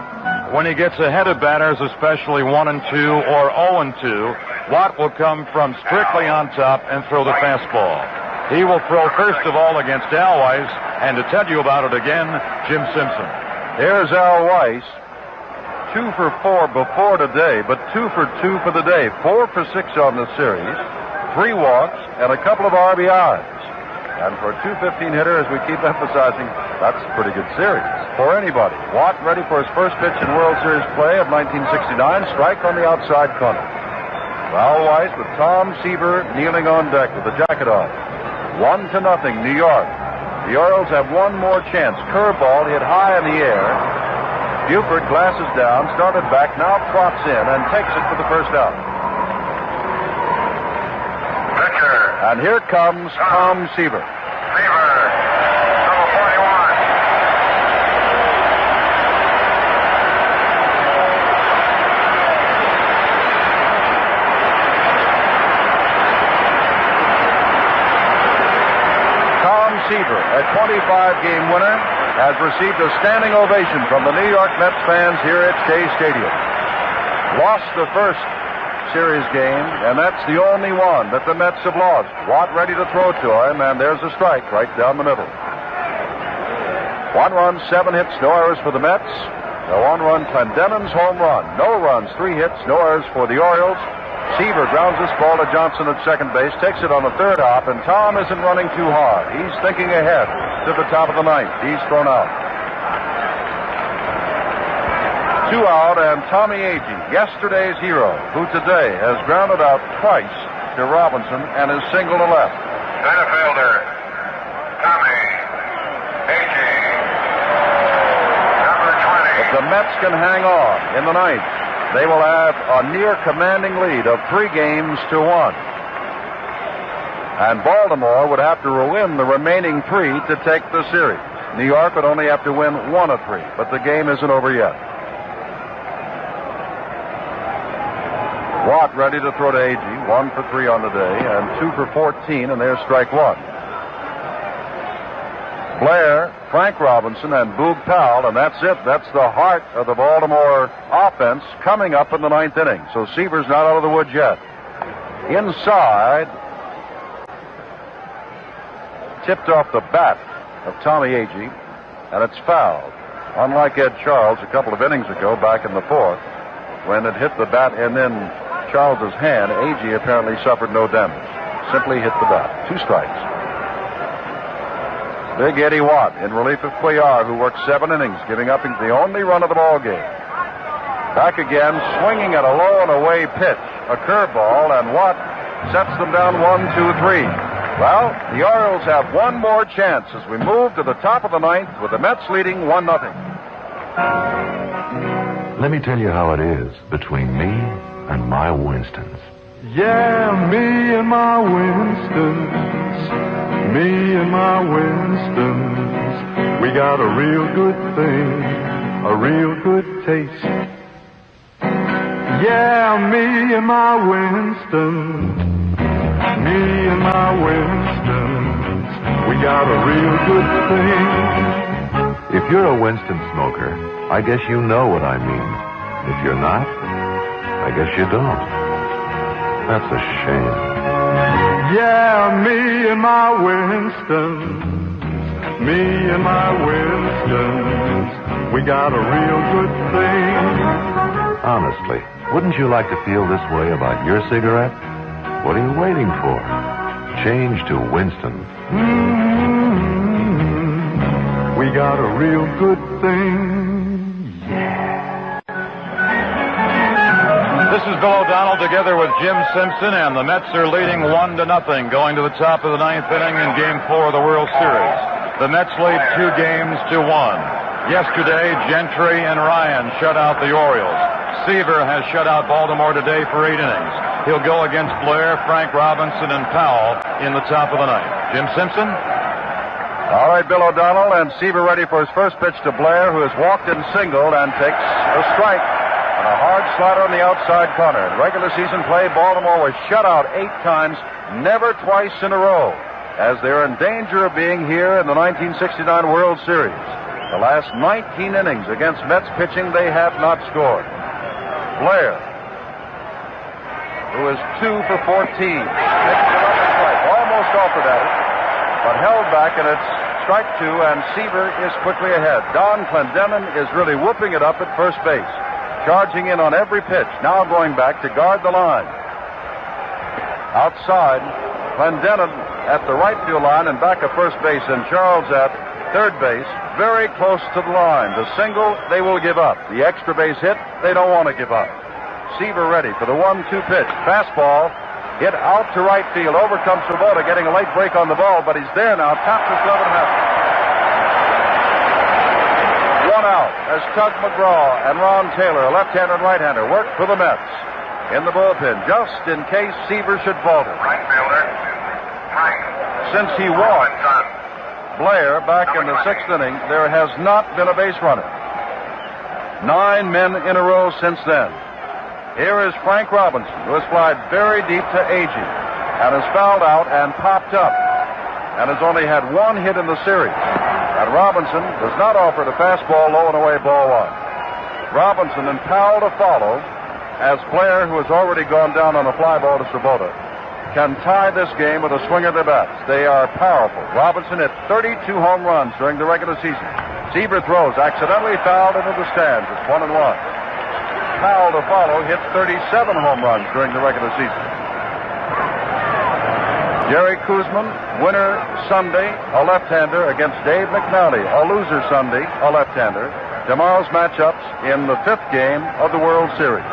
When he gets ahead of batters, especially 1 and 2 or 0 and 2, Watt will come from strictly on top and throw the fastball. He will throw first of all against Al Weiss, and to tell you about it again, Jim Simpson. Here's Al Weiss, 2 for 4 before today, but 2 for 2 for the day. 4 for 6 on the series, 3 walks, and a couple of RBIs. And for a .215 hitter, as we keep emphasizing, that's a pretty good series for anybody. Watt ready for his first pitch in World Series play of 1969. Strike on the outside corner. Al Weiss with Tom Seaver kneeling on deck with the jacket on. 1-0, New York. The Orioles have one more chance. Curveball hit high in the air. Buford glasses down, started back, now trots in and takes it for the first out. And here comes Tom Seaver. Seaver, number 41. Tom Seaver, a 25-game winner, has received a standing ovation from the New York Mets fans here at Shea Stadium. Lost the first series game, and that's the only one that the Mets have lost. Watt ready to throw to him, and there's a strike right down the middle. 1 run, 7 hits, no errors for the Mets. The 1 run, Clendenin's home run. No runs, 3 hits, no errors for the Orioles. Seaver grounds this ball to Johnson at second base, takes it on the third hop, and Tom isn't running too hard. He's thinking ahead to the top of the ninth. He's thrown out. 2 out, and Tommy Agee, yesterday's hero, who today has grounded out twice to Robinson and is single to left. Center fielder, Tommy Agee, number 20. If the Mets can hang on in the ninth, they will have a near commanding lead of 3 games to 1. And Baltimore would have to win the remaining 3 to take the series. New York would only have to win 1 of 3, but the game isn't over yet. Watt ready to throw to Agee, 1 for 3 on the day, and 2 for 14, and there's strike 1. Blair, Frank Robinson, and Boog Powell, and that's it. That's the heart of the Baltimore offense coming up in the 9th inning. So Seaver's not out of the woods yet. Inside, tipped off the bat of Tommy Agee, and it's fouled. Unlike Ed Charles a couple of innings ago back in the 4th, when it hit the bat and then Charles's hand, Agee apparently suffered no damage. Simply hit the bat. 2 strikes. Big Eddie Watt in relief of Cuellar, who worked 7 innings, giving up the only run of the ball game. Back again, swinging at a low and away pitch, a curveball, and Watt sets them down 1-2-3. Well, the Orioles have one more chance as we move to the top of the ninth with the Mets leading 1-0. Let me tell you how it is between me and my Winstons. Yeah, me and my Winstons. Me and my Winstons. We got a real good thing, a real good taste. Yeah, me and my Winstons. Me and my Winstons. We got a real good thing. If you're a Winston smoker, I guess you know what I mean. If you're not, I guess you don't. That's a shame. Yeah, me and my Winstons. Me and my Winstons. We got a real good thing. Honestly, wouldn't you like to feel this way about your cigarette? What are you waiting for? Change to Winston. We got a real good thing. This is Bill O'Donnell together with Jim Simpson, and the Mets are leading 1-0 going to the top of the ninth inning in Game 4 of the World Series. The Mets lead 2 games to 1. Yesterday, Gentry and Ryan shut out the Orioles. Seaver has shut out Baltimore today for 8 innings. He'll go against Blair, Frank Robinson, and Powell in the top of the ninth. Jim Simpson? All right, Bill O'Donnell, and Seaver ready for his first pitch to Blair, who has walked and singled and takes a strike. And a hard slider on the outside corner. In regular season play, Baltimore was shut out 8 times, never twice in a row, as they're in danger of being here in the 1969 World Series. The last 19 innings against Mets pitching, they have not scored. Blair, who is 2 for 14, takes another strike, almost offered at it, but held back, and it's strike 2, and Seaver is quickly ahead. Don Clendenin is really whooping it up at first base. Charging in on every pitch, now going back to guard the line. Outside, Clendenin at the right field line and back of first base, and Charles at third base, very close to the line. The single, they will give up. The extra base hit, they don't want to give up. Seaver ready for the 1-2 pitch. Fastball, hit out to right field. Over comes Swoboda, getting a late break on the ball, but he's there now. Tops the glove and has it. One out as Tug McGraw and Ron Taylor, a left-hander and right-hander, work for the Mets in the bullpen, just in case Seaver should falter. Right fielder, Mike. Since he walked Blair back in the 6th inning, there has not been a base runner. 9 men in a row since then. Here is Frank Robinson, who has flied very deep to Agee and has fouled out and popped up and has only had 1 hit in the series. And Robinson does not offer the fastball, low and away, ball 1. Robinson and Powell to follow, as Blair, who has already gone down on a fly ball to Swoboda, can tie this game with a swing of their bats. They are powerful. Robinson hit 32 home runs during the regular season. Seaver throws, accidentally fouled into the stands. It's 1-1. Powell to follow, hit 37 home runs during the regular season. Jerry Koosman, winner Sunday, a left-hander against Dave McNally, a loser Sunday, a left-hander. Tomorrow's matchups in the 5th game of the World Series.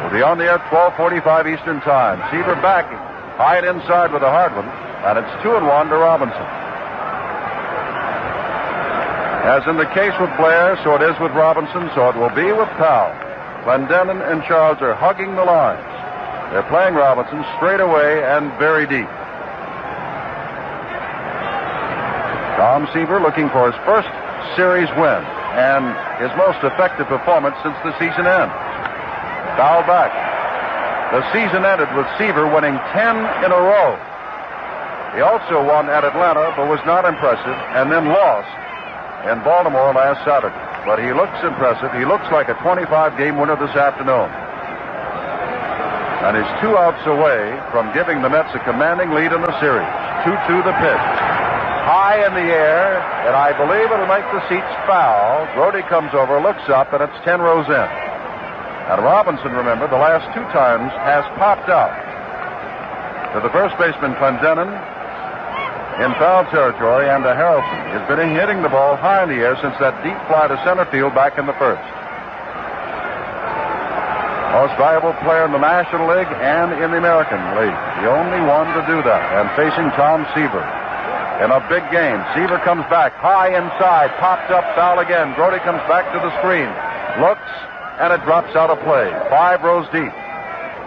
We'll be on the air at 12:45 Eastern Time. Seaver backing, high and inside with a hard one, and it's 2-1 to Robinson. As in the case with Blair, so it is with Robinson, so it will be with Powell. Clendenin and Charles are hugging the lines. They're playing Robinson straight away and very deep. Tom Seaver looking for his first series win and his most effective performance since the season end. Foul back. The season ended with Seaver winning 10 in a row. He also won at Atlanta, but was not impressive, and then lost in Baltimore last Saturday. But he looks impressive. He looks like a 25-game winner this afternoon. And is 2 outs away from giving the Mets a commanding lead in the series. 2-2 the pitch. High in the air, and I believe it'll make the seats foul. Brody comes over, looks up, and it's 10 rows in. And Robinson, remember, the last 2 times has popped out. To the first baseman, Clendenin, in foul territory, and to Harrelson. He's been hitting the ball high in the air since that deep fly to center field back in the first. Most valuable player in the National League and in the American League. The only one to do that. And facing Tom Seaver in a big game. Seaver comes back high inside, popped up, foul again. Grody comes back to the screen, looks, and it drops out of play. 5 rows deep.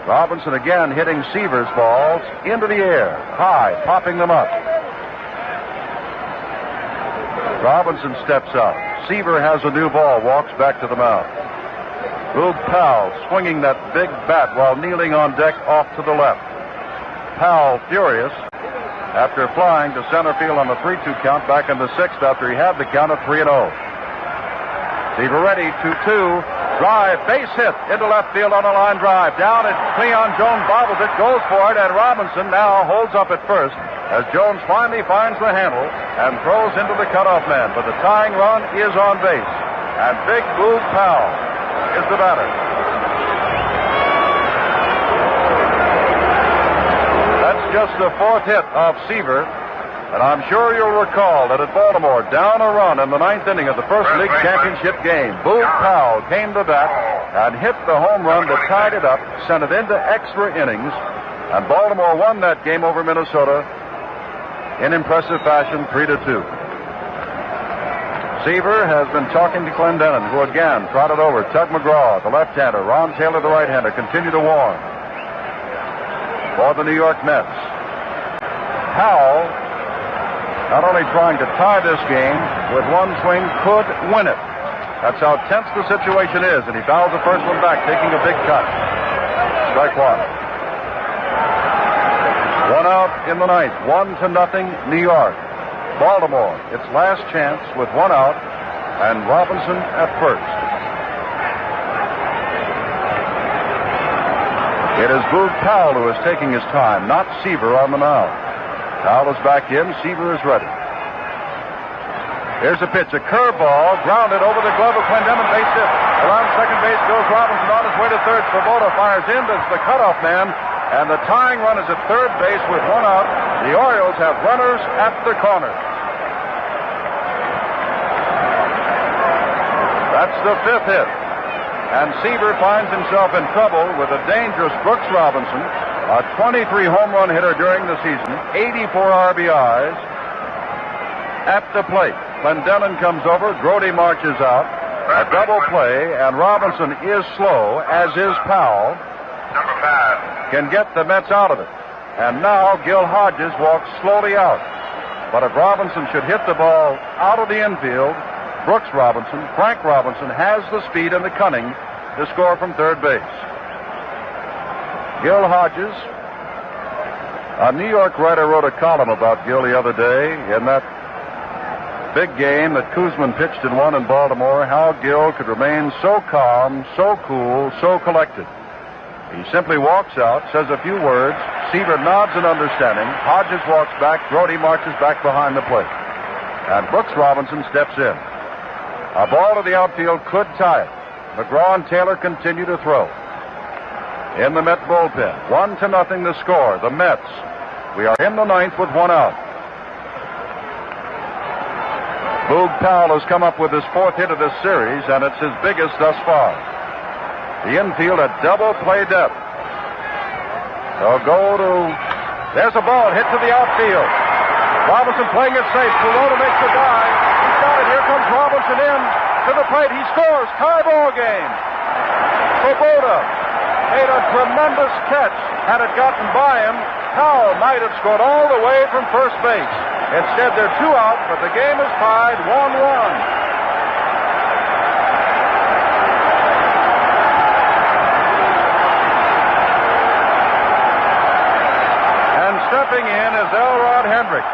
Robinson again hitting Seaver's balls into the air, high, popping them up. Robinson steps up. Seaver has a new ball, walks back to the mound. Boog Powell swinging that big bat while kneeling on deck off to the left. Powell furious after flying to center field on the 3-2 count back in the 6th after he had the count of 3-0. Seaver ready, 2-2. Drive, base hit into left field on a line drive. Down at Cleon Jones bobbles it, goes for it, and Robinson now holds up at first as Jones finally finds the handle and throws into the cutoff man. But the tying run is on base. And big Boog Powell is the batter. That's just the 4th hit of Seaver. And I'm sure you'll recall that at Baltimore, down a run in the 9th inning of the first league championship game, Boog Powell came to bat and hit the home run that tied it up, sent it into extra innings, and Baltimore won that game over Minnesota in impressive fashion, 3-2. Seaver has been talking to Clendenin, who again trotted over. Tug McGraw, the left-hander, Ron Taylor, the right-hander, continue to warm for the New York Mets. Powell, not only trying to tie this game with one swing, could win it. That's how tense the situation is, and he fouls the first one back, taking a big cut. Strike one. 1 out in the 9th, 1-0 New York. Baltimore, its last chance with 1 out, and Robinson at first. It is Boog Powell who is taking his time, not Seaver on the mound. Powell is back in, Seaver is ready. Here's a pitch, a curveball, grounded over the glove of Clendenin, base hit. Around second base goes Robinson on his way to third. Svoboda fires in, that's the cutoff man, and the tying run is at third base with 1 out. The Orioles have runners at the corner. That's the 5th hit. And Seaver finds himself in trouble with a dangerous Brooks Robinson, a 23 home run hitter during the season, 84 RBIs at the plate. Clendenin comes over, Grody marches out, a double play, and Robinson is slow, as is Powell. Number 5. Can get the Mets out of it. And now Gil Hodges walks slowly out. But if Robinson should hit the ball out of the infield, Brooks Robinson, Frank Robinson, has the speed and the cunning to score from third base. Gil Hodges, a New York writer wrote a column about Gil the other day in that big game that Koosman pitched and won in Baltimore, how Gil could remain so calm, so cool, so collected. He simply walks out, says a few words, Seaver nods in understanding, Hodges walks back, Grody marches back behind the plate. And Brooks Robinson steps in. A ball to the outfield could tie it. McGraw and Taylor continue to throw. In the Met bullpen, 1-0 the score. The Mets. We are in the 9th with 1 out. Boog Powell has come up with his 4th hit of this series, and it's his biggest thus far. The infield at double play depth. They'll go to... There's a ball hit to the outfield. Robinson playing it safe. Coronet makes the dive. He's got it. Here comes Robinson in to the plate. He scores. Tie ball game. Svoboda made a tremendous catch. Had it gotten by him, Powell might have scored all the way from first base. Instead, they're 2 out, but the game is tied 1-1. Stepping in is Elrod Hendricks.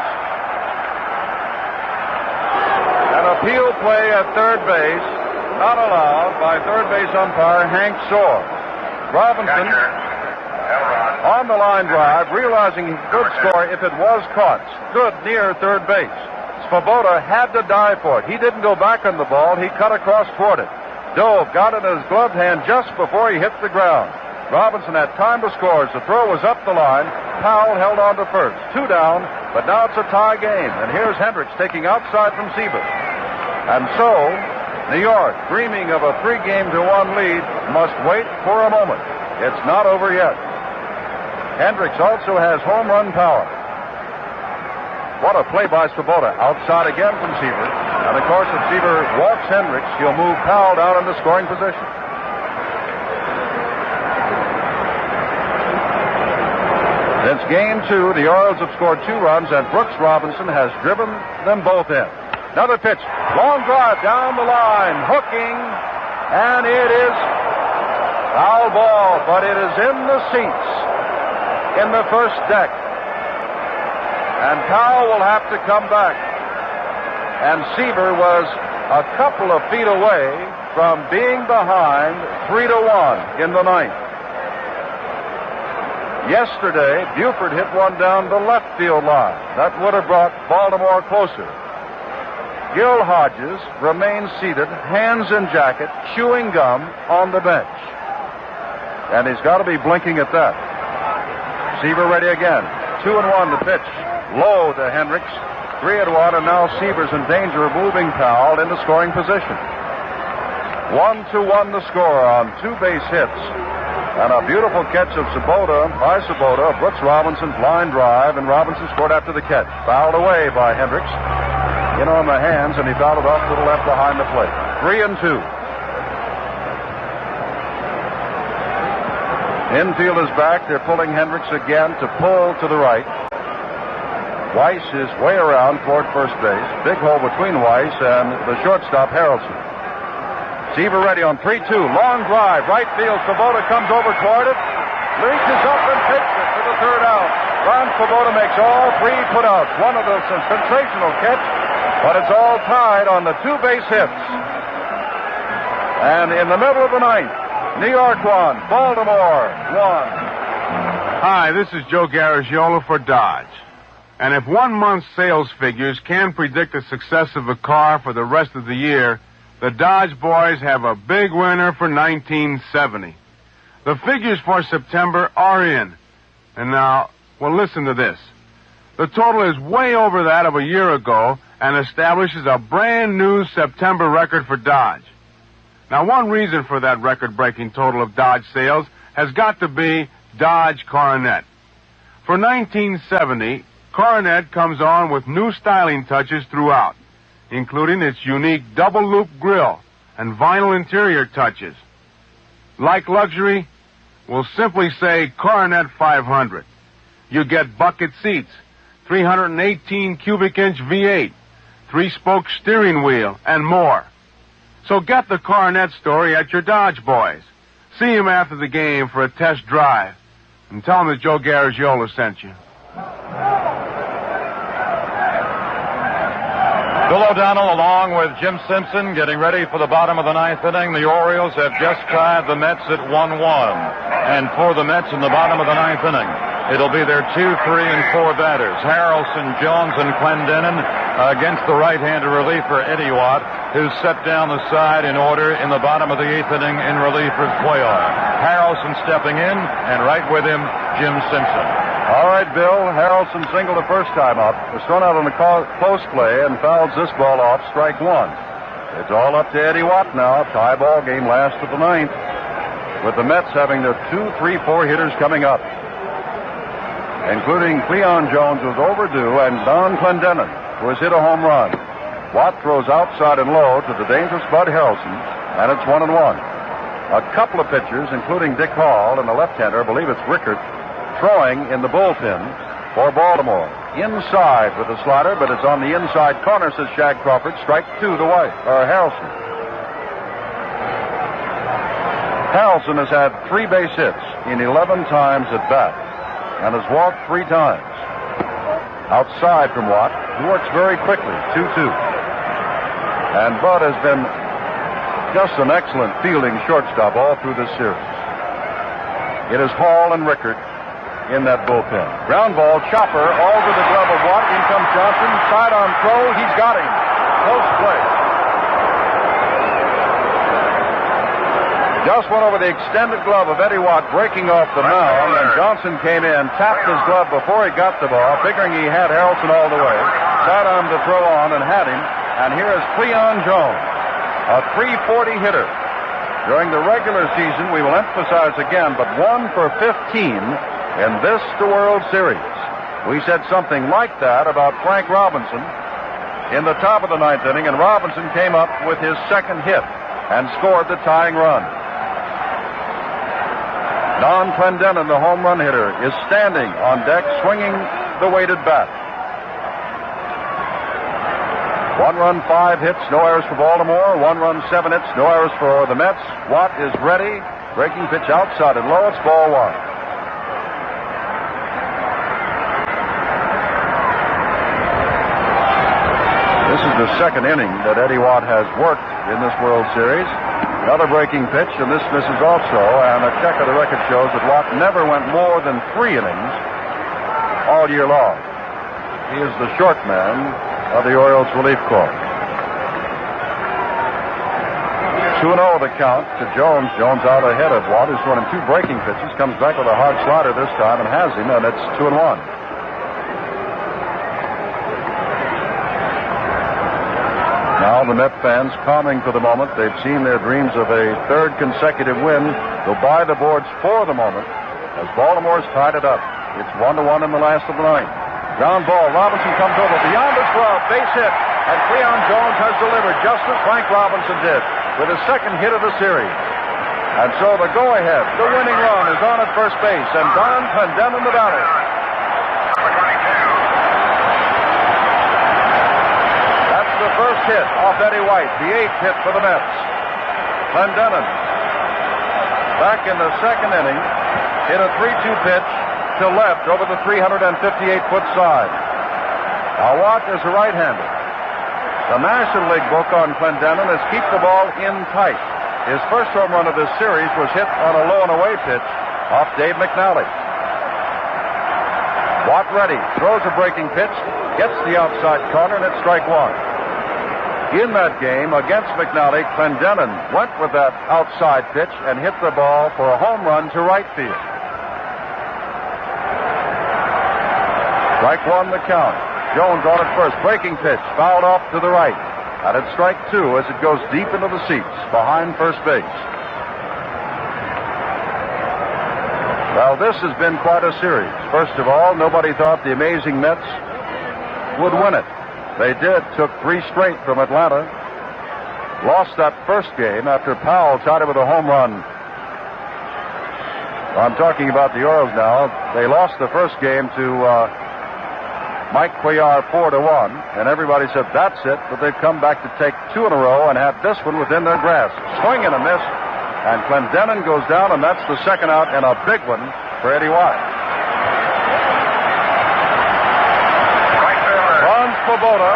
An appeal play at third base, not allowed by third base umpire Hank Soar. Robinson on the line drive, realizing he could score if it was caught. Stood near third base. Svoboda had to dive for it. He didn't go back on the ball. He cut across toward it. Dove got it in his gloved hand just before he hit the ground. Robinson had time to score as the throw was up the line. Powell held on to first. 2 down, but now it's a tie game. And here's Hendricks taking outside from Seaver. And so, New York, dreaming of a 3-game-to-1 lead, must wait for a moment. It's not over yet. Hendricks also has home run power. What a play by Swoboda. Outside again from Seaver. And of course, if Seaver walks Hendricks, he'll move Powell down into scoring position. Since game 2, the Orioles have scored 2 runs, and Brooks Robinson has driven them both in. Another pitch. Long drive down the line. Hooking. And it is foul ball, but it is in the seats in the first deck. And Powell will have to come back. And Seaver was a couple of feet away from being behind 3-1 in the ninth. Yesterday, Buford hit one down the left field line. That would have brought Baltimore closer. Gil Hodges remains seated, hands in jacket, chewing gum on the bench. And he's got to be blinking at that. Seaver ready again. 2-1 the pitch. Low to Hendricks. 3-1, and now Seaver's in danger of moving Powell into scoring position. 1-1 the score on 2 base hits. And a beautiful catch of Swoboda, Brooks Robinson's line drive, and Robinson scored after the catch. Fouled away by Hendricks. In on the hands, and he fouled it off to the left behind the plate. 3-2. Infield is back. They're pulling Hendricks again to pull to the right. Weiss is way around toward first base. Big hole between Weiss and the shortstop, Harrelson. Seaver ready on 3-2. Long drive. Right field. Swoboda comes over toward it. Reaches up and takes it to the third out. Ron Swoboda makes all 3 putouts. One of those a sensational catch, but it's all tied on the 2 base hits. And in the middle of the ninth, New York won. Baltimore won. Hi, this is Joe Garagiola for Dodge. And if 1 month's sales figures can predict the success of a car for the rest of the year, the Dodge boys have a big winner for 1970. The figures for September are in. And now, well, listen to this. The total is way over that of a year ago and establishes a brand new September record for Dodge. Now, one reason for that record-breaking total of Dodge sales has got to be Dodge Coronet. For 1970, Coronet comes on with new styling touches throughout, including its unique double-loop grille and vinyl interior touches. Like luxury? We'll simply say Coronet 500. You get bucket seats, 318 cubic inch V8, 3-spoke steering wheel, and more. So get the Coronet story at your Dodge boys. See him after the game for a test drive. And tell him that Joe Garagiola sent you. Bill O'Donnell along with Jim Simpson getting ready for the bottom of the ninth inning. The Orioles have just tied the Mets at 1-1. And for the Mets in the bottom of the ninth inning, it'll be their 2, 3, and 4 batters. Harrelson, Jones, and Clendenin against the right-hander reliever Eddie Watt, who's set down the side in order in the bottom of the 8th inning in relief for Cuellar. Harrelson stepping in, and right with him, Jim Simpson. All right, Bill. Harrelson singled the first time up. Was thrown out on the close play and fouls this ball off, strike 1. It's all up to Eddie Watt now. Tie ball game, last of the ninth, with the Mets having the 2, 3, 4 hitters coming up, including Cleon Jones, who's overdue, and Don Clendenin, who has hit a home run. Watt throws outside and low to the dangerous Bud Harrelson, and it's 1-1. A couple of pitchers, including Dick Hall and the left-hander, I believe it's Rickert, throwing in the bullpen for Baltimore. Inside with the slider, but it's on the inside corner, says Shag Crawford. Strike 2 to Harrelson. Harrelson has had 3 base hits in 11 times at bat and has walked 3 times. Outside from Watt, who works very quickly, 2-2. And Bud has been just an excellent fielding shortstop all through this series. It is Hall and Rickert in that bullpen. Ground ball, chopper, all to the glove of Watt. In comes Johnson, side on throw. He's got him. Close play. Just went over the extended glove of Eddie Watt, breaking off the mound, and Johnson came in, tapped his glove before he got the ball, figuring he had Harrelson all the way, sat on to throw on and had him, and here is Cleon Jones, a .340 hitter. During the regular season, we will emphasize again, but 1 for 15 in this the World Series. We said something like that about Frank Robinson in the top of the ninth inning, and Robinson came up with his second hit and scored the tying run. Don Clendenin, the home run hitter, is standing on deck, swinging the weighted bat. 1 run, 5 hits, no errors for Baltimore. 1 run, 7 hits, no errors for the Mets. Watt is ready. Breaking pitch outside and low. It's ball 1. This is the second inning that Eddie Watt has worked in this World Series. Another breaking pitch, and this misses also. And a check of the record shows that Watt never went more than 3 innings all year long. He is the short man of the Orioles relief corps. 2-0 the count to Jones. Jones out ahead of Watt, who's thrown him 2 breaking pitches. Comes back with a hard slider this time and has him, and it's 2-1. Now the Met fans calming for the moment. They've seen their dreams of a third consecutive win go by the boards for the moment as Baltimore's tied it up. It's 1-1 in the last of the ninth. Ground ball. Robinson comes over beyond his glove. Base hit. And Cleon Jones has delivered just as Frank Robinson did with his second hit of the series. And so the go-ahead, the winning run is on at first base. And Don Clendenin the batter. That's the first hit off Eddie White. The 8th hit for the Mets. Clendenin, back in the second inning, hit a 3-2 pitch to left over the 358-foot side. Now Watt is a right-hander. The National League book on Clendenin is keep the ball in tight. His first home run of this series was hit on a low and away pitch off Dave McNally. Watt ready, throws a breaking pitch, gets the outside corner, and it's strike 1. In that game against McNally, Clendenin went with that outside pitch and hit the ball for a home run to right field. Strike 1 the count. Jones on at first. Breaking pitch. Fouled off to the right. And it's strike 2 as it goes deep into the seats behind first base. Well, this has been quite a series. First of all, nobody thought the amazing Mets would win it. They did. Took 3 straight from Atlanta. Lost that first game after Powell tied it with a home run. I'm talking about the Orioles now. They lost the first game to Mike Cuellar 4-1, and everybody said that's it, but they've come back to take 2 in a row and have this one within their grasp. Swing and a miss, and Clendenin goes down, and that's the second out, and a big one for Eddie Watt. Ron Swoboda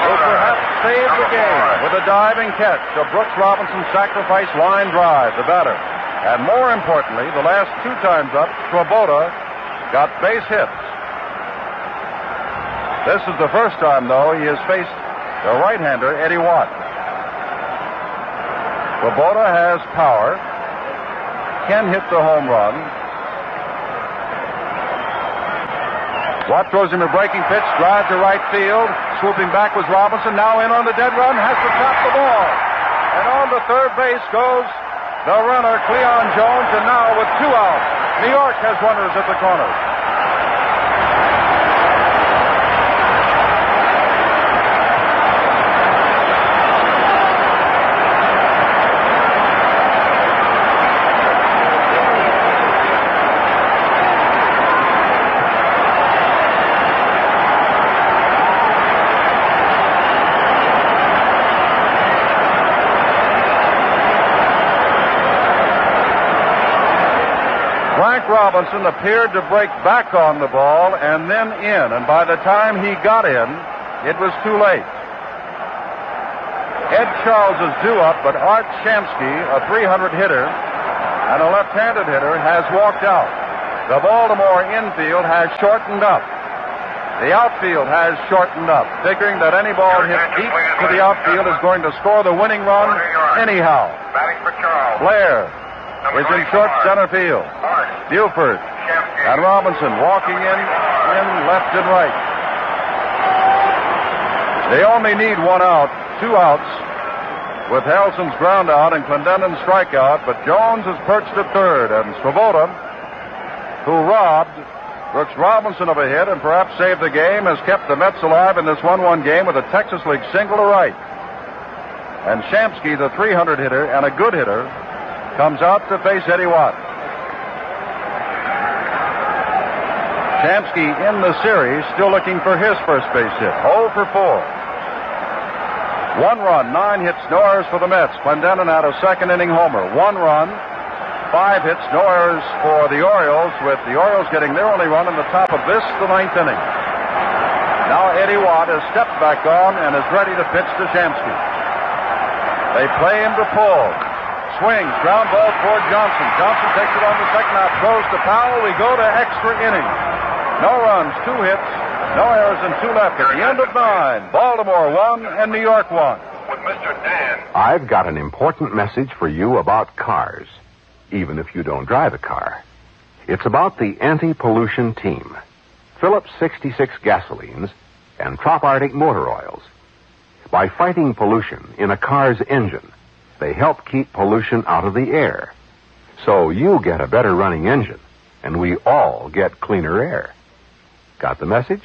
will perhaps save the game with a diving catch, a Brooks Robinson sacrifice line drive, the batter. And more importantly, the last 2 times up, Swoboda got base hits. This is the first time, though, he has faced the right-hander, Eddie Watt. Swoboda has power, can hit the home run. Watt throws him a breaking pitch, drive to right field. Swooping back was Robinson, now in on the dead run, has to tap the ball. And on the third base goes the runner, Cleon Jones, and now with 2 outs, New York has runners at the corners. Robinson appeared to break back on the ball and then in, and by the time he got in, it was too late. Ed Charles is due up, but Art Shamsky, a .300 hitter and a left-handed hitter, has walked out. The Baltimore infield has shortened up. The outfield has shortened up, figuring that any ball hit deep to the outfield is going to score the winning run anyhow. Blair is in short center field. Buford and Robinson walking in left and right. They only need one out, 2 outs, with Helson's ground out and Clendenon's strikeout, but Jones is perched at third, and Svoboda, who robbed Brooks Robinson of a hit and perhaps saved the game, has kept the Mets alive in this 1-1 game with a Texas League single to right. And Shamsky, the 300 hitter and a good hitter, comes out to face Eddie Watt. Shamsky in the series, still looking for his first base hit. 0 for 4. 1 run, 9 hits, no errors for the Mets. Clendenon had a second inning homer. 1 run, 5 hits, no errors for the Orioles, with the Orioles getting their only run in the top of this, the 9th inning. Now Eddie Watt has stepped back on and is ready to pitch to Shamsky. They play him to pull. Swings, ground ball toward Johnson. Johnson takes it on the second out, throws to Powell. We go to extra innings. No runs, 2 hits, no errors, and 2 left at the end of 9. Baltimore 1 and New York 1. With Mr. Dan. I've got an important message for you about cars, even if you don't drive a car. It's about the anti-pollution team. Phillips 66 gasolines and Trop Arctic motor oils. By fighting pollution in a car's engine, they help keep pollution out of the air. So you get a better running engine, and we all get cleaner air. Got the message?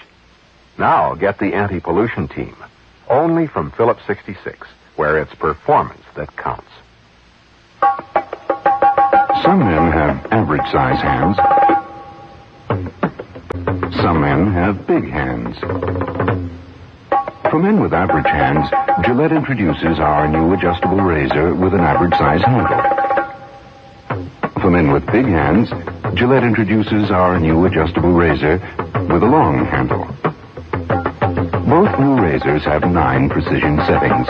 Now get the anti-pollution team, only from Phillips 66, where it's performance that counts. Some men have average-size hands. Some men have big hands. For men with average hands, Gillette introduces our new adjustable razor with an average-size handle. For men with big hands, Gillette introduces our new adjustable razor with a long handle. Both new razors have 9 precision settings.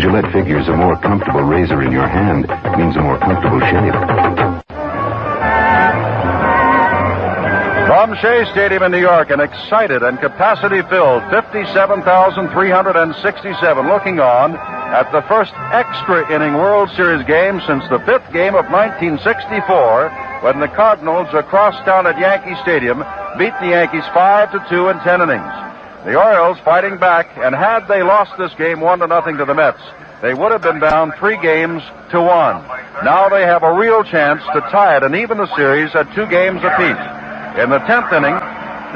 Gillette figures a more comfortable razor in your hand means a more comfortable shave. From Shea Stadium in New York, an excited and capacity-filled 57,367 looking on at the first extra-inning World Series game since the 5th game of 1964, when the Cardinals, across town at Yankee Stadium, beat the Yankees 5-2 in 10 innings. The Orioles fighting back, and had they lost this game 1-0 to the Mets, they would have been down 3-1. Now they have a real chance to tie it and even the series at 2 games apiece. In the 10th inning,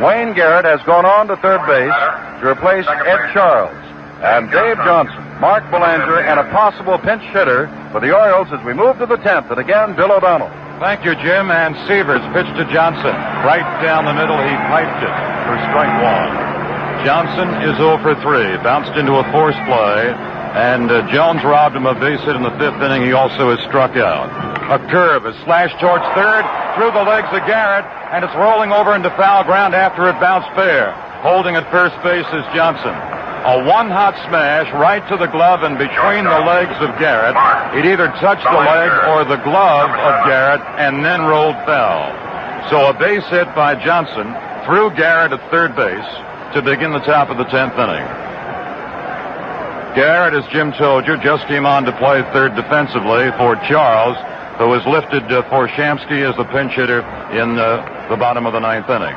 Wayne Garrett has gone on to third base to replace Ed Charles. And Dave Johnson, Mark Belanger, and a possible pinch hitter for the Orioles as we move to the 10th. And again, Bill O'Donnell. Thank you, Jim. And Severs pitched to Johnson. Right down the middle, he piped it for strike 1. Johnson is 0 for 3. Bounced into a force play. And Jones robbed him a base hit in the 5th inning. He also is struck out. A curve is slashed towards third, through the legs of Garrett, and it's rolling over into foul ground after it bounced fair. Holding at first base is Johnson. A one-hot smash right to the glove and between the legs of Garrett. It either touched the leg or the glove of Garrett and then rolled foul. So a base hit by Johnson through Garrett at third base to begin the top of the 10th inning. Garrett, as Jim told you, just came on to play third defensively for Charles, who was lifted for Shamsky as the pinch hitter in the bottom of the 9th inning.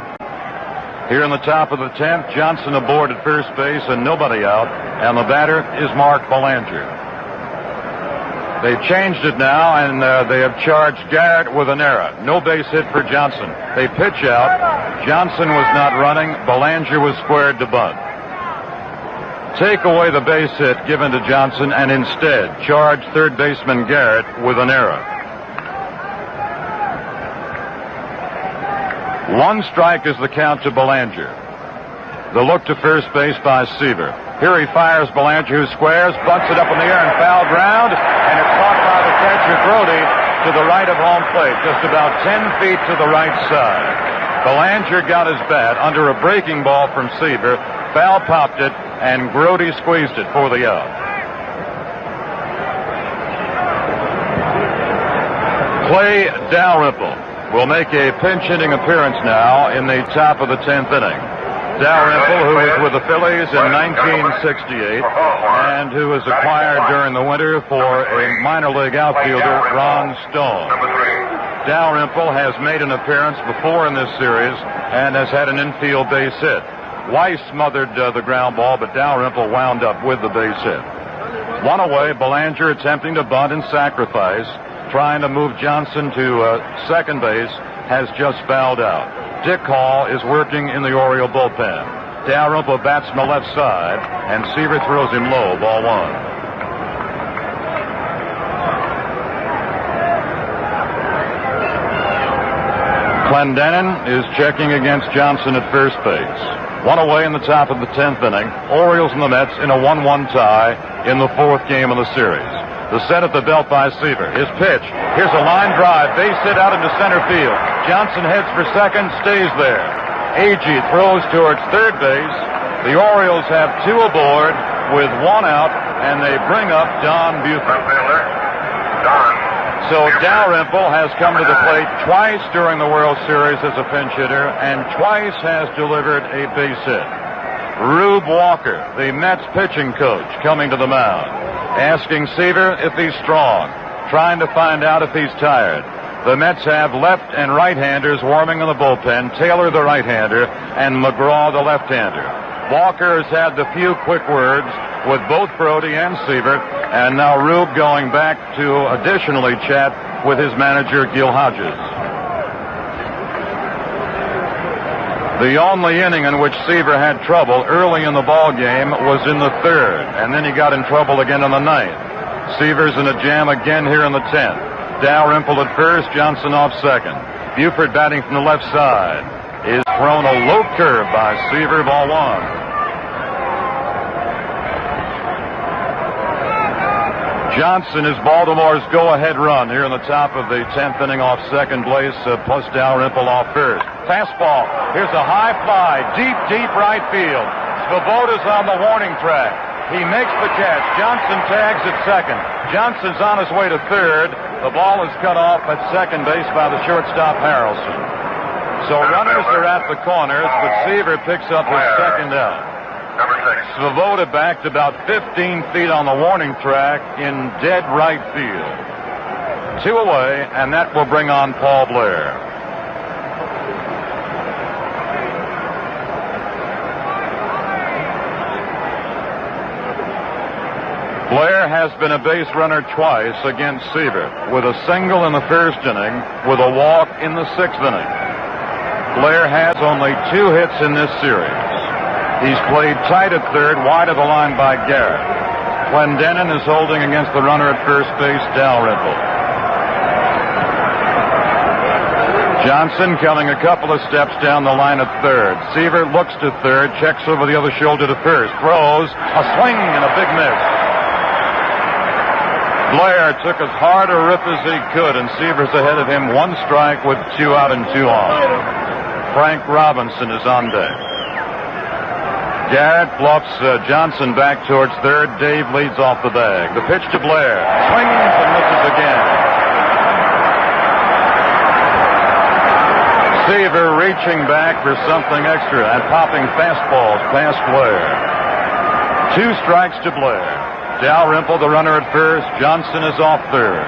Here in the top of the 10th, Johnson aboard at first base and nobody out, and the batter is Mark Belanger. They've changed it now, and they have charged Garrett with an error. No base hit for Johnson. They pitch out. Johnson was not running. Belanger was squared to bunt. Take away the base hit given to Johnson and instead charge third baseman Garrett with an error. 1 strike is the count to Belanger. The look to first base by Seaver. Here he fires Belanger, who squares, bunts it up in the air and foul ground, and it's caught by the catcher Brody to the right of home plate, just about 10 feet to the right side. Belanger got his bat under a breaking ball from Seaver, foul popped it, and Grody squeezed it for the out. Clay Dalrymple will make a pinch-hitting appearance now in the top of the 10th inning. Dalrymple, who was with the Phillies in 1968 and who was acquired during the winter for a minor league outfielder, Ron Stone. Dalrymple has made an appearance before in this series and has had an infield base hit. Weiss smothered the ground ball, but Dalrymple wound up with the base hit. One away, Belanger attempting to bunt and sacrifice, trying to move Johnson to second base, has just fouled out. Dick Hall is working in the Oriole bullpen. Dalrymple bats from the left side, and Seaver throws him low, ball one. Clendenin is checking against Johnson at first base. One away in the top of the 10th inning. Orioles and the Mets in a 1-1 tie in the fourth game of the series. The set at the belt by Seaver. His pitch. Here's a line drive. Base hit out into center field. Johnson heads for second, stays there. Agee throws towards third base. The Orioles have two aboard with one out, and they bring up Don Buford. So Dalrymple has come to the plate twice during the World Series as a pinch hitter, and twice has delivered a base hit. Rube Walker, the Mets pitching coach, coming to the mound, asking Seaver if he's strong, trying to find out if he's tired. The Mets have left and right-handers warming in the bullpen, Taylor the right-hander, and McGraw the left-hander. Walker has had the few quick words with both Brody and Seaver, and now Rube going back to additionally chat with his manager, Gil Hodges. The only inning in which Seaver had trouble early in the ball game was in the third, and then he got in trouble again in the ninth. Seaver's in a jam again here in the 10th. Dalrymple at first, Johnson off second. Buford batting from the left side is thrown a low curve by Seaver, ball one. Johnson is Baltimore's go-ahead run here in the top of the 10th inning off second base, plus Dalrymple off first. Fastball. Here's a high fly, deep right field. Svoboda's on the warning track. He makes the catch. Johnson tags at second. Johnson's on his way to third. The ball is cut off at second base by the shortstop Harrelson. So runners are at the corners, but Seaver picks up his second out. Number 6. Svoboda backed about 15 feet on the warning track in dead right field. Two away, and that will bring on Paul Blair. Blair has been a base runner twice against Seaver, with a single in the first inning, with a walk in the sixth inning. Blair has only 2 hits in this series. He's played tight at third, wide of the line by Garrett. Clendenin is holding against the runner at first base, Dalrymple. Johnson coming a couple of steps down the line at third. Seaver looks to third, checks over the other shoulder to first, throws, a swing and a big miss. Blair took as hard a rip as he could, and Seaver's ahead of him, 1 strike with 2 out and 2 on. Frank Robinson is on deck. Garrett bluffs Johnson back towards third. Dave leads off the bag. The pitch to Blair. Swings and misses again. Seaver reaching back for something extra and popping fastballs past Blair. 2 strikes to Blair. Dalrymple, the runner at first. Johnson is off third.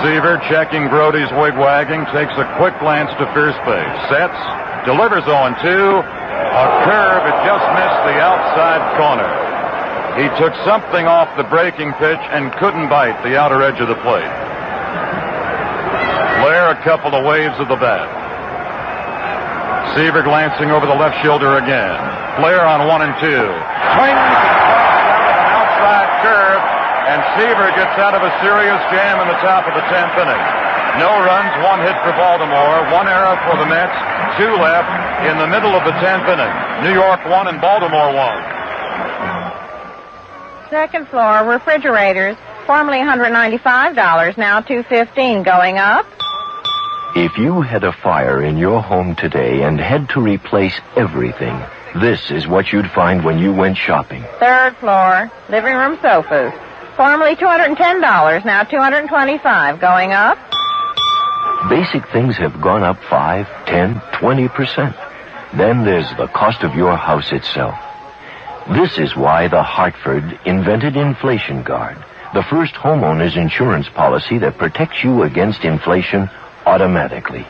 Seaver checking Brody's wig-wagging, takes a quick glance to first base. Sets, delivers 0-2. A curve, it just missed the outside corner. He took something off the breaking pitch and couldn't bite the outer edge of the plate. Blair, a couple of waves of the bat. Seaver glancing over the left shoulder again. Blair on 1 and 2. Swings and out of an outside curve, and Seaver gets out of a serious jam in the top of the 10th inning. No runs, 1 hit for Baltimore, 1 error for the Mets, 2 left in the middle of the 10th inning. New York 1 and Baltimore 1. Second floor, refrigerators, formerly $195, now $215, going up. If you had a fire in your home today and had to replace everything, this is what you'd find when you went shopping. Third floor, living room sofas, formerly $210, now $225, going up. Basic things have gone up 5, 10, 20%. Then there's the cost of your house itself. This is why the Hartford invented Inflation Guard, the first homeowner's insurance policy that protects you against inflation automatically.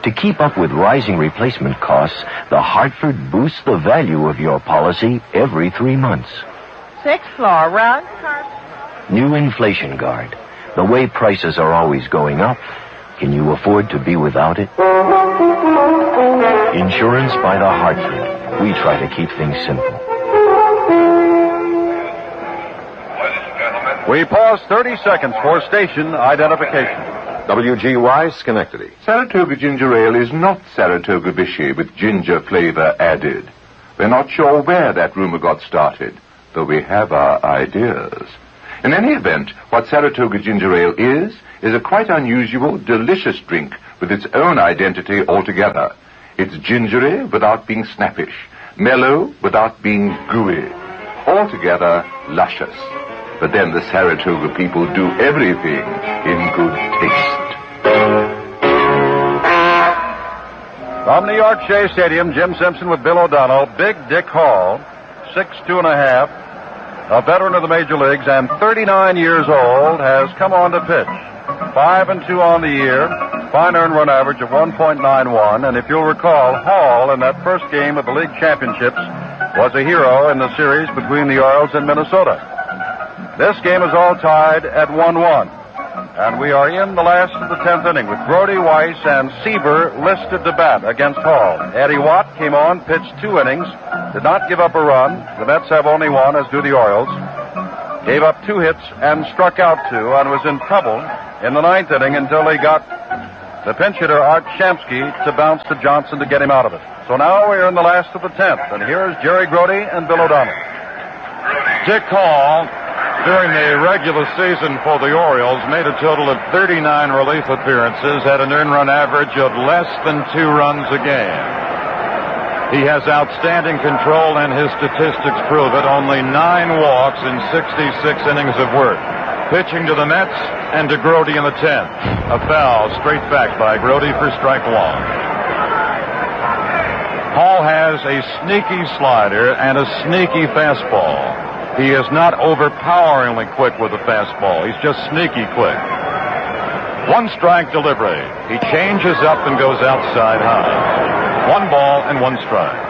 To keep up with rising replacement costs, the Hartford boosts the value of your policy every 3 months. 6th floor, rug, carpet. New Inflation Guard. The way prices are always going up, can you afford to be without it? Insurance by the Hartford. We try to keep things simple. We pause 30 seconds for station identification. WGY, Schenectady. Saratoga ginger ale is not Saratoga Vichy with ginger flavor added. We're not sure where that rumor got started, though we have our ideas. In any event, what Saratoga ginger ale is a quite unusual, delicious drink with its own identity altogether. It's gingery without being snappish, mellow without being gooey, altogether luscious. But then the Saratoga people do everything in good taste. From New York Shea Stadium, Jim Simpson with Bill O'Donnell. Big Dick Hall, 6'2½", a veteran of the major leagues and 39 years old, has come on to pitch. 5-2 on the year, fine earned run average of 1.91, and if you'll recall, Hall in that first game of the league championships was a hero in the series between the Orioles and Minnesota. This game is all tied at 1-1. And we are in the last of the 10th inning with Brody, Weiss, and Seaver listed to bat against Hall. Eddie Watt came on, pitched 2 innings, did not give up a run. The Mets have only 1, as do the Orioles. Gave up 2 hits and struck out 2 and was in trouble in the 9th inning until he got the pinch hitter, Art Shamsky, to bounce to Johnson to get him out of it. So now we're in the last of the 10th, and here's Jerry Grody and Bill O'Donnell. Dick Hall, during the regular season for the Orioles, made a total of 39 relief appearances, had an earned run average of less than 2 runs a game. He has outstanding control, and his statistics prove it. Only 9 walks in 66 innings of work. Pitching to the Mets and to Grody in the 10th. A foul straight back by Grody for strike 1. Hall has a sneaky slider and a sneaky fastball. He is not overpoweringly quick with the fastball. He's just sneaky quick. 1 strike delivery. He changes up and goes outside high. 1 ball and 1 strike.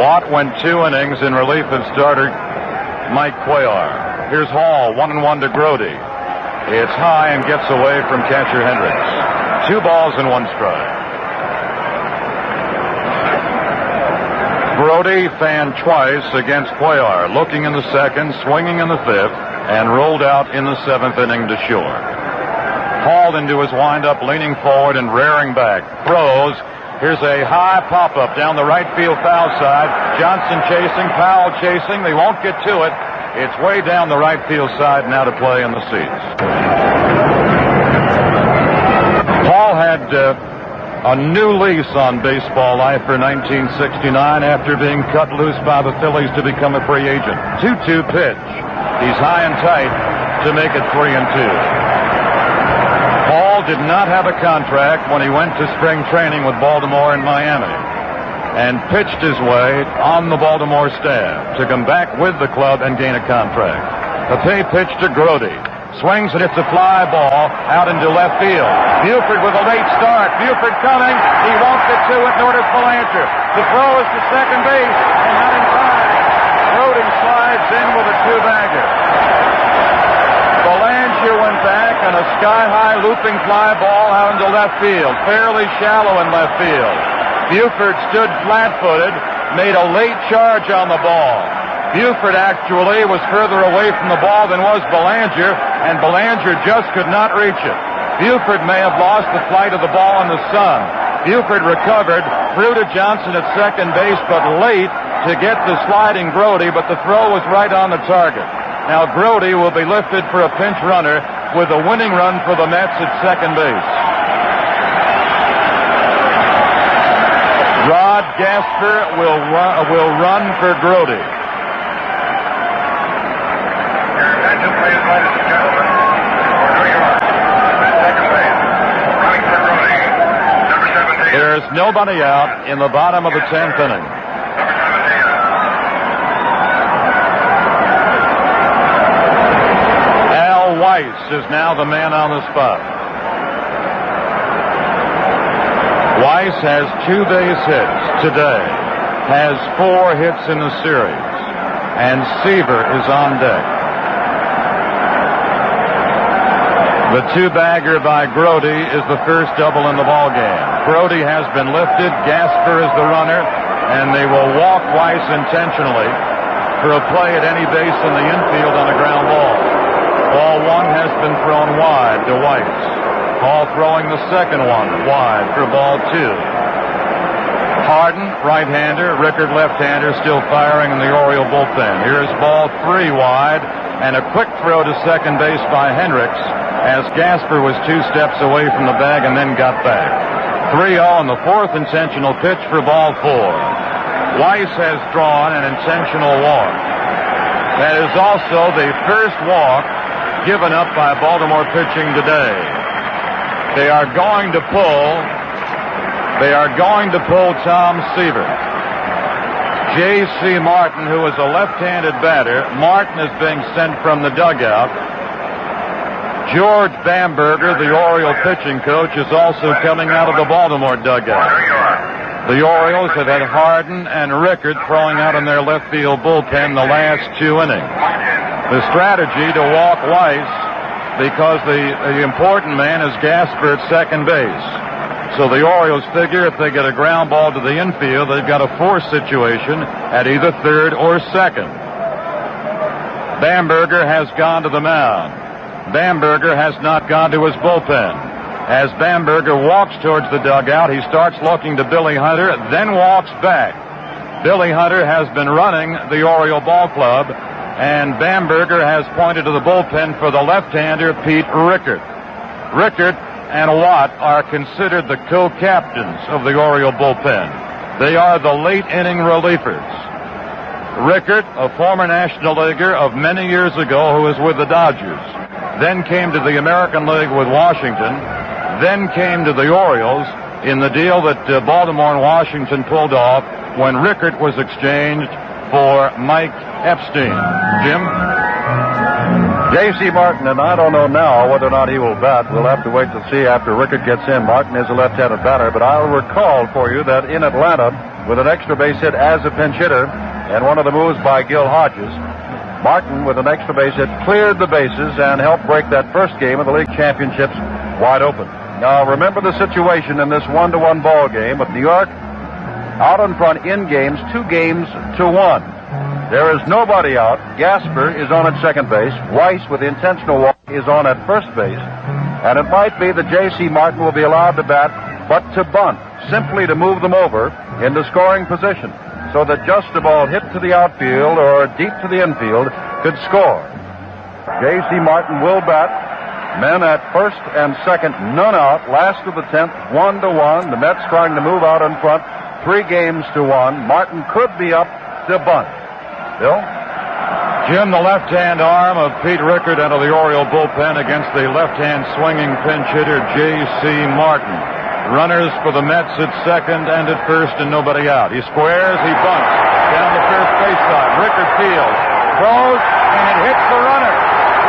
Watt went 2 innings in relief of starter Mike Cuellar. Here's Hall, 1-1 to Grody. It's high and gets away from catcher Hendricks. 2 balls and 1 strike. Grody fanned twice against Cuellar, looking in the 2nd, swinging in the 5th, and rolled out in the 7th inning to short. Hauled into his windup, leaning forward and rearing back. Throws. Here's a high pop-up down the right field foul side. Johnson chasing, Powell chasing. They won't get to it. It's way down the right field side now to play in the seats. Paul had a new lease on baseball life for 1969 after being cut loose by the Phillies to become a free agent. 2-2 pitch. He's high and tight to make it 3-2. Paul did not have a contract when he went to spring training with Baltimore and Miami and pitched his way on the Baltimore staff to come back with the club and gain a contract. A pay pitch to Grody. Swings and it's a fly ball out into left field. Buford with a late start. Buford coming. He won't get to it, nor does Belanger. The throw is to second base and not in time. Grody slides in with a 2-bagger. Belanger went back on a sky-high looping fly ball out into left field, fairly shallow in left field. Buford stood flat-footed, made a late charge on the ball. Buford actually was further away from the ball than was Belanger, and Belanger just could not reach it. Buford may have lost the flight of the ball in the sun. Buford recovered, threw to Johnson at second base, but late to get the sliding Grody, but the throw was right on the target. Now Grody will be lifted for a pinch runner with a winning run for the Mets at second base. Rod Gasper will run for Grody. nobody out in the bottom of the 10th inning. Al Weiss is now the man on the spot. Weiss has 2 base hits today, has 4 hits in the series, and Seaver is on deck. The 2-bagger by Grody is the first double in the ballgame. Grody has been lifted, Gasper is the runner, and they will walk Weiss intentionally for a play at any base in the infield on a ground ball. Ball 1 has been thrown wide to Weiss. Hall throwing the second one wide for ball 2. Harden, right-hander, Rickard, left-hander, still firing in the Oriole bullpen. Here's ball 3 wide, and a quick throw to second base by Hendricks as Gasper was 2 steps away from the bag and then got back. 3-0 on the 4th intentional pitch for ball 4. Weiss has drawn an intentional walk. That is also the first walk given up by Baltimore pitching today. They are going to pull Tom Seaver. J.C. Martin, who is a left-handed batter. Martin is being sent from the dugout. George Bamberger, the Oriole pitching coach, is also coming out of the Baltimore dugout. The Orioles have had Harden and Rickard throwing out in their left field bullpen the last 2 innings. The strategy to walk Weiss because the important man is Gasper at second base. So the Orioles figure if they get a ground ball to the infield, they've got a force situation at either third or second. Bamberger has gone to the mound. Bamberger has not gone to his bullpen. As Bamberger walks towards the dugout, he starts looking to Billy Hunter, then walks back. Billy Hunter has been running the Oriole ball club, and Bamberger has pointed to the bullpen for the left-hander, Pete Rickard. Rickard and Watt are considered the co-captains of the Oriole bullpen. They are the late-inning relievers. Rickard, a former National Leaguer of many years ago who was with the Dodgers, then came to the American League with Washington, then came to the Orioles in the deal that Baltimore and Washington pulled off when Rickard was exchanged for Mike Epstein. Jim? J.C. Martin, and I don't know now whether or not he will bat. We'll have to wait to see after Rickard gets in. Martin is a left-handed batter, but I'll recall for you that in Atlanta, with an extra base hit as a pinch hitter, and one of the moves by Gil Hodges, Martin, with an extra base hit, cleared the bases and helped break that first game of the league championships wide open. Now, remember the situation in this 1-1 ball game with New York out in front in games, 2 games to 1. There is nobody out. Gasper is on at second base. Weiss, with the intentional walk, is on at first base. And it might be that J.C. Martin will be allowed to bat, but to bunt, simply to move them over into scoring position, so that just a ball hit to the outfield or deep to the infield could score. J.C. Martin will bat. Men at first and second, none out. Last of the 10th, 1-1. The Mets trying to move out in front, 3 games to 1. Martin could be up to bunt. Bill? Jim, the left-hand arm of Pete Rickard out of the Oriole bullpen against the left-hand swinging pinch hitter J.C. Martin. Runners for the Mets at second and at first and nobody out. He squares, he bunts down the first base side. Rickard fields, throws, and it hits the runner.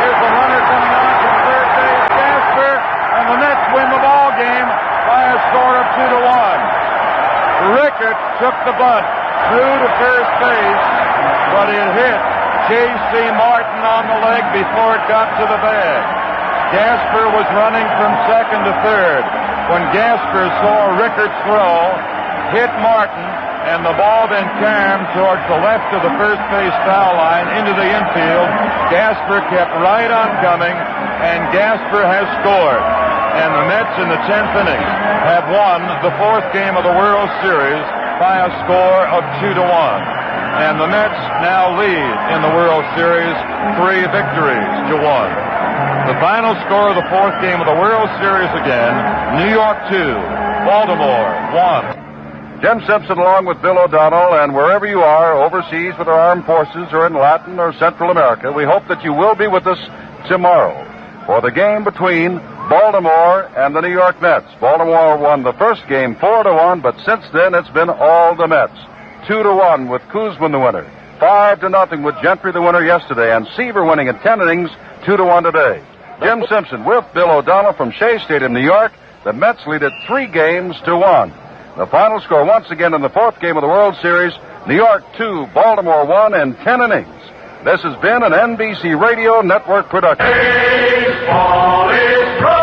Here's the runner coming on from third base, Gasper, and the Mets win the ball game by a score of 2-1. Rickard took the bunt through to first base, but it hit J.C. Martin on the leg before it got to the bag. Gasper was running from second to third when Gasper saw Rickard's throw hit Martin, and the ball then caromed towards the left of the first base foul line into the infield. Gasper kept right on coming, and Gasper has scored. And the Mets in the 10th inning have won the 4th game of the World Series by a score of 2-1. And the Mets now lead in the World Series 3 victories to 1. The final score of the 4th game of the World Series again, New York 2, Baltimore 1. Jim Simpson along with Bill O'Donnell, and wherever you are, overseas with our armed forces or in Latin or Central America, we hope that you will be with us tomorrow for the game between Baltimore and the New York Mets. Baltimore won the first game 4-1, but since then it's been all the Mets. 2-1 with Kuzman the winner. 5-0 with Gentry the winner yesterday, and Seaver winning in 10 innings, 2-1 today. Jim Simpson with Bill O'Donnell from Shea Stadium, New York. The Mets lead it 3-1. The final score once again in the fourth game of the World Series, New York 2, Baltimore 1 in 10 innings. This has been an NBC Radio Network production. Baseball is